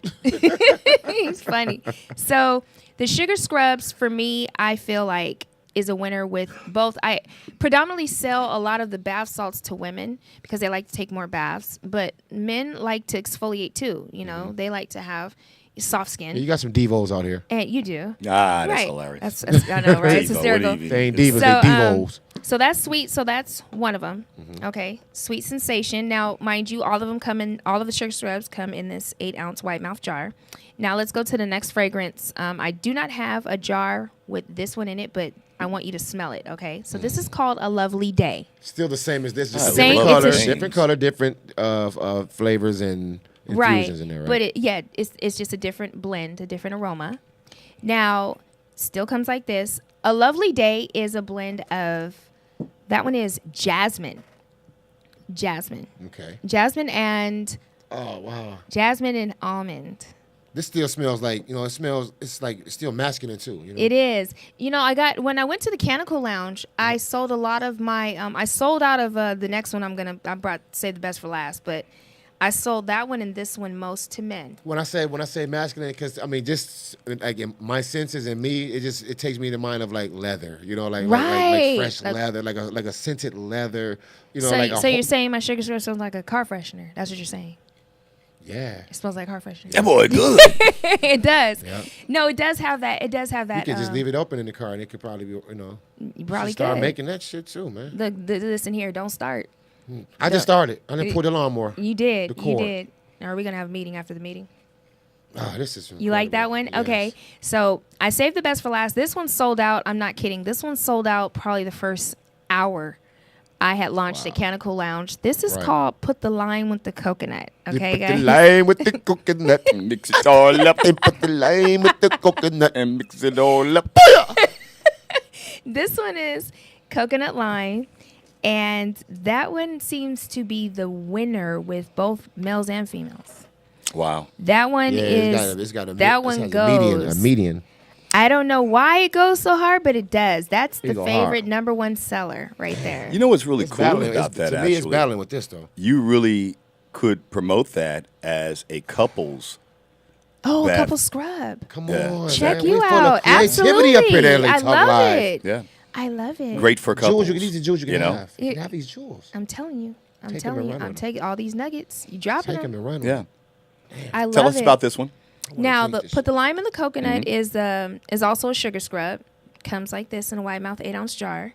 He's funny. So the sugar scrubs for me, I feel like is a winner with both. I predominantly sell a lot of the bath salts to women because they like to take more baths, but men like to exfoliate too. You know, they like to have soft skin. Yeah, you got some Devos out here. And you do. That's Right. hilarious. That's I know, right? It's Devo, hysterical. what do you They ain't mean? divas, So, they Devos. So that's sweet. So that's one of them. Okay. Sweet Sensation. Now, mind you, all of the sugar scrubs come in this 8-ounce white mouth jar. Now let's go to the next fragrance. I do not have a jar with this one in it, but I want you to smell it. Okay. So this is called A Lovely Day. Still the same as this. Just Same, different color, different flavors and infusions in there, right? But it's just a different blend, a different aroma. Now, still comes like this. A Lovely Day is a blend of, that one is jasmine. Okay. Jasmine and Oh, wow. jasmine and almond. This still smells like, it's like it's still masculine too. You know? It is. You know, when I went to the Canonical Lounge, I sold a lot of my, I sold out of the next one I brought Save the Best for last, but I sold that one and this one most to men. When I say masculine, because I mean, just like in my senses and me, it takes me to mind of like leather, like Right. fresh leather, like a scented leather, So you're saying my sugar scrub smells like a car freshener? That's what you're saying? Yeah. It smells like car freshener. That boy good. It does. Yep. No, it does have that. It does have that. You could just leave it open in the car and it could probably be, You probably start could. making that shit too, man. Listen here, don't start. I just started. I didn't pull the lawnmower. You did. The You cord. did. Are we gonna have a meeting after the meeting? This is You like that one? incredible. Okay. Yes. So I saved the best for last. This one sold out. I'm not kidding. This one sold out probably the first hour I had launched at Canonical Lounge. This is Right. called Put the Lime with the Coconut. Okay, Put guys? the lime with the coconut and mix it all up. And put the lime with the coconut and mix it all up. This one is coconut lime, and that one seems to be the winner with both males and females. Wow. That one it's got a goes. a median. I don't know why it goes so hard, but it does. That's It the go favorite hard. number one seller right there. You know what's really It's cool battling. about that, To actually? me, it's battling with this, though. You really could promote that as a couple's Oh, bath. couple scrub. Come Yeah. on, Check man. you We full out. of creativity Absolutely. up here at LA I Talk love Live. it. Yeah. I love it. Great for couples. Jewels, these are jewels you can have. You It- can have these jewels. I'm telling you. I'm Take 'em telling and you. run I'm with 'em. taking all these nuggets. You dropping Take them. them and run. Yeah. I love Tell us it. about this one. Now, drink this put the lime and the coconut Mm-hmm. is also a sugar scrub. Comes like this in a wide mouth 8-ounce jar,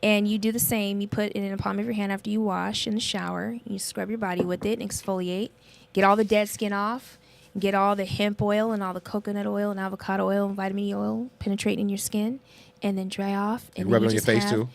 and you do the same. You put it in the palm of your hand after you wash in the shower. You scrub your body with it and exfoliate. Get all the dead skin off. Get all the hemp oil and all the coconut oil and avocado oil and vitamin E oil penetrating in your skin, and then dry off. And You then rub it on your just face have- too.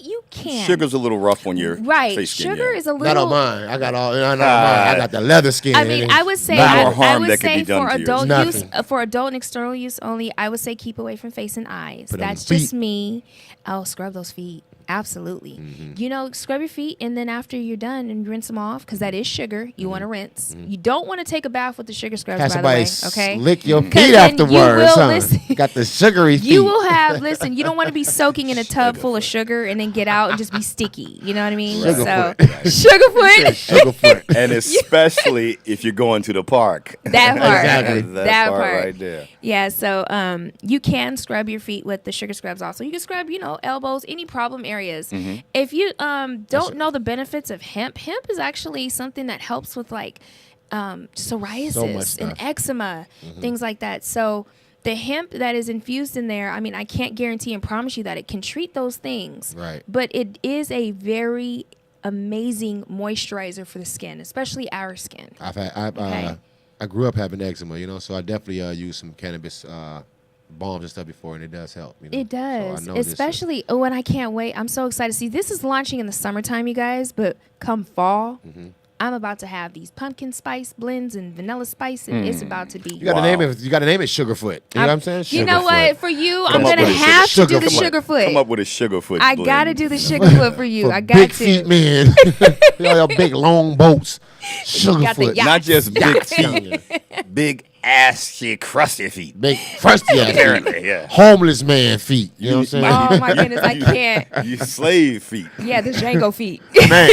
You can. Sugar's a little rough on your Right. face skin. Sugar yeah. is a little. Not on mine. I got all. Not on mine. I got the leather skin. I mean, I would say, Not more I harm would that could say be done for to you. adult use, Nothing. for adult and external use only, I would say keep away from face and eyes. Put on That's the just feet. me. Oh, scrub those feet. Absolutely. Mm-hmm. You know, scrub your feet, and then after you're done and rinse them off, because that is sugar. You Mm-hmm. want to rinse. You don't want to take a bath with the sugar scrubs, Have by the way. somebody Okay. lick your 'Cause feet then you afterwards. will Huh? listen- Got the sugary feet. You will have, listen, you don't want to be soaking in a tub full of sugar and then get out and just be sticky. You know what I mean? Sugarfoot. Sugarfoot. And especially if you're going to the park. That part. Exactly. That part. right there. Yeah, so you can scrub your feet with the sugar scrubs also. You can scrub, elbows, any problem areas. Mm-hmm. If you don't know the benefits of hemp is actually something that helps with like psoriasis stuff. and eczema, things like that. So the hemp that is infused in there, I mean, I can't guarantee and promise you that it can treat those things. Right. But it is a very amazing moisturizer for the skin, especially our skin. I grew up having eczema, so I definitely used some cannabis balms and stuff before, and it does help. It does, So I know especially. Oh, and I can't wait. I'm so excited. See, this is launching in the summertime, you guys, but come fall, I'm about to have these pumpkin spice blends and vanilla spice, and it's about to be. You got to name it. You got to name it Sugarfoot. You know what I'm saying? You know what? For you, I'm up gonna with a have to do the Sugarfoot. Sugarfoot. Come up with a Sugarfoot. I blend. gotta do the Sugarfoot for you. I got big to. feet men. Y'all big long boats. Sugarfoot. Not just big feet, big assy, crusty feet. Big crusty ass Apparently, feet. yeah. Homeless man feet. You know what I'm saying? Oh my goodness, I can't. You slave feet. Yeah, the Django feet. Man.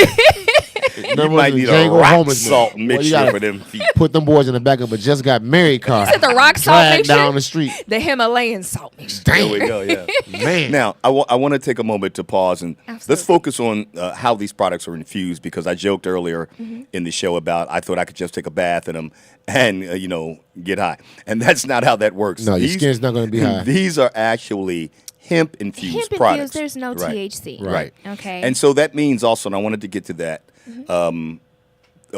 You might need a rock salt mixture for them feet. Put them boys in the back of a just got married car. You said the rock salt Drag mixture? down the street. The Himalayan salt mixture. There we go, yeah. Man. Now, I want to take a moment to pause and let's focus on how these products are infused, because I joked earlier in the show about I thought I could just take a bath in them and, get high. And that's not how that works. No, your skin's not going to be high. These are actually hemp-infused Hemp products. infused, there's no THC. Right. Okay. And so that means also, and I wanted to get to that,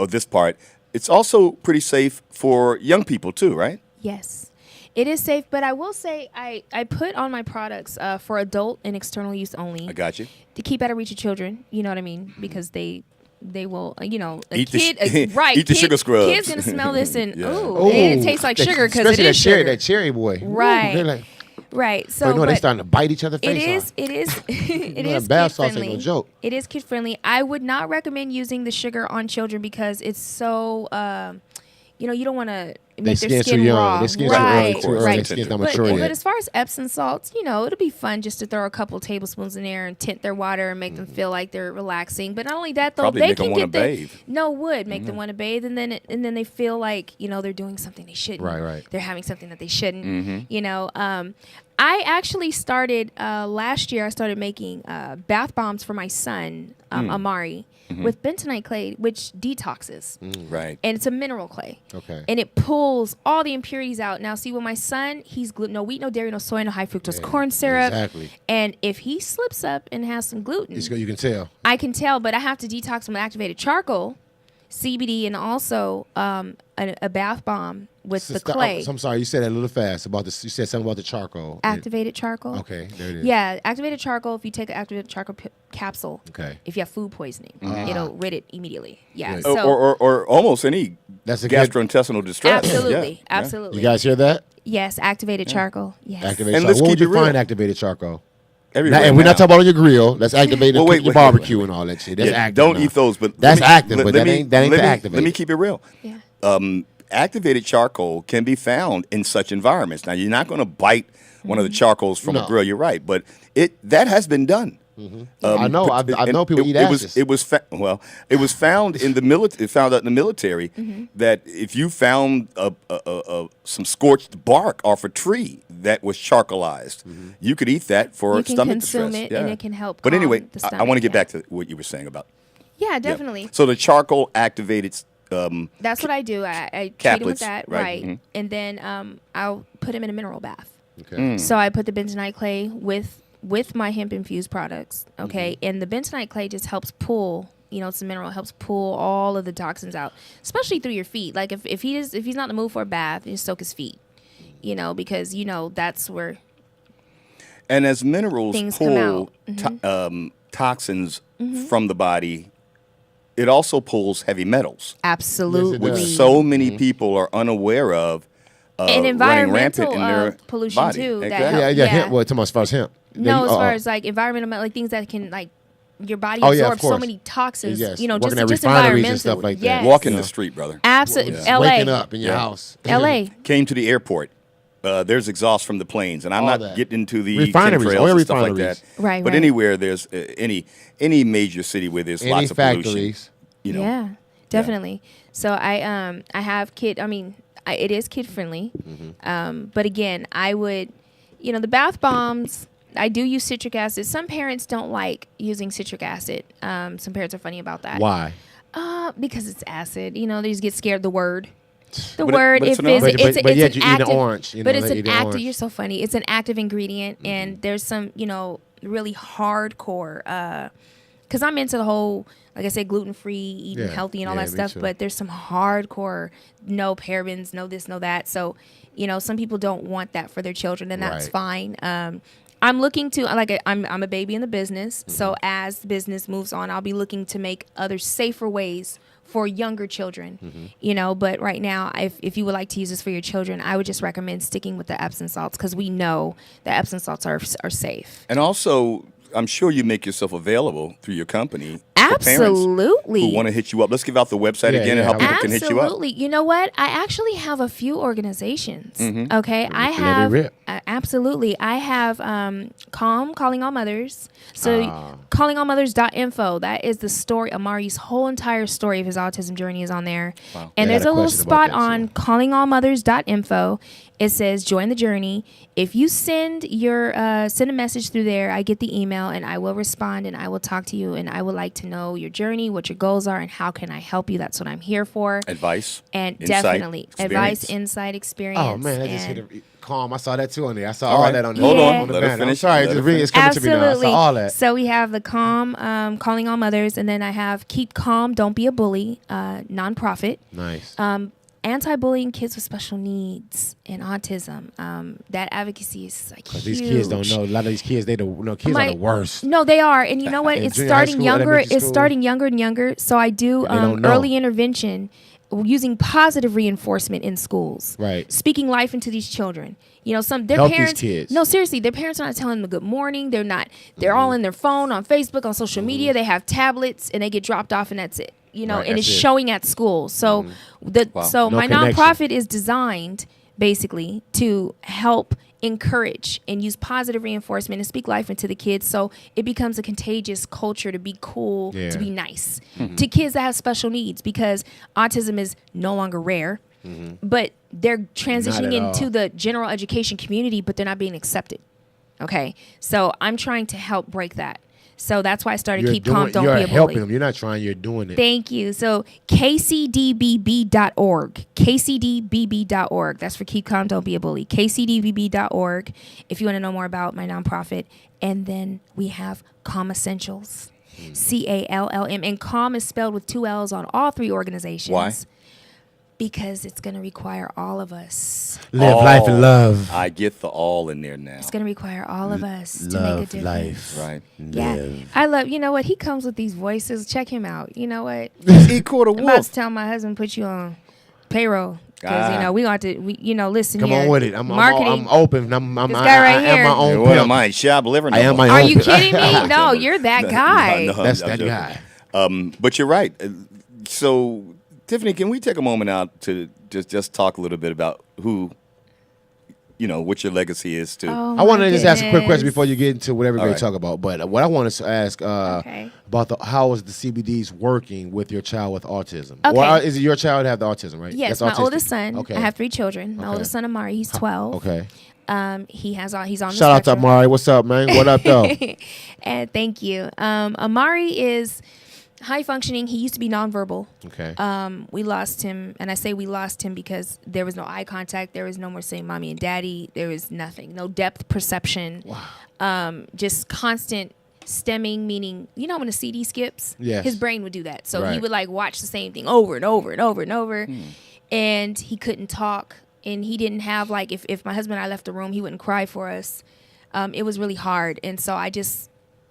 this part, it's also pretty safe for young people too, right? Yes, it is safe, but I will say I put on my products for adult and external use only. I got you. To keep out of reach of children, you know what I mean? Because they will, a Eat the kid, right? eat the sugar scrubs. Kid's gonna smell this and Yeah. ooh, and it tastes like sugar because it Especially is sugar. that cherry boy. Right. Ooh, they're like, Right. So but no, they're but starting to bite each other face it is. off. It is. It know, is that bath kid sauce ain't friendly. no joke. It is kid friendly. I would not recommend using the sugar on children because it's so. You don't want to make their skin's skin too young. raw. Their skin's right. too early. Right. Their skin's not But, mature but yet. as far as Epsom salts, it'll be fun just to throw a couple tablespoons in there and tint their water and make them feel like they're relaxing. But not only that, though, Probably they make them can wanna get the bathe. no would make them want to bathe, and then they feel like they're doing something they shouldn't. Right. They're having something that they shouldn't. I actually started last year. I started making bath bombs for my son, Amari, with bentonite clay, which detoxes. Right. And it's a mineral clay. Okay. And it pulls all the impurities out. Now, see, with my son, he's no wheat, no dairy, no soy, no high fructose corn syrup. Exactly. And if he slips up and has some gluten, You can tell. I can tell, but I have to detox him with activated charcoal, CBD, and also a bath bomb with the clay. I'm sorry, you said that a little fast about this. You said something about the charcoal. Activated charcoal. Okay, there it is. Yeah, activated charcoal. If you take an activated charcoal capsule, Okay. if you have food poisoning, it'll rid it immediately. Yeah. Good. So or almost any That's a good- gastrointestinal distress. absolutely, Yeah. absolutely. You guys hear that? Yes, activated charcoal. Yes. Activated And charcoal. let's Where would keep you it real. find activated charcoal? Everywhere And we're now. not talking about on your grill. That's activated Well, to wait, cook your wait, wait, barbecue wait. and all that shit. That's Yeah, active. don't now. eat those, but That's let me- active, but that ain't the let me- activated. Let me keep it real. Yeah. Activated charcoal can be found in such environments. Now, you're not going to bite one of the charcoals from a No. grill. You're right, but that has been done. I know. I know people eat it was ashes. it was found in the military. Found out in the military that if you found some scorched bark off a tree that was charcoalized, you could eat that for You can stomach consume distress. it, and it can help But calm anyway, the I stomach, want to get yeah. back to what you were saying about. Yeah, definitely. So the charcoal activated. That's what I do. I treat him with Caplets, that, right, right? mhm. And then I'll put him in a mineral bath. Okay. So I put the bentonite clay with my hemp infused products. Okay, and the bentonite clay just helps pull. It's a mineral. Helps pull all of the toxins out, especially through your feet. Like if he's not in the mood for a bath, just soak his feet. Because that's where. And as minerals Things come pull out. toxins from the body, it also pulls heavy metals, Absolutely. which so many people are unaware of. And running rampant environmental in their pollution body. too. That Exactly. help- Yeah. Hemp. Well, talking about as far as hemp. No, as far as like environmental, like things that can like your body Oh, yeah, of absorbs so course. many toxins. Yes. Just Working at just refineries and environmental stuff like that. Yes. Walk in the street, brother. Absolutely. Yeah. L.A. Waking up in your house. L.A. Came to the airport. There's exhaust from the planes, and I'm All not that. getting into the Refineries, chemtrails oil and stuff like refineries. that. Right, But right. anywhere there's any major city where there's Any lots of factories. pollution, Yeah, definitely. So I have kid. I mean, it is kid friendly. But again, I would, the bath bombs. I do use citric acid. Some parents don't like using citric acid. Some parents are funny about that. Why? Because it's acid. They just get scared of the word. The But word, it's if an it's, orange. it's, But it's yet an you eat an active, orange, but it's they an eat an active. orange. You're so funny. It's an active ingredient, and there's some, really hardcore. Because I'm into the whole like I said, gluten-free, eating healthy and all that me stuff. too. But there's some hardcore, no parabens, no this, no that. So, some people don't want that for their children, and that's fine. I'm looking to, I'm a baby in the business. So as the business moves on, I'll be looking to make other safer ways for younger children, but right now, if you would like to use this for your children, I would just recommend sticking with the Epsom salts, because we know the Epsom salts are safe. And also, I'm sure you make yourself available through your company. Absolutely. Who want to hit you up. Let's give out the website again and how people can hit you up. Absolutely. You know what? I actually have a few organizations. Okay. I have, absolutely. I have Callm, Calling All Mothers. So callingallmothers.info. That is the story. Amari's whole entire story of his autism journey is on there. Wow. And there's a little spot on callingallmothers.info. It says join the journey. If you send a message through there, I get the email and I will respond and I will talk to you, and I would like to know your journey, what your goals are, and how can I help you. That's what I'm here for. Advice. And insight, definitely experience. Advice, insight, experience. Oh man, I just hit a Callm. I saw that too on there. I saw All all right. that on there. Hold on. the Let her banner. I'm finish. sorry, Let her it's coming to me now. I Absolutely. saw all that. So we have the Callm, Calling All Mothers, and then I have Keep Calm, Don't Be a Bully, nonprofit. Nice. Anti-bullying kids with special needs and autism. That advocacy is like huge. These kids don't know. A lot of these kids, kids are the worst. No, they are, and you know what? It's junior high starting school, younger. elementary It's school. starting younger and younger. So I do don't know. early intervention using positive reinforcement in schools. Right. Speaking life into these children. Their Help these parents. kids. No, seriously, their parents are not telling them good morning. They're not. They're all in their phone, on Facebook, on social media. They have tablets, and they get dropped off, and that's it. And it's showing at school. So No my connection. nonprofit is designed basically to help encourage and use positive reinforcement and speak life into the kids, so it becomes a contagious culture to be cool, to be nice to kids that have special needs, because autism is no longer rare, but they're transitioning into the general education community, but they're not being accepted. Okay, so I'm trying to help break that. So that's why I started Keep Calm, Don't Be a Bully. You're helping them. You're not trying. You're doing it. Thank you. So kcdbb.org. kcdbb.org. That's for Keep Calm, Don't Be a Bully. kcdbb.org if you want to know more about my nonprofit. And then we have Callm Essentials. Callm. And Callm is spelled with 2 L's on all 3 organizations. Why? Because it's going to require all of us. Live life and love. I get the all in there now. It's going to require all of us to Love make a difference. life. Right. Yeah. Live. I love, what? He comes with these voices. Check him out. You know what? He caught a I'm about wolf. to tell my husband put you on payroll. Because, Ah. we got to, listen Come here. on with it. I'm Marketing. open. I'm This guy right I am here. my own What pimp. am I, Shab Liver? I am my Are own you pimp. kidding me? No, you're that guy. That's I'm that joking. guy. But you're right. So, Tiffany, can we take a moment out to just talk a little bit about what your legacy is to? Oh, I want to my just ask a quick question goodness. before you get into whatever you're All going to right. talk about. But what I want to ask about how is the CBDs working with your child with autism? Okay. Or is it your child have the autism, right? Yes, That's my autistic. oldest son. Okay. I have 3 children. My Okay. oldest son, Amari, he's 12. Okay. He's on the Shout out to spectrum. Amari. What's up, man? What up, though? And thank you. Amari is high functioning. He used to be nonverbal. Okay. We lost him, and I say we lost him because there was no eye contact. There was no more saying mommy and daddy. There was nothing. No depth perception. Wow. Just constant stemming, meaning, when a CD skips, Yes. his brain would do that. So he Right. would watch the same thing over and over and over and over. And he couldn't talk. And he didn't have, if my husband and I left the room, he wouldn't cry for us. It was really hard. And so I just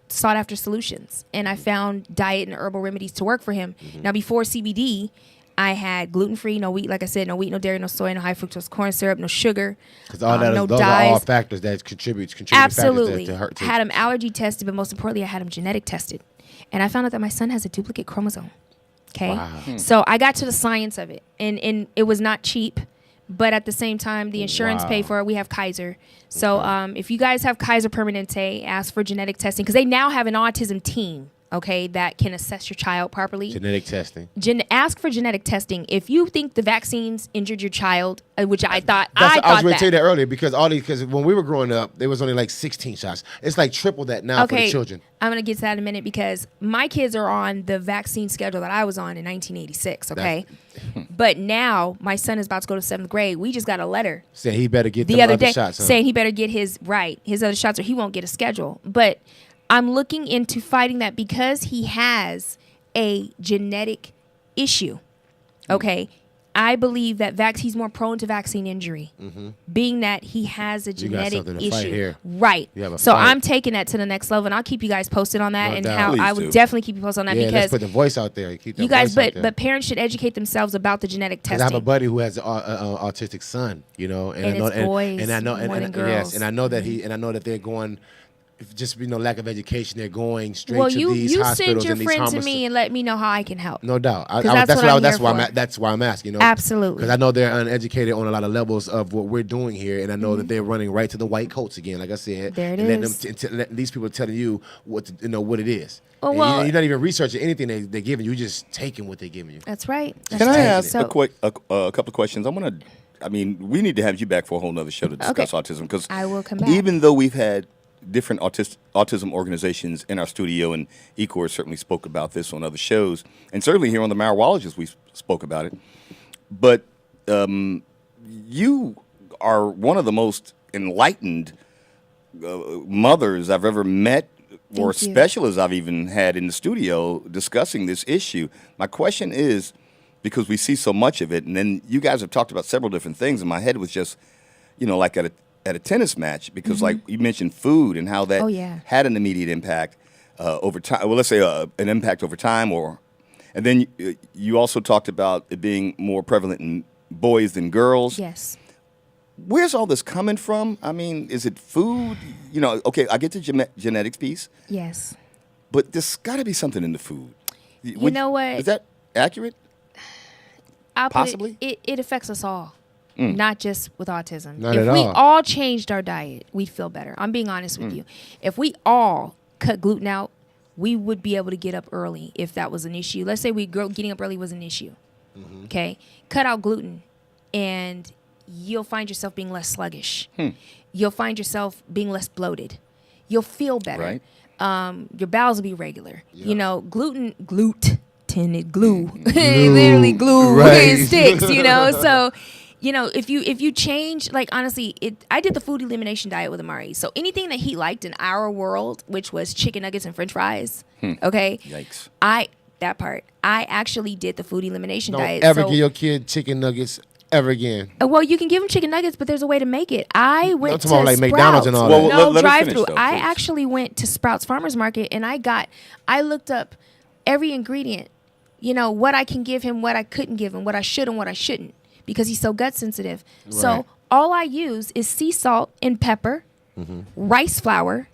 sought after solutions, and I found diet and herbal remedies to work for him. Now, before CBD, I had gluten-free, no wheat, like I said, no wheat, no dairy, no soy, no high fructose corn syrup, no sugar, Because all that, no those dyes. are all factors that contribute Absolutely. factors to hurt. I had him allergy tested, but most importantly, I had him genetic tested. And I found out that my son has a duplicate chromosome. Okay? Wow. So I got to the science of it, and it was not cheap. But at the same time, the insurance Wow. paid for it. We have Kaiser. So if you guys have Kaiser Permanente, ask for genetic testing, because they now have an autism team, okay, that can assess your child properly. Genetic testing. Ask for genetic testing. If you think the vaccines injured your child, which I thought, I was going to that. tell you that earlier because when we were growing up, there was only like 16 shots. It's like triple that now for the children. I'm going to get to that in a minute because my kids are on the vaccine schedule that I was on in 1986, okay? But now my son is about to go to 7th grade. We just got a letter Saying he better get the them other other day shots. Huh? saying he better get his other shots or he won't get a schedule. But I'm looking into fighting that because he has a genetic issue. Okay. I believe that he's more prone to vaccine injury, being that he has a genetic something to fight issue. here. Right. You have a So fight. I'm taking that to the next level, and I'll keep you guys posted on that, No and doubt. how Please I would do. definitely keep you posted on that Yeah, let's because put the voice out there. Keep you that guys, voice out there. but parents should educate themselves about the genetic 'Cause testing. I have a buddy who has an autistic son, you know, And I know, it's boys and I know, more than yes, girls. and I know that and I know that they're going, just lack of education, they're going straight Well, to you these send hospitals your and these friend to harmless. me and let me know how I can help. No doubt. 'Cause that's why I'm asking. You know, Absolutely. Because I know they're uneducated on a lot of levels of what we're doing here, and I know Mm-hmm. that they're running right to the white coats again. Like I said, There it and letting is. let these people telling you what what it is. Oh, And well- you're not even researching anything they're giving you. You're just taking what they're giving you. That's right. Can I ask So- a couple of questions? We need to have you back for a whole nother show to discuss autism because I will come back. even though we've had different autism organizations in our studio, and Ecor certainly spoke about this on other shows, and certainly here on the Marijualogist we spoke about it. But you are one of the most enlightened mothers I've ever met, or Thank you. specialists I've even had in the studio discussing this issue. My question is, because we see so much of it, and then you guys have talked about several different things, and my head was just, like at a tennis match, because like you mentioned food and how that Oh, yeah. had an immediate impact over time. Well, let's say an impact over time, and then you also talked about it being more prevalent in boys than girls. Yes. Where's all this coming from? I mean, is it food? Okay, I get the genetics piece, Yes. but there's got to be something in the food. You know what? Is that accurate? I'll put Possibly? It affects us all, not just with autism. Not if at we all. changed our diet, we'd feel better. I'm being honest with you. If we all cut gluten out, we would be able to get up early if that was an issue. Let's say getting up early was an issue. Okay, cut out gluten, and you'll find yourself being less sluggish. You'll find yourself being less bloated. You'll feel better. Right. Your bowels will be regular. Gluten, literally glue Right. sticks. So, if you change, like honestly, I did the food elimination diet with Amari. So anything that he liked in our world, which was chicken nuggets and French fries, okay, Yikes. I actually did the food elimination Don't diet. ever So- give your kid chicken nuggets ever again. well, you can give them chicken nuggets, but there's a way to make it. I went to talking about like Sprouts. McDonald's and all Well, that. let her drive finish, through. though, I please. actually went to Sprouts Farmers Market and I looked up every ingredient. What I can give him, what I couldn't give him, what I should and what I shouldn't, because he's so gut sensitive. Right. So all I use is sea salt and pepper, rice flour,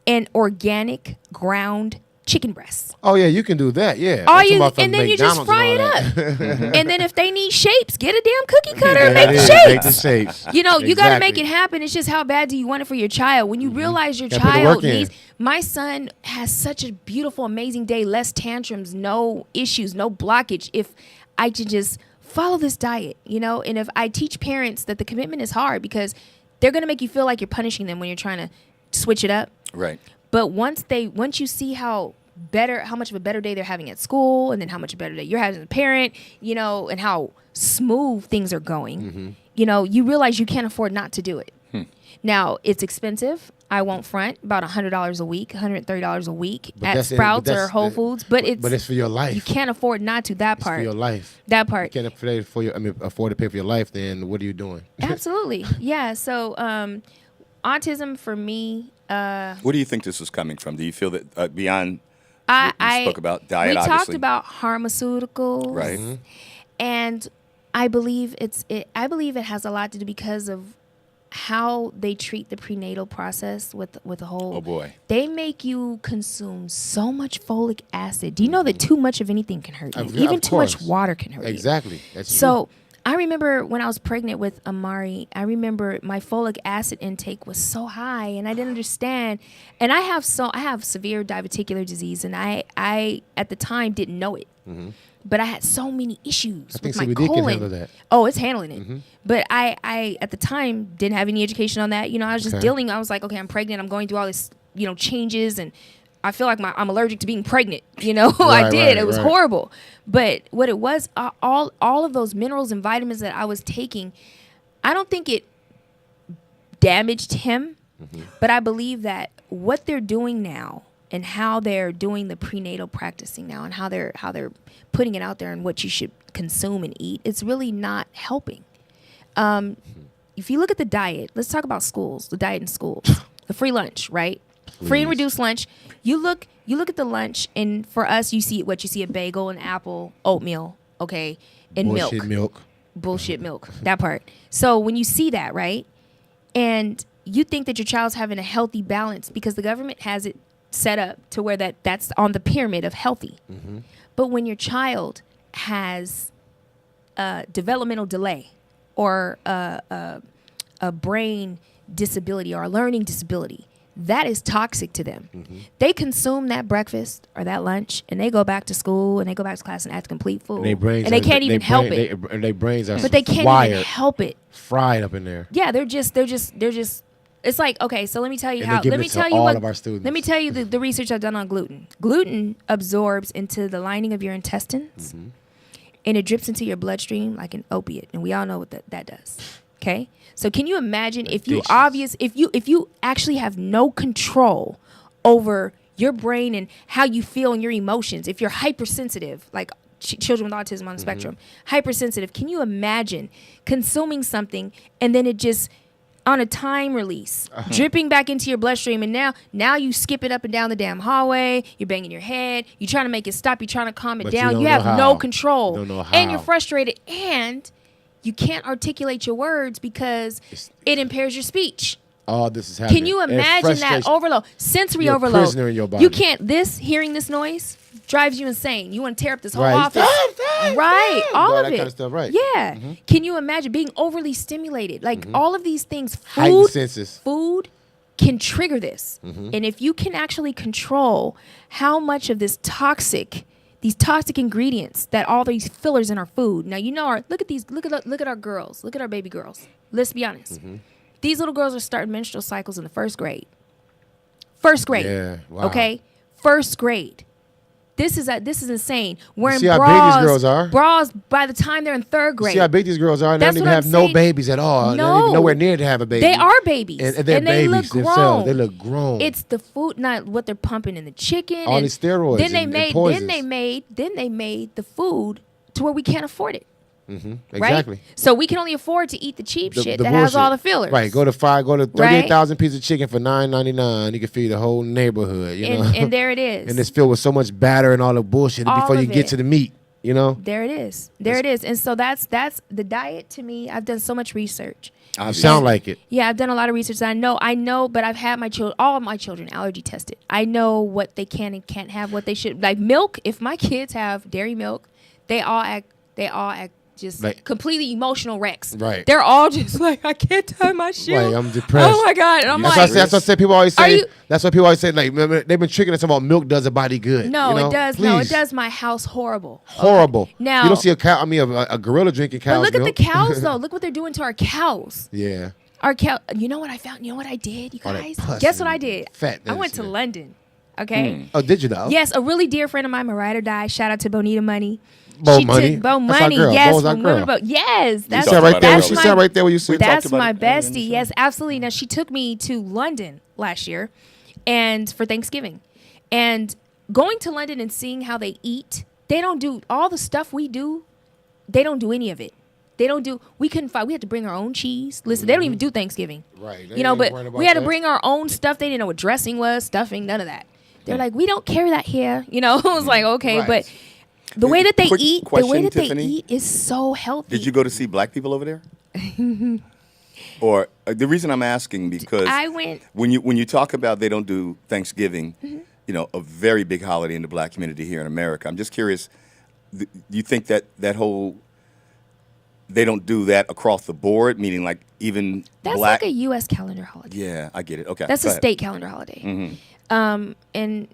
and organic ground chicken breasts. Oh yeah, you can do that. Yeah. All I'm talking you about from and then you just McDonald's fry and it all up, that. and then if they need shapes, get a damn cookie cutter and There make it the is. shapes. Make the shapes. You got to Exactly. make it happen. It's just how bad do you want it for your child? When you realize your Gotta put the work child in. needs. My son has such a beautiful, amazing day. Less tantrums, no issues, no blockage. If I could just follow this diet, and if I teach parents that the commitment is hard because they're going to make you feel like you're punishing them when you're trying to switch it up. Right. But once you see how much of a better day they're having at school, and then how much better day you're having as a parent, and how smooth things are going, you realize you can't afford not to do it. Now, it's expensive. I won't front, about $100 a week, $130 a week But at that's it. Sprouts But or Whole Foods. But it's for your life. You can't afford not to. That It's part. for your life. That part. You can't afford to pay for your life. Then what are you doing? Absolutely. Yeah. So autism for me. Where do you think this is coming from? Do you feel that beyond I spoke about diet, we obviously. talked about pharmaceuticals, Right. And I believe I believe it has a lot to do because of how they treat the prenatal process with the whole. Oh boy. They make you consume so much folic acid. Do you know that too much of anything can hurt you? Yeah, Even of too much course. water can hurt you. Exactly. That's So I remember when I was pregnant with Amari, I remember my folic acid intake was so high and I didn't understand. And I have severe diverticular disease, and I at the time didn't know it. But I had so many issues I think with my CBD colon. can handle that. Oh, it's handling it. But I at the time didn't have any education on that. I was just Okay. I was like, okay, I'm pregnant. I'm going through all this, changes, and I feel like I'm allergic to being pregnant. I Right, did. right, It was right. horrible. But what it was, all of those minerals and vitamins that I was taking, I don't think it damaged him. But I believe that what they're doing now, and how they're doing the prenatal practicing now, and how they're putting it out there and what you should consume and eat, it's really not helping. If you look at the diet, let's talk about schools, the diet in schools, the free lunch, right? Free and reduced lunch. You look at the lunch, and for us, you see a bagel, an apple, oatmeal, okay, and bullshit milk, that part. So when you see that, right, and you think that your child's having a healthy balance because the government has it set up to where that's on the pyramid of healthy. Mm-hmm. But when your child has a developmental delay or a brain disability or a learning disability, that is toxic to them. Mm-hmm. They consume that breakfast or that lunch, and they go back to school and they go back to class and act a complete fool. And they can't even help it. Their brains are but they can't wired, even help it. fried up in there. Yeah, they're just. It's like, okay, so let me tell you And how. they give Let it me to tell you all what. of our students. Let me tell you the research I've done on gluten. Gluten absorbs into the lining of your intestines, and it drips into your bloodstream like an opiate, and we all know what that does. Okay, so can you imagine if you actually have no control over your brain and how you feel and your emotions? If you're hypersensitive, like children with autism on the spectrum, hypersensitive, can you imagine consuming something and then it just on a time release, dripping back into your bloodstream, and now you skip it up and down the damn hallway, you're banging your head, you're trying to make it stop, you're trying to calm it down, you have no control, you don't know how. and you're frustrated, and you can't articulate your words because it impairs your speech. All this is happening. Can you imagine that overload? Sensory You're a overload. prisoner in your body. You can't, hearing this noise drives you insane. You want to tear up this whole Right. office. Right. All of that it. kind of stuff, right. Yeah. Can you imagine being overly stimulated? Like all of these things, Heightened senses. food can trigger this. Mhm. And if you can actually control how much of these toxic ingredients that all these fillers in our food. Now, look at our girls. Look at our baby girls. Let's be honest. These little girls are starting menstrual cycles in the first grade. First grade. Yeah, wow. Okay? First grade. This is insane. Wearing see how bras, big these girls are? Bras by the time they're in third grade. See how big these girls are? And they That's don't even what have I'm no saying. babies at all. They're not even nowhere near to have a baby. They are babies. And they're and they babies look themselves. grown. They look grown. It's the food, not what they're pumping in the chicken. All and these steroids Then they and made. poisons. Then they made the food to where we can't afford it. Exactly. Right? So we can only afford to eat the cheap shit the that has all the bullshit. fillers. Right. Go to 38,000 pieces of chicken for $9.99. You can feed the whole neighborhood. You know? And there it is. And it's filled with so much batter and all the bullshit All before you of get it. to the meat. You know. There it is. There it is. And so that's the diet to me. I've done so much research. You sound like it. Yeah, I've done a lot of research. I know, but I've had all of my children allergy tested. I know what they can and can't have, what they should. Like milk, if my kids have dairy milk, they all act just like, completely emotional wrecks. Right. They're all just like, I can't tie my shoe. Right, I'm depressed. Oh my God. And I'm that's like, what I say. People always say. That's what people always say. Like, remember, they've been tricking us about milk does a body good. No, you know? it does. Please. No, it does my house horrible. Horrible. Now you don't see a gorilla drinking cow's But look milk. at the cows though. Look what they're doing to our cows. Yeah. Our cow. You know what I found? You know what I did, you All that guys? pus Guess what and I did? fat I went to that's- London. Okay. Oh, did you though? Yes, a really dear friend of mine, my ride or die. Shout out to Bonita Money. Bo She Money? took Bo That's our Money. girl. Yes, Bo's our from girl. Women Bo. Yes, that's sat right there. that's She my- sat right there when you said. That's my bestie. Yes, absolutely. Now she took me to London last year, and for Thanksgiving, and going to London and seeing how they eat. They don't do all the stuff we do. They don't do any of it. They don't do. We couldn't find. We had to bring our own cheese. Listen, they don't even do Thanksgiving. Right. You know, but we had to bring our own stuff. They didn't know what dressing was, stuffing, none of that. They're like, we don't carry that here. You know, I was like, okay, Right. but the way that they Quick eat, question, Tiffany. they eat is so healthy. Did you go to see black people over there? Or the reason I'm asking because I went when you talk about they don't do Thanksgiving, you know, a very big holiday in the black community here in America. I'm just curious. Do you think that whole they don't do that across the board, meaning like even That's black? like a U.S. calendar holiday. Yeah, I get it. Okay, That's go a ahead. state calendar holiday. Mhm. And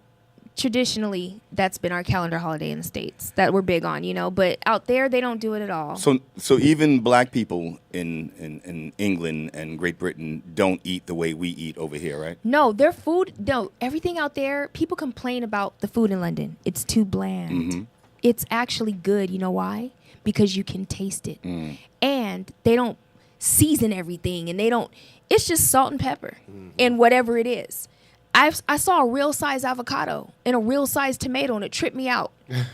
traditionally, that's been our calendar holiday in the States that we're big on, you know. But out there, they don't do it at all. So even black people in England and Great Britain don't eat the way we eat over here, right? No, their food, no, everything out there, people complain about the food in London. It's too bland. Mhm. It's actually good. You know why? Because you can taste it. Mm. And they don't season everything, and they don't, it's just salt and pepper and whatever it is. I saw a real size avocado and a real size tomato, and it tripped me out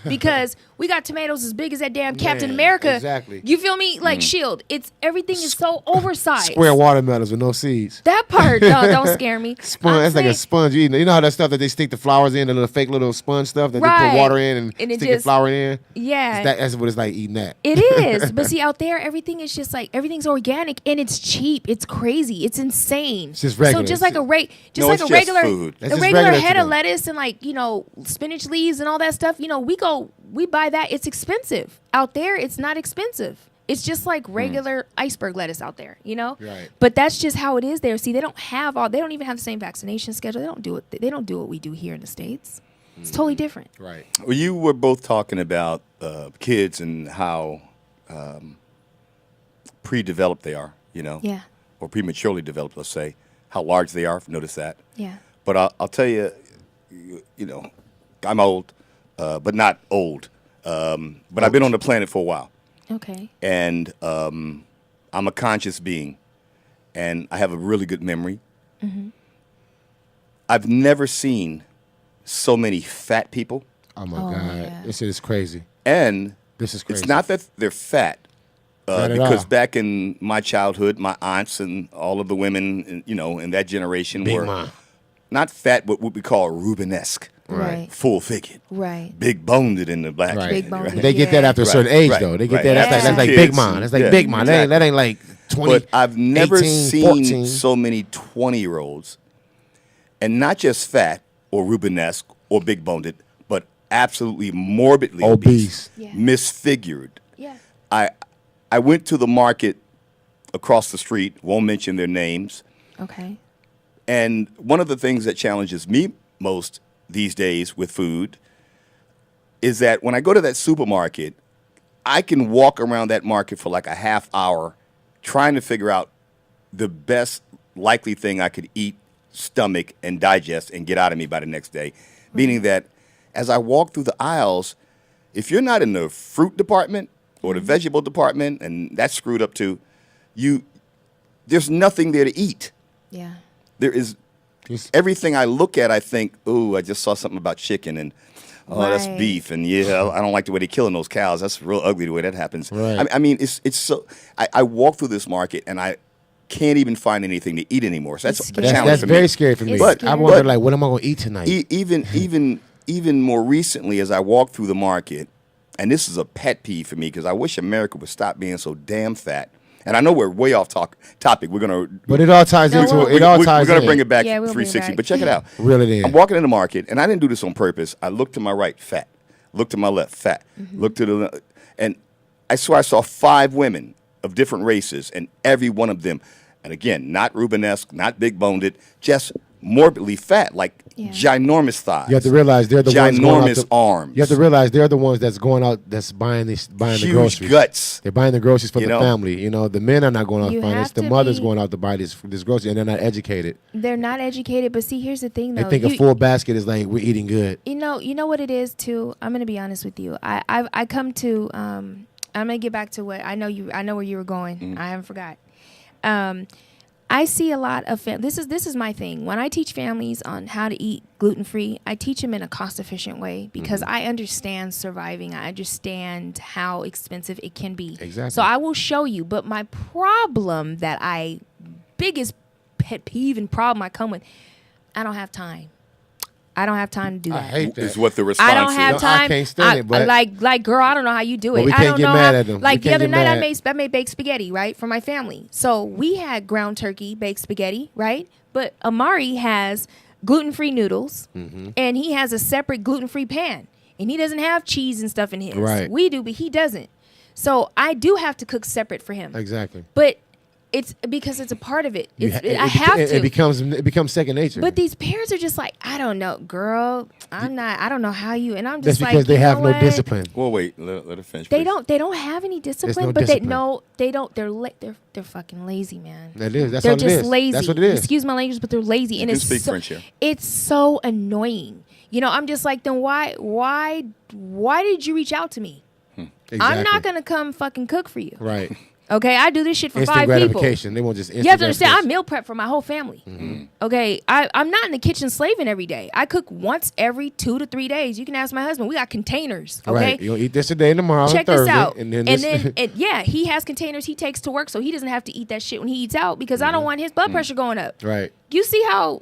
because we got tomatoes as big as that damn Captain America. Exactly. You feel me? Like Shield. Everything is so oversized. Square watermelons with no seeds. That part don't scare me. Sponge. That's like a sponge. You know how that stuff that they stick the flowers in, the little fake little sponge stuff that they put water in and it stick the flour in. Yeah. That's what it's like eating that. It is. But see, out there, everything is just like, everything's organic and it's cheap. It's crazy. It's insane. It's just regular. So just like a regular food. a regular head of lettuce and like, spinach leaves and all that stuff, we buy that. It's expensive. Out there, it's not expensive. It's just like regular iceberg lettuce out there, Right. But that's just how it is there. See, they don't even have the same vaccination schedule. They don't do what we do here in the States. It's totally different. Right. Well, you were both talking about kids and how pre-developed they are, Yeah. or prematurely developed, let's say, how large they are. Notice that. Yeah. But I'll tell you, I'm old, but not old. But I've been on the planet for a while. Okay. And I'm a conscious being, and I have a really good memory. Mm-hmm. I've never seen so many fat people. Oh my God. Yeah. This is crazy. And this is crazy. It's not that they're fat. Not at Because all. back in my childhood, my aunts and all of the women, in that generation Big were mom. not fat, but what we call Rubenesque. Right. Full-figured. Right. Big boned in the black. Right. Big boned, They get that after a certain age, though. They get that. That's like big mom. That's like big mom. That ain't like 20. But I've never 18, seen 14. so many 20-year-olds, and not just fat or Rubenesque or big boned, but absolutely morbidly obese. Misfigured. Yeah. I went to the market across the street. Won't mention their names. Okay. And one of the things that challenges me most these days with food is that when I go to that supermarket, I can walk around that market for like a half hour trying to figure out the best likely thing I could eat, stomach, and digest and get out of me by the next day. Meaning that as I walk through the aisles, if you're not in the fruit department or the vegetable department, and that's screwed up too, there's nothing there to eat. Yeah. There is everything I look at, I think, ooh, I just saw something about chicken, and that's beef, and I don't like the way they're killing those cows. That's real ugly the way that happens. Right. I mean, it's so. I walk through this market and I can't even find anything to eat anymore. So that's a challenge. That's for very me. scary for me. But I wonder, like, what am I going to eat tonight? Even more recently, as I walk through the market, and this is a pet peeve for me because I wish America would stop being so damn fat. And I know we're way off topic. We're gonna, but it all ties into it. It all ties. We're gonna bring it back Yeah, we'll bring it 360. back. But check it out. Reel it in. I'm walking in the market, and I didn't do this on purpose. I looked to my right, fat. Looked to my left, fat. Looked to the, and I swear I saw 5 women of different races, and every one of them, and again, not Rubenesque, not big boned, just morbidly fat, like ginormous thighs. You have to realize they're the ones going out ginormous arms. You have to realize they're the ones that's going out, that's buying the Huge groceries. guts. They're buying the groceries for You the know? family. The men are not going out You to find have this. The to mother's be- going out to buy this grocery, and they're not educated. They're not educated, but see, here's the thing, though. They think a full basket is like we're eating good. You know what it is too. I'm gonna be honest with you. I come to I'm gonna get back to what I know where you were going. I haven't forgot. I see a lot of this is my thing. When I teach families on how to eat gluten-free, I teach them in a cost-efficient way because I understand surviving. I understand how expensive it can be. Exactly. So I will show you. But my problem biggest pet peeve and problem I come with, I don't have time. I don't have time to do that. I hate that. Is what the response I don't have is. time. I can't stand it, but like, girl, I don't know how you do it. But we I can't don't get know mad how, at them. Like We the can't other get night, mad. I made baked spaghetti, right, for my family. So we had ground turkey baked spaghetti, right? But Amari has gluten-free noodles, and he has a separate gluten-free pan, and he doesn't have cheese and stuff in his. Right. We do, but he doesn't. So I do have to cook separate for him. Exactly. But it's because it's a part of it. I have to. It becomes second nature. But these parents are just like, I don't know, girl. I don't know how you. And I'm That's just like, because they you have know no what? discipline. Well, wait. Let her finish. They please. don't have any discipline, no but discipline. they don't. They're fucking lazy, man. That is. That's They're all it just is. lazy. That's what it is. Excuse my language, but they're lazy, and can it's speak so, French here. it's so annoying. I'm just like, then why did you reach out to me? Exactly. I'm not gonna come fucking cook for you. Right. Okay, I do this shit for Instant 5 gratification. people. They want just instant You have to understand, I gratification. meal prep for my whole family. Mhm. Okay, I'm not in the kitchen slaving every day. I cook once every 2 to 3 days. You can ask my husband. We got containers. Okay, Right. You'll eat this today and tomorrow check and Thursday. this out. And then Yeah, he has containers he takes to work, so he doesn't have to eat that shit when he eats out because I don't want his blood pressure going up. Right. You see how?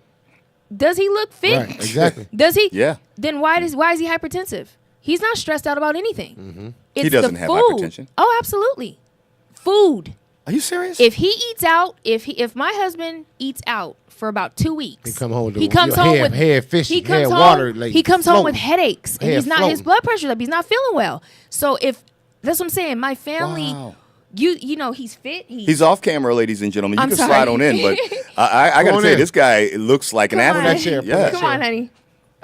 Does he look fit? Right, exactly. Does he? Yeah. Then why is he hypertensive? He's not stressed out about anything. Mm-hmm. It's He doesn't the have food. hypertension. Oh, absolutely. Food. Are you serious? If he eats out, if my husband eats out for about 2 weeks, He come home with he comes home with head fishy, he comes head home, water, like he comes home with floating. headaches, and Head he's not his floating. blood pressure's up. He's not feeling well. So if that's what I'm saying, my family, Wow. you know, he's fit. He's off camera, ladies and gentlemen. You I'm can sorry. slide on in, but I got to Come on tell you, in. this guy looks like an Come on. athlete. Yeah. Come on, honey.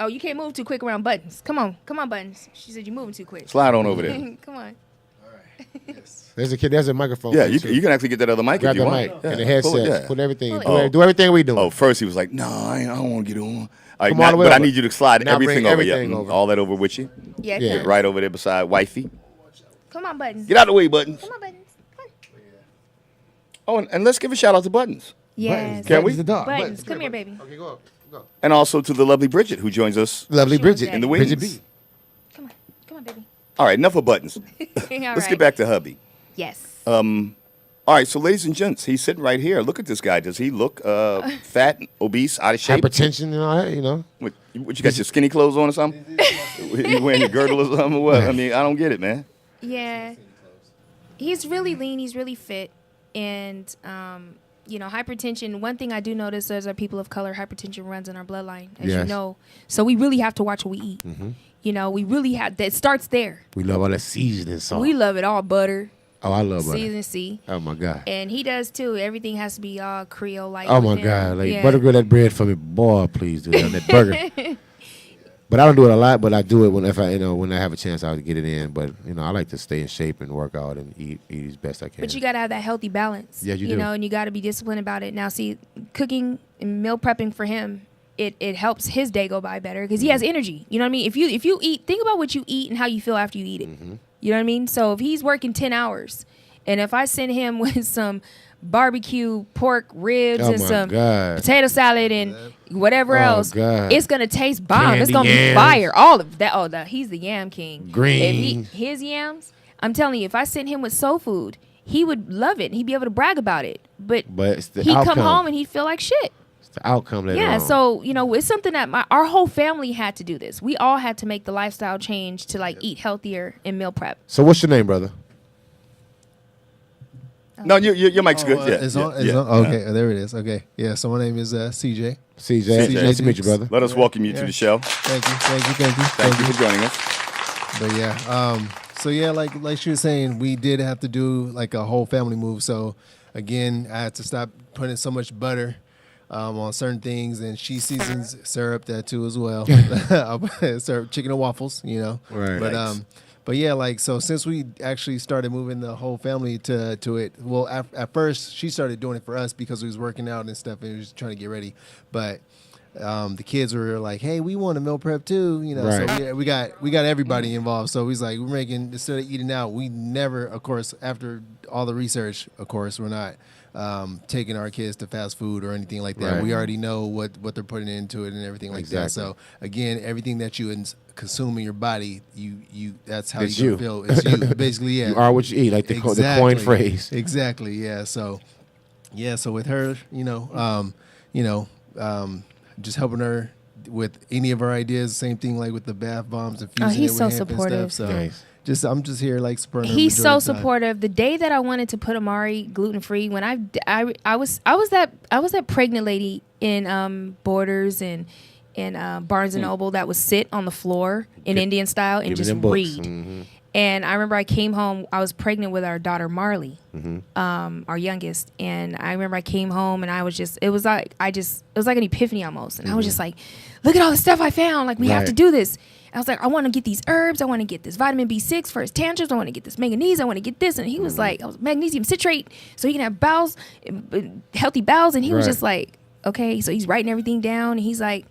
Oh, you can't move too quick around buttons. Come on, Buttons. She said you're moving too quick. Slide on over there. Come on. There's a kid. There's a microphone. Yeah, for you, too. you can actually get that other mic Grab if you the want. mic Yeah. and the headset. Pull it, yeah. Put everything. Oh. Do everything we doing. Oh, first he was like, "No, I don't want to get on." All right, Come all the way but I over. need you to slide Now everything bring over. everything Yeah, over. all that over with you. Yeah, Yeah. come. Right over there beside wifey. Come on, Buttons. Get out of the way, Buttons. Come on, Buttons. Oh, and let's give a shout out to Buttons. Yes. Can we? the dog. Buttons, come here, baby. Okay, go. And also to the lovely Bridget who joins us Lovely She wants Bridget. in the that. wings. Bridget B. Come on, baby. All right, enough of Buttons. All Let's right. get back to hubby. Yes. All right, so ladies and gents, he's sitting right here. Look at this guy. Does he look fat, obese, out of shape? Hypertension and all that, you know. What you got your skinny clothes on or something? You wearing your girdle or something or what? I mean, I don't get it, man. Yeah. He's really lean. He's really fit. And, you know, hypertension, one thing I do notice is our people of color, hypertension runs in our bloodline, as you Yes. know. So we really have to watch what we eat. Mm-hmm. You know, we really have, that starts there. We love all that seasoning salt. We love it all, butter, Oh, I love butter. season C. Oh my God. And he does too. Everything has to be all Creole-like. Oh with my him. God. Like Yeah. butter grill that bread for me, boy. Please do that on that burger. But I don't do it a lot. But I do it when when I have a chance, I'll get it in. But I like to stay in shape and work out and eat as best I can. But you got to have that healthy balance. Yeah, you do. You know, and you got to be disciplined about it. Now, see, cooking and meal prepping for him, it helps his day go by better because he has energy. You know what I mean? If you eat, think about what you eat and how you feel after you eat it. Mm-hmm. You know what I mean? So if he's working 10 hours, and if I send him with some barbecue pork ribs Oh and my some God. potato salad and whatever Oh else, God. it's gonna taste bomb. It's Candy gonna yams. be fire. All of that. Oh, he's the yam king. Green. If his yams, I'm telling you, if I sent him with soul food, he would love it and he'd be able to brag about it. But it's the he'd outcome. come home and he'd feel like shit. It's the outcome later Yeah, on. so it's something that our whole family had to do this. We all had to make the lifestyle change to like eat healthier and meal prep. So what's your name, brother? No, your mic's good. Yeah, It's yeah, on. It's yeah. on. Okay, there it is. Okay, yeah. So my name is CJ. CJ, nice to meet you, brother. Let us welcome you to the show. Thank you. Thank you for joining us. But yeah, so yeah, like she was saying, we did have to do like a whole family move. So again, I had to stop putting so much butter on certain things, and she seasons syrup that too as well. Syrup, chicken and waffles, Right. But but yeah, like so since we actually started moving the whole family to it, well, at first she started doing it for us because we was working out and stuff, and we was trying to get ready, but. The kids were like, "Hey, we want a meal prep too," Right. So we got everybody involved. So he's like, we're making, instead of eating out, we never, of course, after all the research, of course, we're not taking our kids to fast food or anything like that. Right. We already know what they're putting into it and everything like that. Exactly. So again, everything that you consume in your body, you that's how It's you you. feel. It's you, basically. Yeah, You are what you eat, like the coin phrase. Exactly. Yeah. So with her, just helping her with any of her ideas. Same thing like with the bath bombs and fusing he's it with so hemp and supportive. stuff. So Nice. I'm just here like supporting her. He's so majority of the time. supportive. The day that I wanted to put Amari gluten free, when I was that pregnant lady in Borders and Barnes and Noble that would sit on the floor in Indian style and Give me just them books. read. Mhm. And I remember I came home. I was pregnant with our daughter Marley, Mm-hmm. our youngest. And I remember I came home and I was just it was like an epiphany almost. And I was just like, look at all the stuff I found. Like we have to Right. do this. I was like, I want to get these herbs. I want to get this vitamin B6 for his tantrums. I want to get this manganese. I want to get this. And he was like, I was magnesium citrate, so he can have bowels, healthy bowels. And he was Right. just like, okay. So he's writing everything down. And he's like,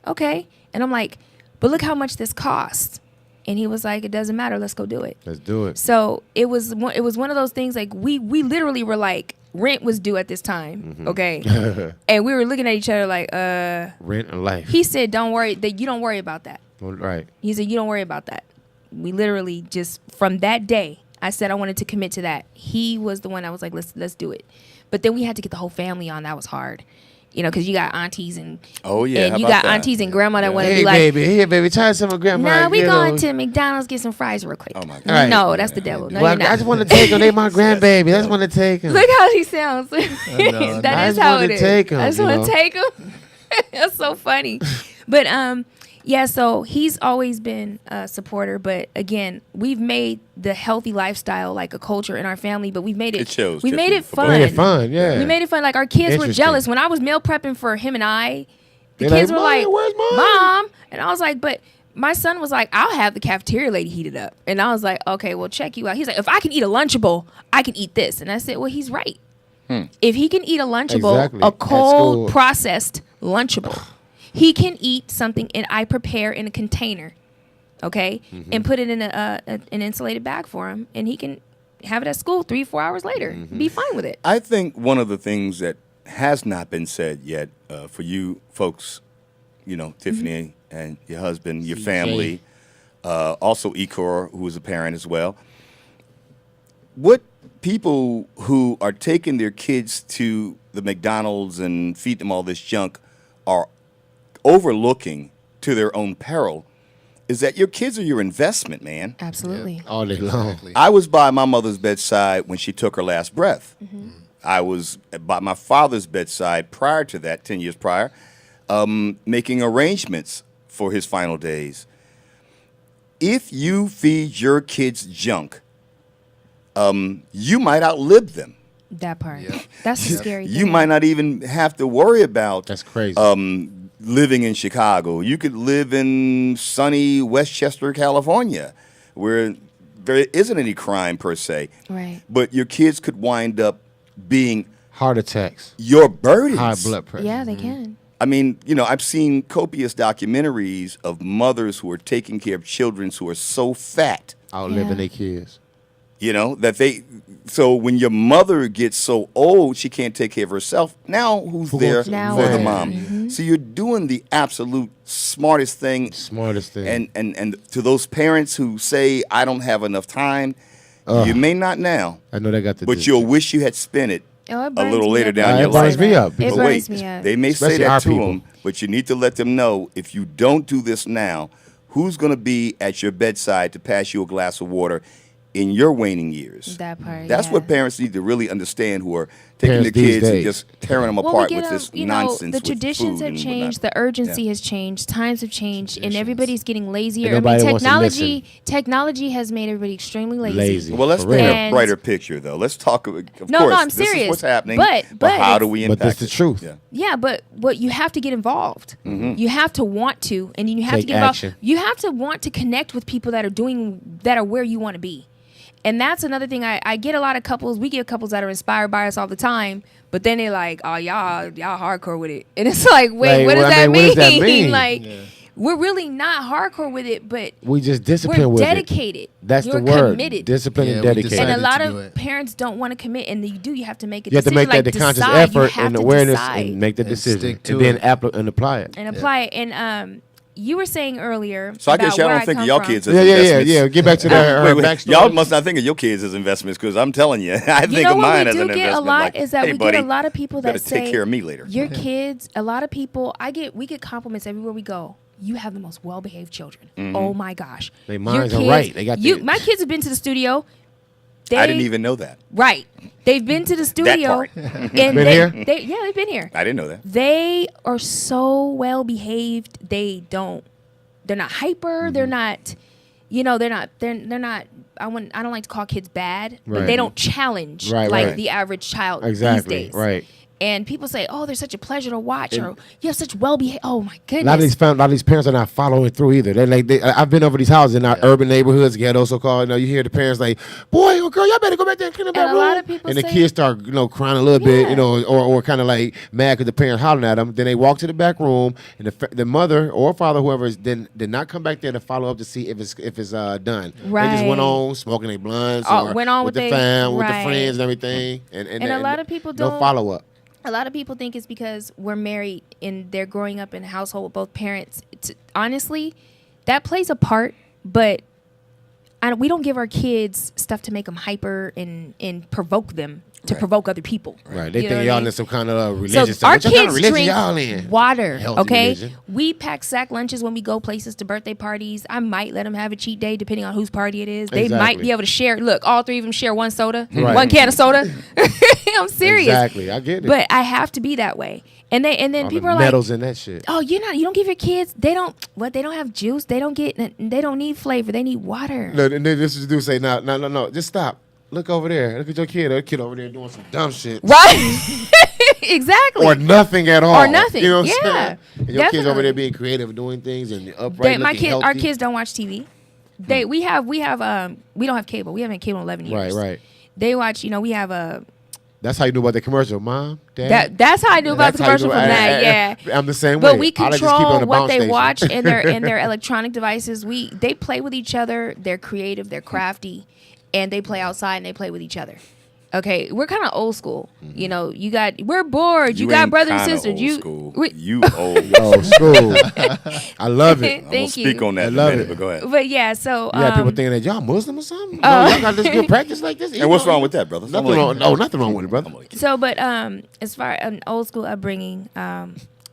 okay. And I'm like, but look how much this costs. And he was like, it doesn't matter. Let's go do it. Let's do it. So it was one of those things like we literally were like, rent was due at this time, okay? And we were looking at each other like, rent and life. He said, don't worry, that you don't worry about that. Right. He said, you don't worry about that. We literally just, from that day, I said I wanted to commit to that. He was the one I was like, let's do it. But then we had to get the whole family on. That was hard. You know, because you got aunties and and you got aunties and grandma that want to be like, hey baby, try some of grandma. Nah, we going to McDonald's get some fries real quick. Oh my God. Right. No, that's the devil. No, Well, you're not. I just want to take them. They my grandbaby. I just want to take them. Look how he sounds. That I is just how wanna it is. take 'em, I just you want know. to take him. That's so funny. But yeah, so he's always been a supporter. But again, we've made the healthy lifestyle like a culture in our family. But we've made it. It shows, We made Tiffany, it for fun. both. Made it fun, yeah. We made it fun. Like our kids were Interesting. jealous when I was meal prepping for him and I. The They're kids like, were like, "Mom, where's Mom?" Mom, and I was like, but. My son was like, I'll have the cafeteria lady heat it up. And I was like, okay, well, check you out. He's like, if I can eat a Lunchable, I can eat this. And I said, well, he's right. If he can eat a Lunchable, Exactly. a At cold school. processed Lunchable, he can eat something and I prepare in a container, okay, and put it in an insulated bag for him. And he can have it at school 3-4 hours later. Be fine with it. I think one of the things that has not been said yet for you folks, you know, Tiffany and your husband, your family, also Ecor, who is a parent as well. What people who are taking their kids to the McDonald's and feed them all this junk are overlooking to their own peril is that your kids are your investment, man. Absolutely. All day long. I was by my mother's bedside when she took her last breath. I was by my father's bedside prior to that, 10 years prior, making arrangements for his final days. If you feed your kids junk, you might outlive them. That part. That's the scary thing. You might not even have to worry about That's crazy. living in Chicago. You could live in sunny Westchester, California, where there isn't any crime per se. Right. But your kids could wind up being Heart attacks. your burdens. High blood pressure. Yeah, they can. I mean, you know, I've seen copious documentaries of mothers who are taking care of children who are so fat, Outliving their kids. you know, that so when your mother gets so old, she can't take care of herself. Now who's there Now for the what? mom? So you're doing the absolute smartest thing. Smartest thing. And to those parents who say, I don't have enough time, you may not now, I know they got the. but you'll wish you had spent it Oh, it a burns little me later up. down It your burns life. me up. It But burns wait, me up. they may Especially say our that to people. them, but you need to let them know if you don't do this now, who's going to be at your bedside to pass you a glass of water in your waning years. That part. That's yeah. what parents need to really understand who are taking Parents their these kids and days. just tearing them Well, apart we with get this you nonsense. know, the with traditions food have and changed, whatnot. the urgency has changed, times have changed, and everybody's getting lazier. And I mean, nobody wants to technology has made everybody extremely lazy. Lazy. Well, let's For paint real. a And- brighter picture, though. Let's talk. Of No, course, I'm this is serious. what's happening. But how do it's- we But impact that's the it? truth. Yeah. Yeah, but what you have to get involved. You have to want to, and you have Take to get involved. action. You have to want to connect with people that are where you want to be. And that's another thing. I get a lot of couples. We get couples that are inspired by us all the time, but then they're like, "Oh, y'all hardcore with it," and it's like, wait, Like, what does well, I that mean, mean? what does that mean? Like, we're really not hardcore with it, but We just discipline we're with dedicated. it. That's You're the word. committed. Discipline and Yeah, we dedicated. And a decided lot to do of it. parents don't want to commit, and you have to make a You have to decision. make that like, the conscious decide. You effort have and to awareness decide. and make the And decision stick to and then it. and apply it. And apply it. And you were saying earlier. So I guess about y'all where don't think come of y'all from. kids as Yeah. investments. Get back to that. Wait, backstory. y'all must not think of your kids as investments because I'm telling you, I You think know of what mine we as do an get investment. a lot like, is that hey, we buddy, get a lot of people gotta that say, take care of me later. Your kids, a lot of people, we get compliments everywhere we go. You have the most well-behaved children. Oh my gosh. They Your minds are kids- right. They got the- my kids have been to the studio. I didn't even know that. Right. They've been to the studio. part. And Been they, here? they've been here. I didn't know that. They are so well behaved. They're not hyper. They're not, they're not. I don't like to call kids bad, but Right. they don't challenge Right, like right. the average child Exactly. these days. Right. And people say, "Oh, they're such a pleasure to watch," or "You have such well behaved." Oh my A lot of these parents are not following through either. I've been over these houses in our urban neighborhoods, ghetto so called. You hear the parents like, "Boy, or girl, y'all better go back there and clean up that room." a lot of people and the say- kids start, crying a little bit, or kind of like mad because the parent hollering at them. Then they walk to the back room, and the mother or father, whoever did not come back there to follow up to see if it's done. Right. They just went on smoking their blunts, or went on with the with fam, with the right. friends and everything, and a lot of people no don't follow up. A lot of people think it's because we're married and they're growing up in a household with both parents. Honestly, that plays a part, but we don't give our kids stuff to make them hyper and provoke them to provoke other people. Right. They You know think what I y'all mean? in some kind of religious So our What kind of kids religion drink y'all in? water, Healthy okay? religion. We pack sack lunches when we go places to birthday parties. I might let them have a cheat day depending on whose party it is. They might Exactly. be able to share. Look, all three of them share one soda, Right. one can of soda. I'm serious. Exactly. I get it. But I have to be that way. And then All people the are like, metals in that shit. "Oh, you don't give your kids. They don't have juice. They don't need flavor. They need water." No, and then this is do say, no, just stop. Look over there. Look at your kid. That kid over there doing some dumb shit. Right. Exactly. Or nothing at all. Or nothing. You know what Yeah, I'm saying? And your kids over definitely. there being creative, doing things, and upright, My looking kids, our healthy. kids don't watch TV. We don't have cable. We haven't had cable in 11 years. Right. They watch. We have a. That's how you knew about the commercial, Mom, Dad. That's how I knew about the That's how you commercial knew- from that. Yeah. I'm the same way. But we I just keep it on control the what bounce they station. watch in their electronic devices. They play with each other. They're creative. They're crafty, and they play outside and they play with each other. Okay, we're kind of old school. We're bored. You got ain't brothers and kinda sisters. old You school. we- You old. Old school. I love it. I'm gonna Thank speak you. on that I in a love minute, it. but go ahead. But yeah, so You got people thinking that y'all Muslim or something? Oh. No, y'all got this good practice like this. And what's wrong with that, brother? Nothing wrong. No, nothing wrong with it, brother. So, but as far as an old school upbringing, I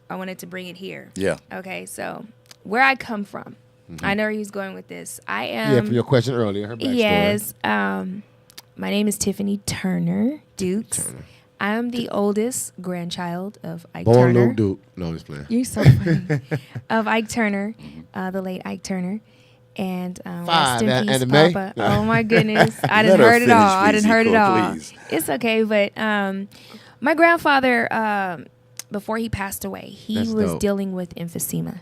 wanted to bring it here. Yeah. Okay, so where I come from, I know where he's going with this. I am. Yeah, from your question earlier, her backstory. Yes. My name is Tiffany Turner Dukes. I am the oldest grandchild of Ike Born Turner. Luke Duke. No, I'm just playing. You're so funny. Of Ike Turner, the late Ike Turner. And rest in and peace, the May? Papa. Oh my goodness, I Let didn't her heard it all. finish, I didn't heard it Fizzy, all. please. It's okay, but my grandfather, before he passed away, he That's was dope. dealing with emphysema,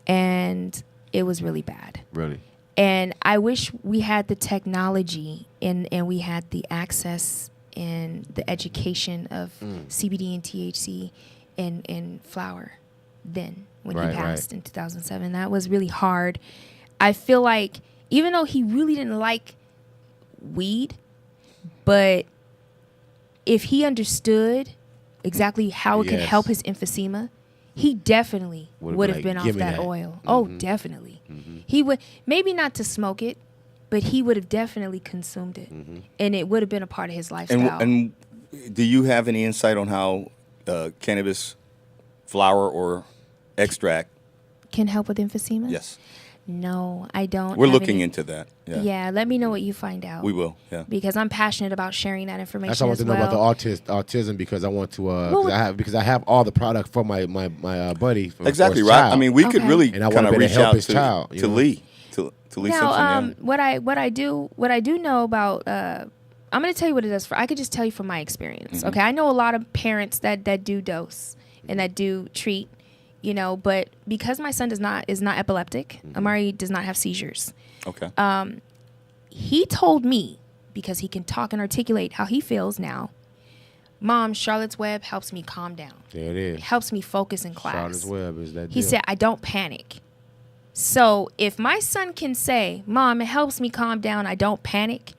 and it was really bad. Really? And I wish we had the technology and we had the access and the education of CBD and THC and flower then when Right, he passed in 2007. That was really hard. I feel like even though he really didn't like weed, but if he understood exactly how it could Yes. help his emphysema, he definitely Would've would been have like, been off "Give me that that." oil. Oh, definitely. He would, maybe not to smoke it, but he would have definitely consumed it, and it would have been a part of his lifestyle. And do you have any insight on how cannabis flower or extract? Can help with emphysema? Yes. No, I don't. We're have looking any- into that. Yeah. Yeah, let me know what you find out. We will. Yeah. Because I'm passionate about sharing that information. That's why I want as to know well. about the autism because I want to Well, because I have all the product for my buddy. For Exactly his right. child. I mean, we could Okay. really And I kind wanna of be able to reach help out his to child, you to know? Lee to Lee Now, Simpson. what I do know about I'm going to tell you what it does for. I could just tell you from my experience. Mm-hmm. Okay, I know a lot of parents that do dose and that do treat, but because my son is not epileptic, Amari does not have seizures. Okay. He told me, because he can talk and articulate how he feels now, Mom, Charlotte's Web helps me calm down. There it is. It helps me focus in class. Charlotte's Web is that. He deal. said, I don't panic. So if my son can say, Mom, it helps me calm down, I don't panic.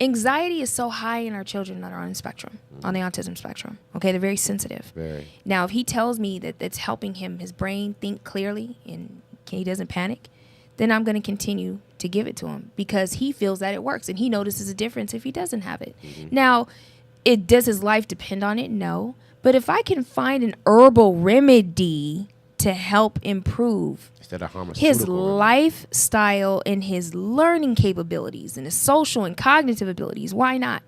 Anxiety is so high in our children that are on the spectrum, on the autism spectrum. Okay, they're very sensitive. Very. Now, if he tells me that it's helping him, his brain think clearly and he doesn't panic, then I'm going to continue to give it to him because he feels that it works and he notices a difference if he doesn't have it. Now, does his life depend on it? No. But if I can find an herbal remedy to help improve Instead of his pharmaceutical. lifestyle and his learning capabilities and his social and cognitive abilities, why not?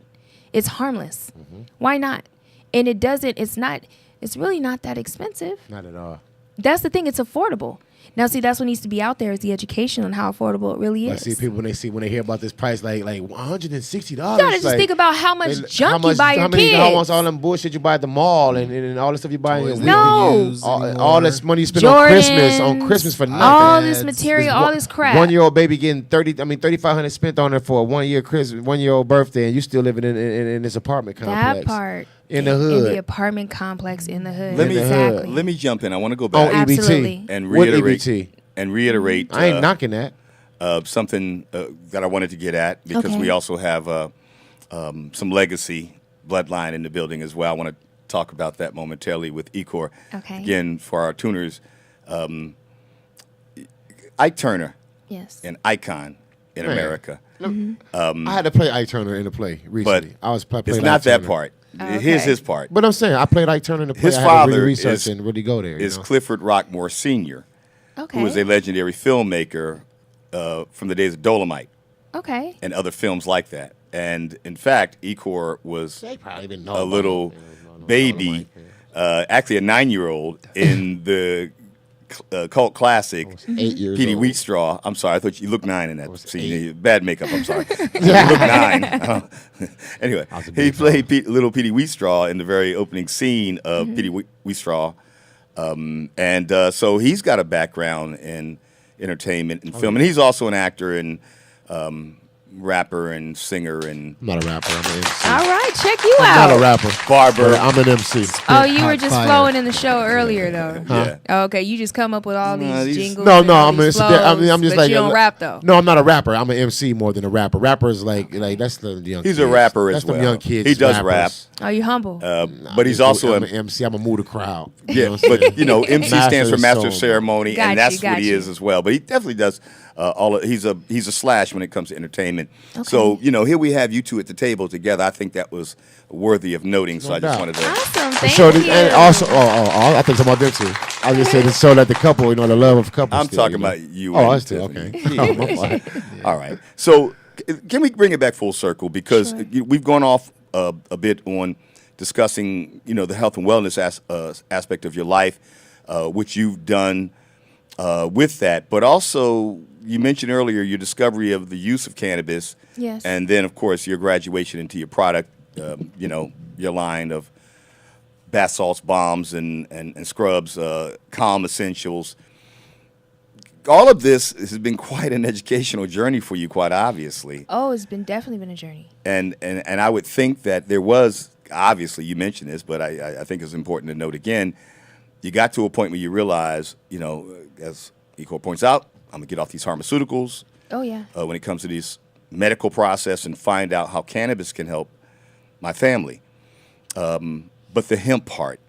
It's harmless. Why not? And it's really not that expensive. Not at all. That's the thing. It's affordable. Now, see, that's what needs to be out there is the education on how affordable it really I is. see people when they hear about this price like $160. You gotta just think about how much junk you buy your kids. How much all them bullshit you buy at the mall and all the stuff you buy in your No. all this money you spend Jordans, on Christmas for nothing. all this material, all this crap. 1-year-old baby getting $3,500 spent on her for a 1-year-old birthday, and you still living in this apartment complex. That part. In the hood. In the apartment complex in the hood. Let me jump in. I want to go back on EBT and What reiterate. EBT? And reiterate. I ain't knocking that. Something that I wanted to get at because Okay. we also have some legacy bloodline in the building as well. I want to talk about that momentarily with Ecor. Okay. Again, for our tuners, Ike Turner, yes, an icon in Man. America. I had to play Ike Turner in the play recently. I was playing It's not Ike that Turner. part. Okay. Here's his part. But I'm saying I played Ike Turner in the play. His I had to really father research and really go there. is Clifford Rockmore Sr., Okay. who is a legendary filmmaker from the days of Dolomite Okay. and other films like that. And in fact, Ecor was They probably didn't know a about little baby, actually a 9-year-old in the cult classic 8 years Petey old. Wheatstraw. I'm sorry, I thought you looked 9 in that scene. Bad makeup, I'm sorry. You look 9. Anyway, he played little Petey Wheatstraw in the very opening scene of Petey Wheatstraw. So he's got a background in entertainment and film. And he's also an actor and rapper and singer and... I'm not a rapper. I'm an MC. All right, check you I'm out. not a rapper. Barber. But I'm an MC. Oh, you were just flowing in the show earlier, though. Huh? Oh, okay, you just come up with all these jingles. No, and all I'm these just flows, like but you don't rap though. No, I'm not a rapper. I'm an MC more than a rapper. Rapper is like that's the young. He's kids. a rapper That's as well. the young kids. He does rappers. Oh, you humble. But he's also I'm an MC. I'm a move the crowd. Yeah, what I'm but saying? MC stands for Master of Ceremony, Got and that's you, what he got is as well. But he definitely does he's a slash when it comes to entertainment. So here we have you two at the table together. I think that was worthy of noting. So I just wanted to. Awesome, To thank show you. and also, I think about them too. I was just saying to show that the couple, the love of couples. I'm still, talking know. about you. Oh, and I still okay. Tiffany. Oh, my fault. All right. So can we bring it back full circle because we've gone off a bit on discussing the health and wellness aspect of your life, which you've done with that, but also you mentioned earlier your discovery of the use of cannabis, Yes. and then of course your graduation into your product, your line of bath salts, bombs, and scrubs, Callm essentials. All of this has been quite an educational journey for you, quite obviously. Oh, it's definitely been a journey. And I would think that there was, obviously you mentioned this, but I think it's important to note again, you got to a point where you realize, as Ecor points out, I'm going to get off these pharmaceuticals. Oh, yeah. When it comes to these medical process and find out how cannabis can help my family. But the hemp part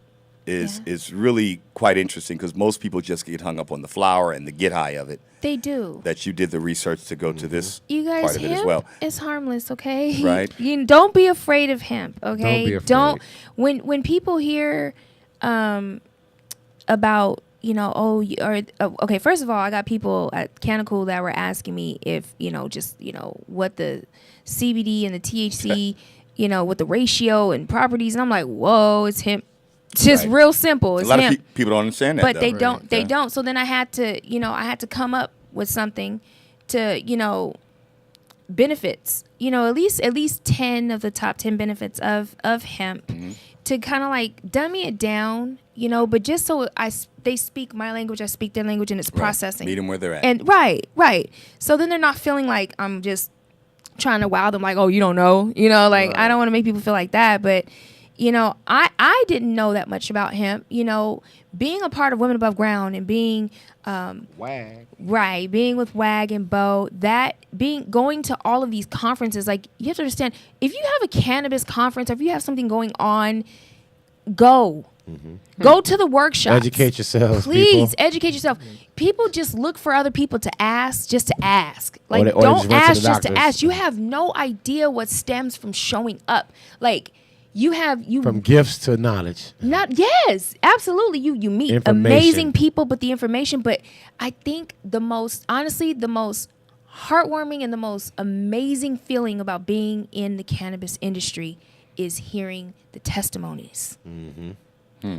is really quite interesting because most people just get hung up on the flower and the get high of it. They do. That you did the research to go to this You guys, part of it hemp as well. is harmless, okay? Right. Don't be afraid of hemp, okay? Don't be afraid. Don't when people hear about okay. First of all, I got people at Canicool that were asking me if what the CBD and the THC, what the ratio and properties, and I'm like, whoa, it's hemp. It's just real simple. It's A lot hemp. of people don't understand that, But though. they don't. They don't. So then I had to come up with something to benefits. At least 10 of the top 10 benefits of hemp to kind of like dummy it down. But just so they speak my language, I speak their language, and it's processing. Meet them where they're at. And right. So then they're not feeling like I'm just trying to wow them, like, oh, you don't know, I don't want to make people feel like that, but. I didn't know that much about hemp. Being a part of Women Above Ground and being WAG. Right, being with WAG and Bo, going to all of these conferences, like you have to understand, if you have a cannabis conference or if you have something going on, go. Go to the workshop. Educate yourselves, please. people. Educate yourself. People just look for other people to ask, just to ask. Like, Or they don't just run to ask the just to doctors. ask. You have no idea what stems from showing up. Like, From gifts to knowledge. Yes, absolutely. You meet Information. amazing people, but the information. But I think the most heartwarming and the most amazing feeling about being in the cannabis industry is hearing the testimonies.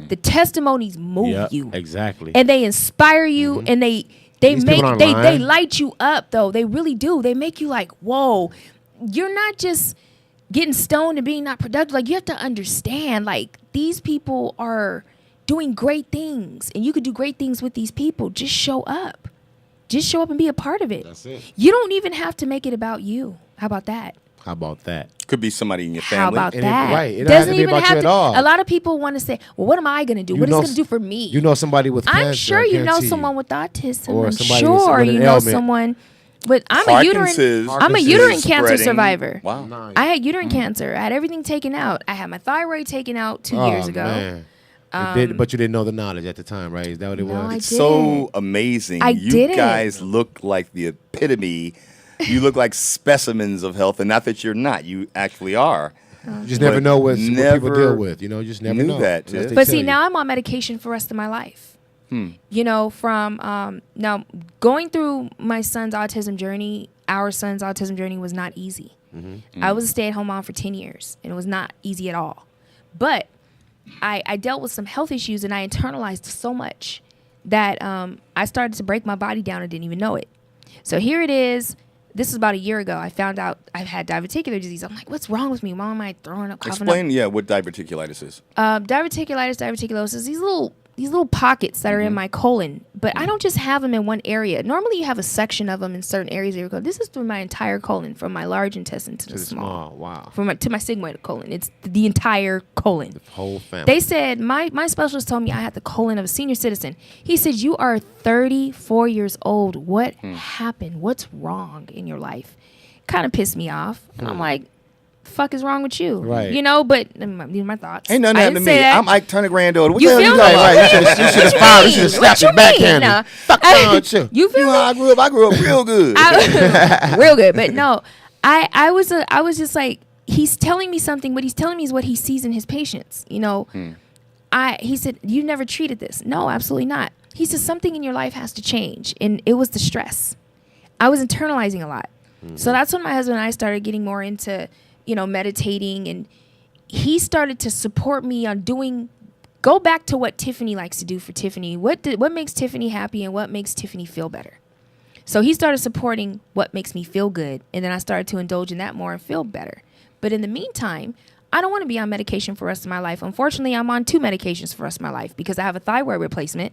The testimonies move Yep, you. exactly. And they inspire you, and they These make people they online. light you up though. They really do. They make you like, whoa, you're not just getting stoned and being not productive. Like, you have to understand, like, these people are doing great things, and you could do great things with these people. Just show up. Just show up and be a part of it. That's it. You don't even have to make it about you. How about that? How about that? Could be somebody in your How family. about And that? right. It Doesn't doesn't have to be even about have you to. at all. A lot of people want to say, "Well, what am I going to do? You What is know it going to do for me?" You know somebody with cancer. I'm sure I you know guarantee someone with autism. Or I'm somebody sure with you an know ailment. someone. But I'm a uterine Parkinson's cancer spreading. survivor. Wow. I had uterine cancer. I had everything taken out. I had my thyroid taken out 2 years ago. Man. But you didn't know the knowledge at the time, right? Is that what it was? I It's so amazing. I You didn't. guys look like the epitome. You look like specimens of health, and not that you're not. You actually are. You just never But know what people never deal with. You know, you just never knew know. that, unless Tiff. they But tell see, you. now I'm on medication for the rest of my life. You know, from now going through my son's autism journey, our son's autism journey was not easy. I was a stay-at-home mom for 10 years, and it was not easy at all. But I dealt with some health issues, and I internalized so much that I started to break my body down and didn't even know it. So here it is. This is about a year ago. I found out I've had diverticular disease. I'm like, what's wrong with me? Why am I throwing up, coughing Explain, up? what diverticulitis is. Diverticulitis, diverticulosis, these little pockets that are in my colon, but I don't just have them in one area. Normally you have a section of them in certain areas of your colon. This is through my entire colon, from my large intestine to the small. Wow. To my sigmoid colon. It's the entire colon. The whole family. They said, my specialist told me I had the colon of a senior citizen. He said, you are 34 years old. What happened? What's wrong in your life? Kind of pissed me off. And I'm like, fuck is wrong with you? Right. You know, but these are my thoughts. Ain't nothing I happened to didn't say me. that. I'm Ike Turner granddaughter. What You the hell feel you me? talking about? Right. You should have smiled. You should have slapped your backhand. Fuck wrong with you. You feel You know me? how I grew up real good. Real good, but no, I was just like, he's telling me something, but he's telling me is what he sees in his patients. You know, he said, you never treated this. No, absolutely not. He says something in your life has to change, and it was the stress. I was internalizing a lot, so that's when my husband and I started getting more into, meditating, and he started to support me on go back to what Tiffany likes to do for Tiffany. What makes Tiffany happy and what makes Tiffany feel better? So he started supporting what makes me feel good, and then I started to indulge in that more and feel better. But in the meantime, I don't want to be on medication for the rest of my life. Unfortunately, I'm on 2 medications for the rest of my life because I have a thyroid replacement.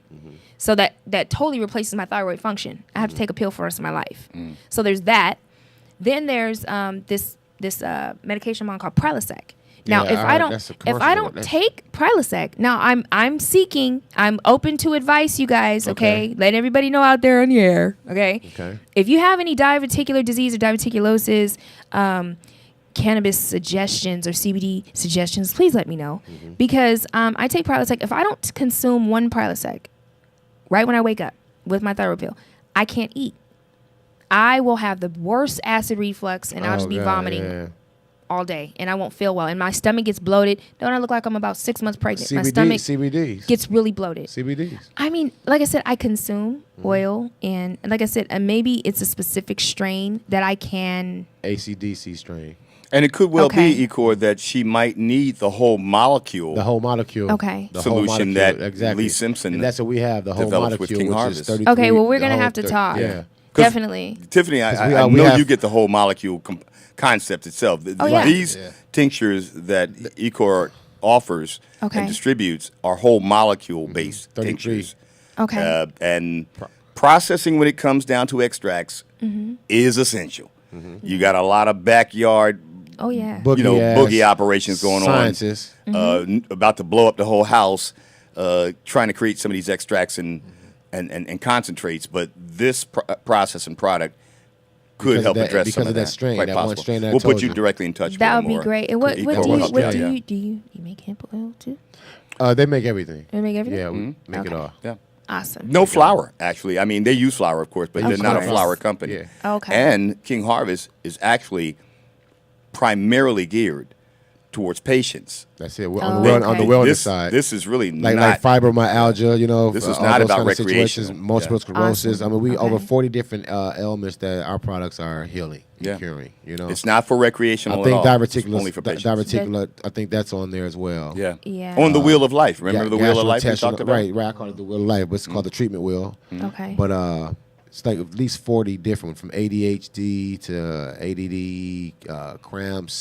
So that totally replaces my thyroid function. I have to take a pill for the rest of my life. So there's that. Then there's this medication I'm on called Prilosec. Now, Yeah, if I don't take Prilosec, now I'm open to advice, you guys, okay? Let everybody know out there on the air, okay? If you have any diverticular disease or diverticulosis, cannabis suggestions or CBD suggestions, please let me know. Because I take Prilosec. If I don't consume one Prilosec right when I wake up with my thyroid pill, I can't eat. I will have the worst acid reflux, and I'll just be vomiting all day, and I won't feel well, and my stomach gets bloated. Don't I look like I'm about 6 months pregnant? My stomach CBDs. gets really bloated. CBDs. I mean, like I said, I consume oil, and like I said, maybe it's a specific strain that I can. ACDC strain. And it could well be, Ecor, that she might need the whole molecule. The whole molecule. Okay. The solution whole molecule, that exactly. Lee Simpson and that's what we have. The whole developed molecule, with King which Harvest. is 33. Okay, well, we're the gonna whole have to talk. Yeah. Definitely. Tiffany, I we know have- you get the whole molecule concept itself. Yeah. These tinctures that Ecor offers and distributes are whole molecule based tinctures. Okay. And processing when it comes down to extracts is essential. You got a lot of backyard boogie operations going scientists. on, about to blow up the whole house, trying to create some of these extracts and concentrates. But this process and product could help address some of that. Strain, Quite that possible. one strain that I We'll put told you you. directly in touch. That with would be more great. And what do you make hemp oil too? They make everything. They make everything? Yeah, we make it all. Yeah. Awesome. No flour, actually. I mean, they use flour, of course, but they're not a flour company. Yeah. Okay. And King Harvest is actually primarily geared towards patients. That's it. We're on the wellness side. This is really like fibromyalgia, This is not about recreation. Multiple sclerosis. Awesome. I mean, we over 40 different ailments that our products are healing and curing. It's not for recreational I think at all. diverticular, It's only for patients. diverticular. I think that's on there as well. Yeah. Yeah. On the wheel of life. Remember the wheel of life we talked about? Right. I call it the wheel of life. But it's called the treatment wheel. Okay. But it's like at least 40 different, from ADHD to ADD, cramps,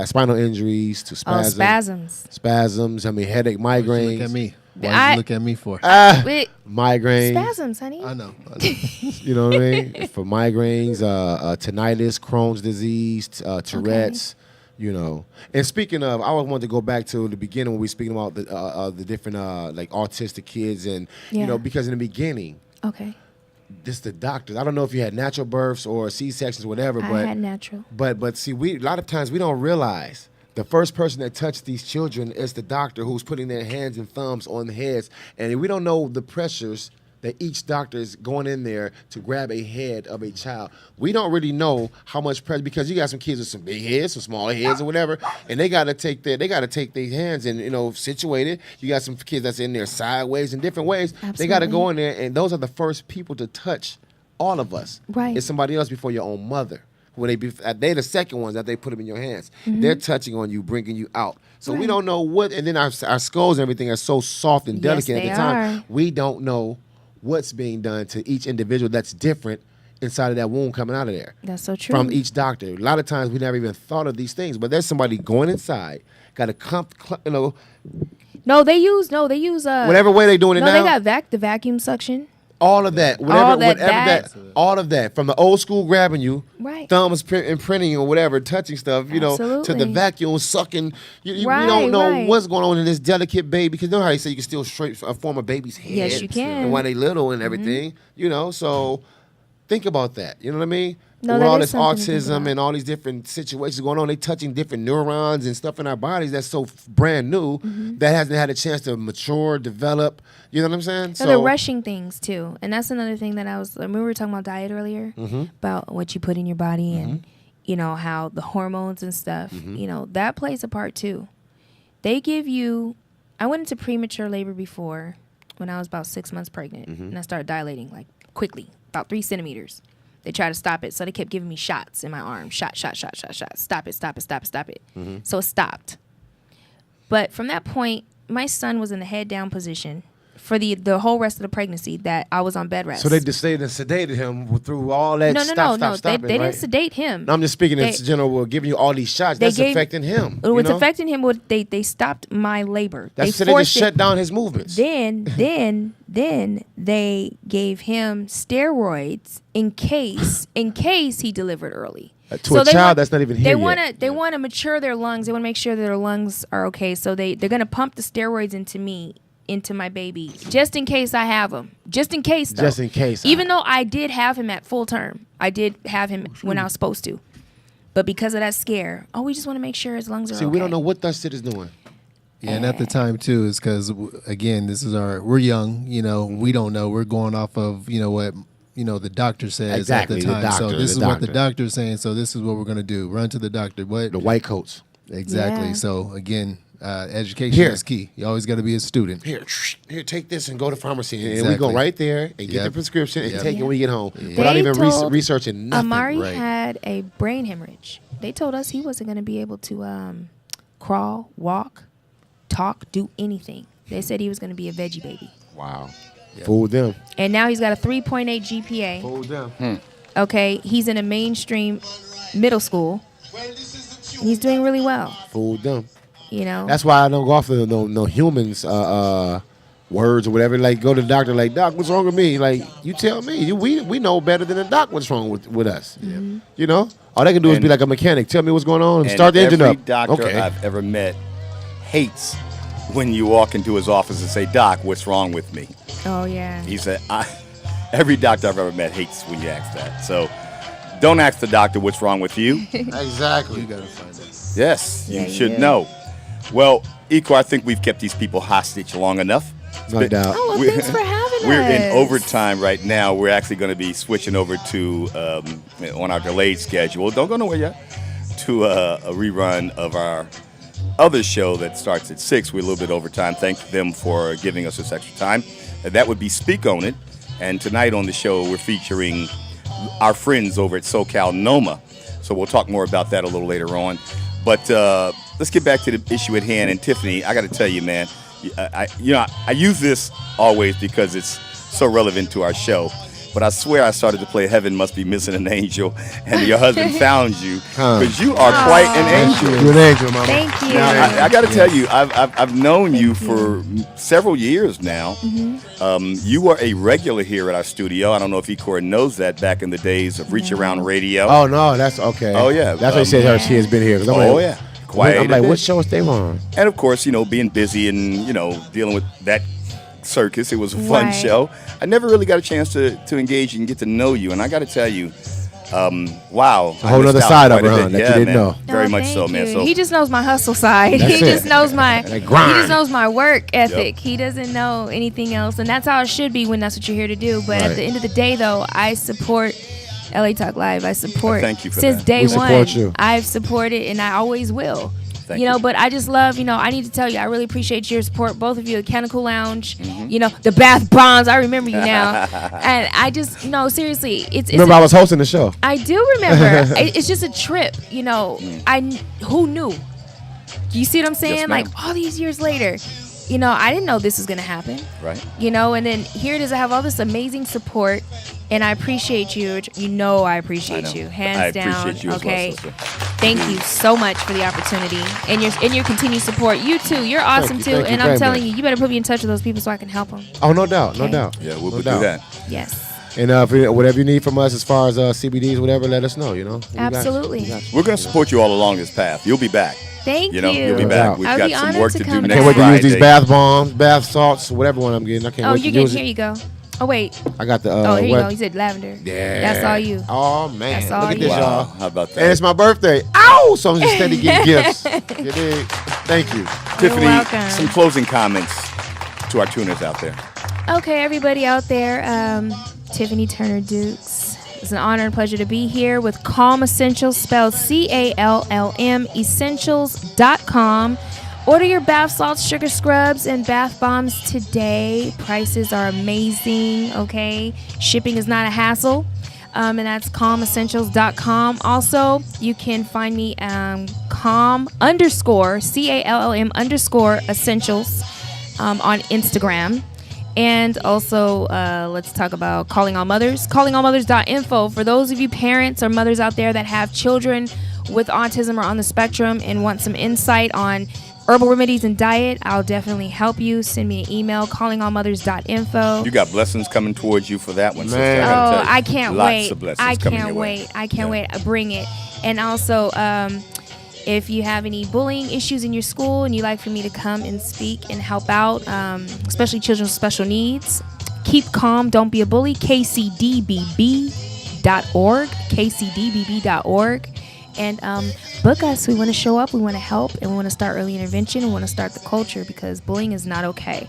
spinal injuries to spasms. Spasms. Spasms. I mean, headache, migraines. Look at me. Why you look at me for? Wait. Migraines. Spasms, honey. I know. You know what I mean? For migraines, tinnitus, Crohn's disease, Tourette's. You know, and speaking of, I always wanted to go back to the beginning when we were speaking about the different like autistic kids, and you know, because in the beginning, this the doctors. I don't know if you had natural births or C-sections, or whatever. I but had natural. But see, a lot of times we don't realize the first person that touched these children is the doctor who's putting their hands and thumbs on the heads, and we don't know the pressures that each doctor is going in there to grab a head of a child. We don't really know how much pressure, because you got some kids with some big heads, some smaller heads, or whatever, and they got to take their hands and situate it. You got some kids that's in there sideways in different ways. Absolutely. They got to go in there, and those are the first people to touch all of us. Right. It's somebody else before your own mother. When they're the second ones that they put them in your hands. Mm-hmm. They're touching on you, bringing you out. So we don't know what, and then our skulls and everything are so soft and delicate at the time. We don't know what's being done to each individual that's different inside of that wound coming out of there. That's so true. From each doctor. A lot of times we never even thought of these things, but there's somebody going inside, got a No, they use whatever way they doing it no, now. they got the vacuum suction. All of that, all of that, from the old school grabbing you, Right. thumbs imprinting you or whatever, touching stuff, you know, to the Absolutely. vacuum sucking. We Right, don't know right. what's going on in this delicate baby, because you know how they say you can still form a baby's head. Yes, you can. And when they little and everything, you know. So think about that. You know what I mean? No, With that all is this something to think autism about. and all these different situations going on, they touching different neurons and stuff in our bodies that's so brand new that hasn't had a chance to mature, develop. You know what I'm saying? No, they're rushing things too, and that's another thing that we were talking about diet earlier, about what you put in your body and you know how the hormones and stuff. You know that plays a part too. They give you. I went into premature labor before when I was about 6 months pregnant, and I started dilating like quickly, about 3 centimeters. They tried to stop it, so they kept giving me shots in my arm. Shot. Stop it. So it stopped. But from that point, my son was in the head down position for the whole rest of the pregnancy that I was on bed rest. So they just sedated him through all that. No. Stop They didn't sedate him. No, I'm just speaking in general. We're giving you all these shots. That's affecting him. What's affecting him? They stopped my labor. They just shut down his movements. Then they gave him steroids in case he delivered early. To a child that's not even here yet. They want to mature their lungs. They want to make sure that their lungs are okay. So they're gonna pump the steroids into my baby, just in case I have him. Just in case, though. Just in case. Even though I did have him at full term. I did have him when I was supposed to. But because of that scare, we just want to make sure his lungs are okay. See, we don't know what that shit is doing. Yeah, and at the time, too, is because, again, we're young, you know, we don't know. We're going off of, you know, what, you know, the doctor says at the time. So this is what the doctor's saying, so this is what we're going to do. Run to the doctor. What? The white coats. Exactly. Yeah. So, again, education is key. You always got to be a student. Here, take this and go to pharmacy. And we go right there and get the prescription and take it when we get home. Without even researching nothing. Amari had a brain hemorrhage. They told us he wasn't going to be able to crawl, walk, talk, do anything. They said he was going to be a veggie baby. Wow. Fooled them. And now he's got a 3.8 GPA. Fooled them. Okay, he's in a mainstream middle school. And he's doing really well. Fooled them. You know? That's why I don't go off of no humans words or whatever. Like, go to the doctor, like, Doc, what's wrong with me? Like, you tell me. We know better than the doc what's wrong with us. Mm-hmm. You know? All they can do is be like a mechanic. Tell me what's going on and start the engine up. Every doctor I've ever met hates when you walk into his office and say, Doc, what's wrong with me? Oh, yeah. He said, every doctor I've ever met hates when you ask that. So don't ask the doctor what's wrong with you. Exactly. You got to find it. Yes, Yeah, you should yeah. know. Well, Iko, I think we've kept these people hostage long enough. No doubt. Oh, well, thanks for having We're us. in overtime right now. We're actually going to be switching over to on our delayed schedule. Don't go nowhere yet. to a rerun of our other show that starts at 6. We're a little bit over time. Thank them for giving us this extra time. And that would be Speak On It. And tonight on the show, we're featuring our friends over at SoCal Noma. So we'll talk more about that a little later on. But let's get back to the issue at hand. And Tiffany, I got to tell you, man, I use this always because it's so relevant to our show. But I swear I started to play Heaven Must Be Missing an Angel, and your husband found you, because you are quite an angel. You're an angel, mama. Thank you. Now, I got to tell you, I've known you for several years now. You were a regular here at our studio. I don't know if Ecor knows that back in the days of Reach Around Radio. Oh, no, that's okay. Oh, yeah. That's what he said she has been here. Yeah. Quite. I'm like, what show is they on? And, of course, being busy and, dealing with that circus, it was a fun show. I never really got a chance to engage and get to know you, and I got to tell you, wow, a whole other side of her, that you didn't know. Very much so, man. So he just knows my hustle side. That's He it. just knows my grind. He just knows my work ethic. He doesn't know anything else, and that's how it should be when that's what you're here to do. But at the end of the day, though, I support LA Talk Live. I support. Thank you for since that. day We support one. you. I've supported, and I always will. Thank you. But I just love, I need to tell you, I really appreciate your support, both of you, at Canticle Lounge, the Bath Bombs. I remember you now. And I just, seriously, it's Remember, I was hosting the show. I do remember. It's just a trip, who knew? Do you see what I'm saying? Yes, like ma'am. all these years later, I didn't know this was going to happen. Right. And then here it is. I have all this amazing support, and I appreciate you. I appreciate you, hands down. I appreciate you as okay. well, sister. Thank you so much for the opportunity and your continued support. You too. You're awesome too. Thank you And I'm very telling much. you better put me in touch with those people so I can help them. Oh, no doubt. No Okay. doubt. Yeah, we'll No do doubt. that. Yes. And whatever you need from us as far as CBDs, whatever, let us know, We got you. Absolutely. We got you. We're going to support you all along this path. You'll be back. Thank you. You'll be No back. doubt. We've I would got be some honored work to to do come next Can't wait to use Friday. these bath bombs, bath salts, whatever one I'm getting. I can't Oh, wait you're to good. use Here it. you go. Oh wait. I got the. Here you what? go. You said lavender. Yeah. That's all you. Oh man. That's all Look at you. this, Wow. y'all. How about that? And it's my birthday. Ow! So I'm just steady getting gifts. You dig? Thank you. Tiffany, welcome. some closing comments to our tuners out there. Okay, everybody out there, Tiffany Turner Dukes. It's an honor and pleasure to be here with Callm Essentials, spelled CALLM, essentials.com. Order your bath salts, sugar scrubs, and bath bombs today. Prices are amazing, okay? Shipping is not a hassle. And that's calmessentials.com. Also, you can find me Callm _, essentials on Instagram. And also, let's talk about Calling All Mothers. Callingallmothers.info. For those of you parents or mothers out there that have children with autism or on the spectrum and want some insight on herbal remedies and diet, I'll definitely help you. Send me an email, callingallmothers.info. You got blessings coming towards you for that one, sister. Man. I gotta tell you. I can't Lots wait. of blessings I coming can't your way. wait. I can't wait. Bring it. And also, if you have any bullying issues in your school and you'd like for me to come and speak and help out, especially children with special needs, keep calm, don't be a bully, kcdbb.org, kcdbb.org. And book us. We want to show up, we want to help, and we want to start early intervention, we want to start the culture, because bullying is not okay.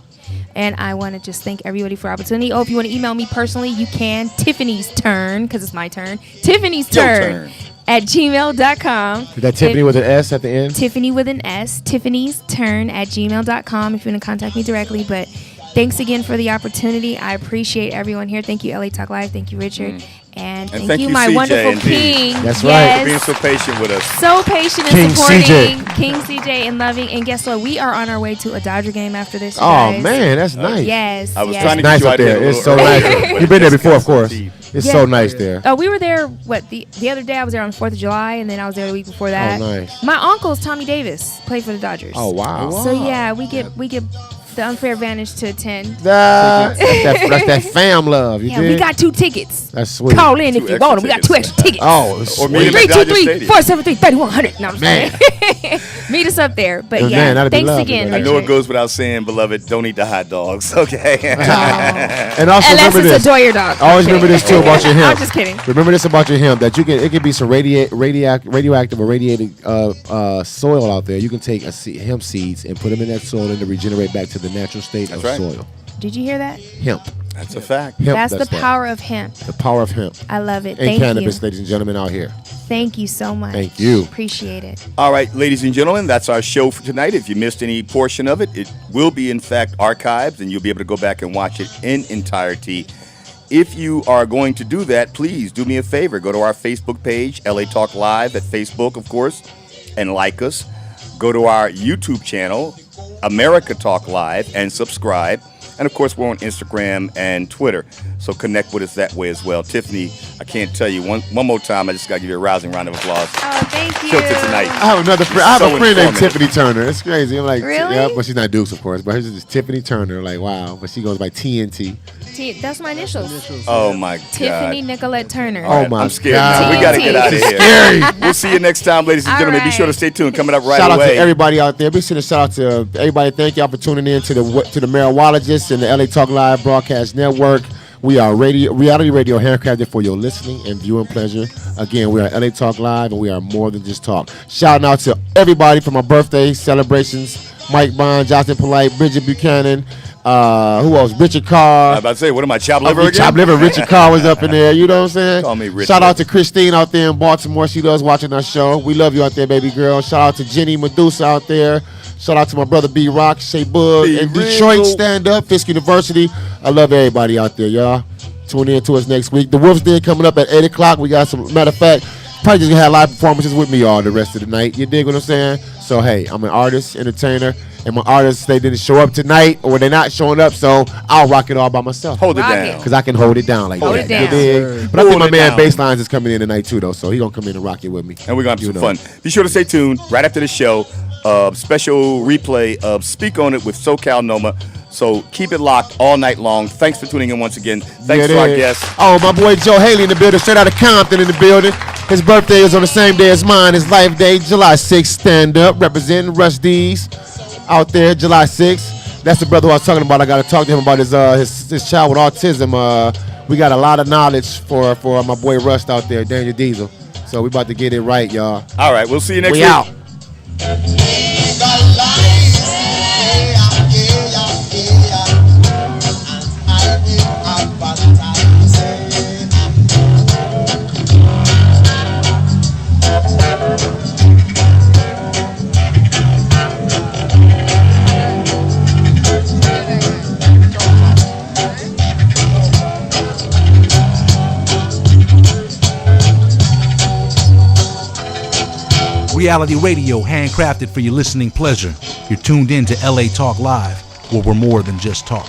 And I want to just thank everybody for the opportunity. Oh, if you want to email me personally, you can. Tiffany's turn, because it's my turn. Tiffany's turn at gmail.com. Is that Tiffany with an S at the end? Tiffany with an S. Tiffany's turn at gmail.com if you want to contact me directly. But thanks again for the opportunity. I appreciate everyone here. Thank you, LA Talk Live. Thank you, Richard. And thank you, my CJ, wonderful indeed. king. That's yes. For being so patient with us. So patient and King supporting. CJ. King CJ and loving. And guess what? We are on our way to a Dodger game after this. you Oh guys. man, that's nice. Yes. I was yes. trying to Nice get you up out here there. a It's little so nice. earlier, but You've been there just before, got of course. some tea. It's Yeah. so nice there. Oh, we were there. The other day I was there on the 4th of July, and then I was there the week before that. Oh, nice. My uncle's Tommy Davis played for the Dodgers. Oh wow. So yeah, we get the unfair advantage to attend. That's that fam love. You Yeah, dig? we got 2 tickets. That's sweet. Call in if Two you want them. We got 2 extra extra tickets. Oh, Or sweet. meet him at Dodger 323-473-3100. No, I'm Man. saying. Meet us up there. But Man, yeah, that'd be thanks lovely, again, man. I know Richard. it goes without saying, beloved, don't eat the hot dogs, okay? And also Unless remember it's this. a Doyer dog. Always I'm remember kidding. this too about your hemp. I'm just kidding. Remember this about your hemp, that it can be some radioactive or radiated soil out there. You can take hemp seeds and put them in that soil and to regenerate back to the natural state of right. soil. Did you hear that? Hemp. That's a fact. Hemp That's the does that. power of hemp. The power of hemp. I love it. And Thank cannabis, you. ladies and gentlemen, out here. Thank you so much. Thank you. Appreciate it. All right, ladies and gentlemen, that's our show for tonight. If you missed any portion of it, it will be, in fact, archived, and you'll be able to go back and watch it in entirety. If you are going to do that, please do me a favor. Go to our Facebook page, LA Talk Live at Facebook, of course, and like us. Go to our YouTube channel, America Talk Live, and subscribe. And, of course, we're on Instagram and Twitter, so connect with us that way as well. Tiffany, I can't tell you, one more time, I just got to give you a rousing round of applause. Oh, thank you. Killed it tonight. I have another friend. I have a friend named Tiffany Turner. It's crazy. I'm like, Really? yeah, but she's not Dukes, of course. But hers is just Tiffany Turner. Like, wow. But she goes by TNT. That's my initials. Oh, my God. Tiffany Nicolette Turner. Oh, my I'm scared God. now. We got to get out of here. Scary. We'll see you next time, ladies and All gentlemen. Be sure to right. stay tuned. Coming up right Shout out away. to everybody out there. Be sure to shout out to everybody. Thank y'all for tuning in to the Marijualogist and the LA Talk Live Broadcast Network. We are reality radio handcrafted for your listening and viewing pleasure. Again, we are LA Talk Live, and we are more than just talk. Shouting out to everybody for my birthday celebrations. Mike Bond, Jonathan Polite, Bridget Buchanan. Who else? Richard Carr. I was about to say, what am I, Chop Liver again? Chop Liver. Richard Carr was up in there. You know what I'm saying? Call me Richard. Shout out to Christine out there in Baltimore. She loves watching our show. We love you out there, baby girl. Shout out to Jenny Medusa out there. Shout out to my brother B Rock, Shay Bug, and Detroit Stand Up, Fisk University. I love everybody out there, y'all. Tune in to us next week. The Wolves Den coming up at 8 o'clock. We got some, matter of fact, probably just gonna have live performances with me all the rest of the night. You dig what I'm saying? So, hey, I'm an artist, entertainer, and my artists, they didn't show up tonight, or they're not showing up, so I'll rock it all by myself. Hold it down. Because I can hold it down like Hold that. it down. You dig? Sure. But I think Hold my it man down. Basslines is coming in tonight, too, though, so he gonna come in and rock it with me. And we're going to have some fun. Be sure to stay tuned. Right after the show, special replay of Speak On It with SoCal Noma. So keep it locked all night long. Thanks for tuning in once again. Thanks to our guests. Oh, my boy Joe Haley in the building, straight out of Compton in the building. His birthday is on the same day as mine. His life day, July 6th. Stand up, representing Rush D's out there, July 6th. That's the brother who I was talking about. I got to talk to him about his child with autism. We got a lot of knowledge for my boy Rush out there, Daniel Diesel. So we about to get it right, y'all. All right, we'll see you next we week. out. Reality radio, handcrafted for your listening pleasure. You're tuned in to LA Talk Live, where we're more than just talk.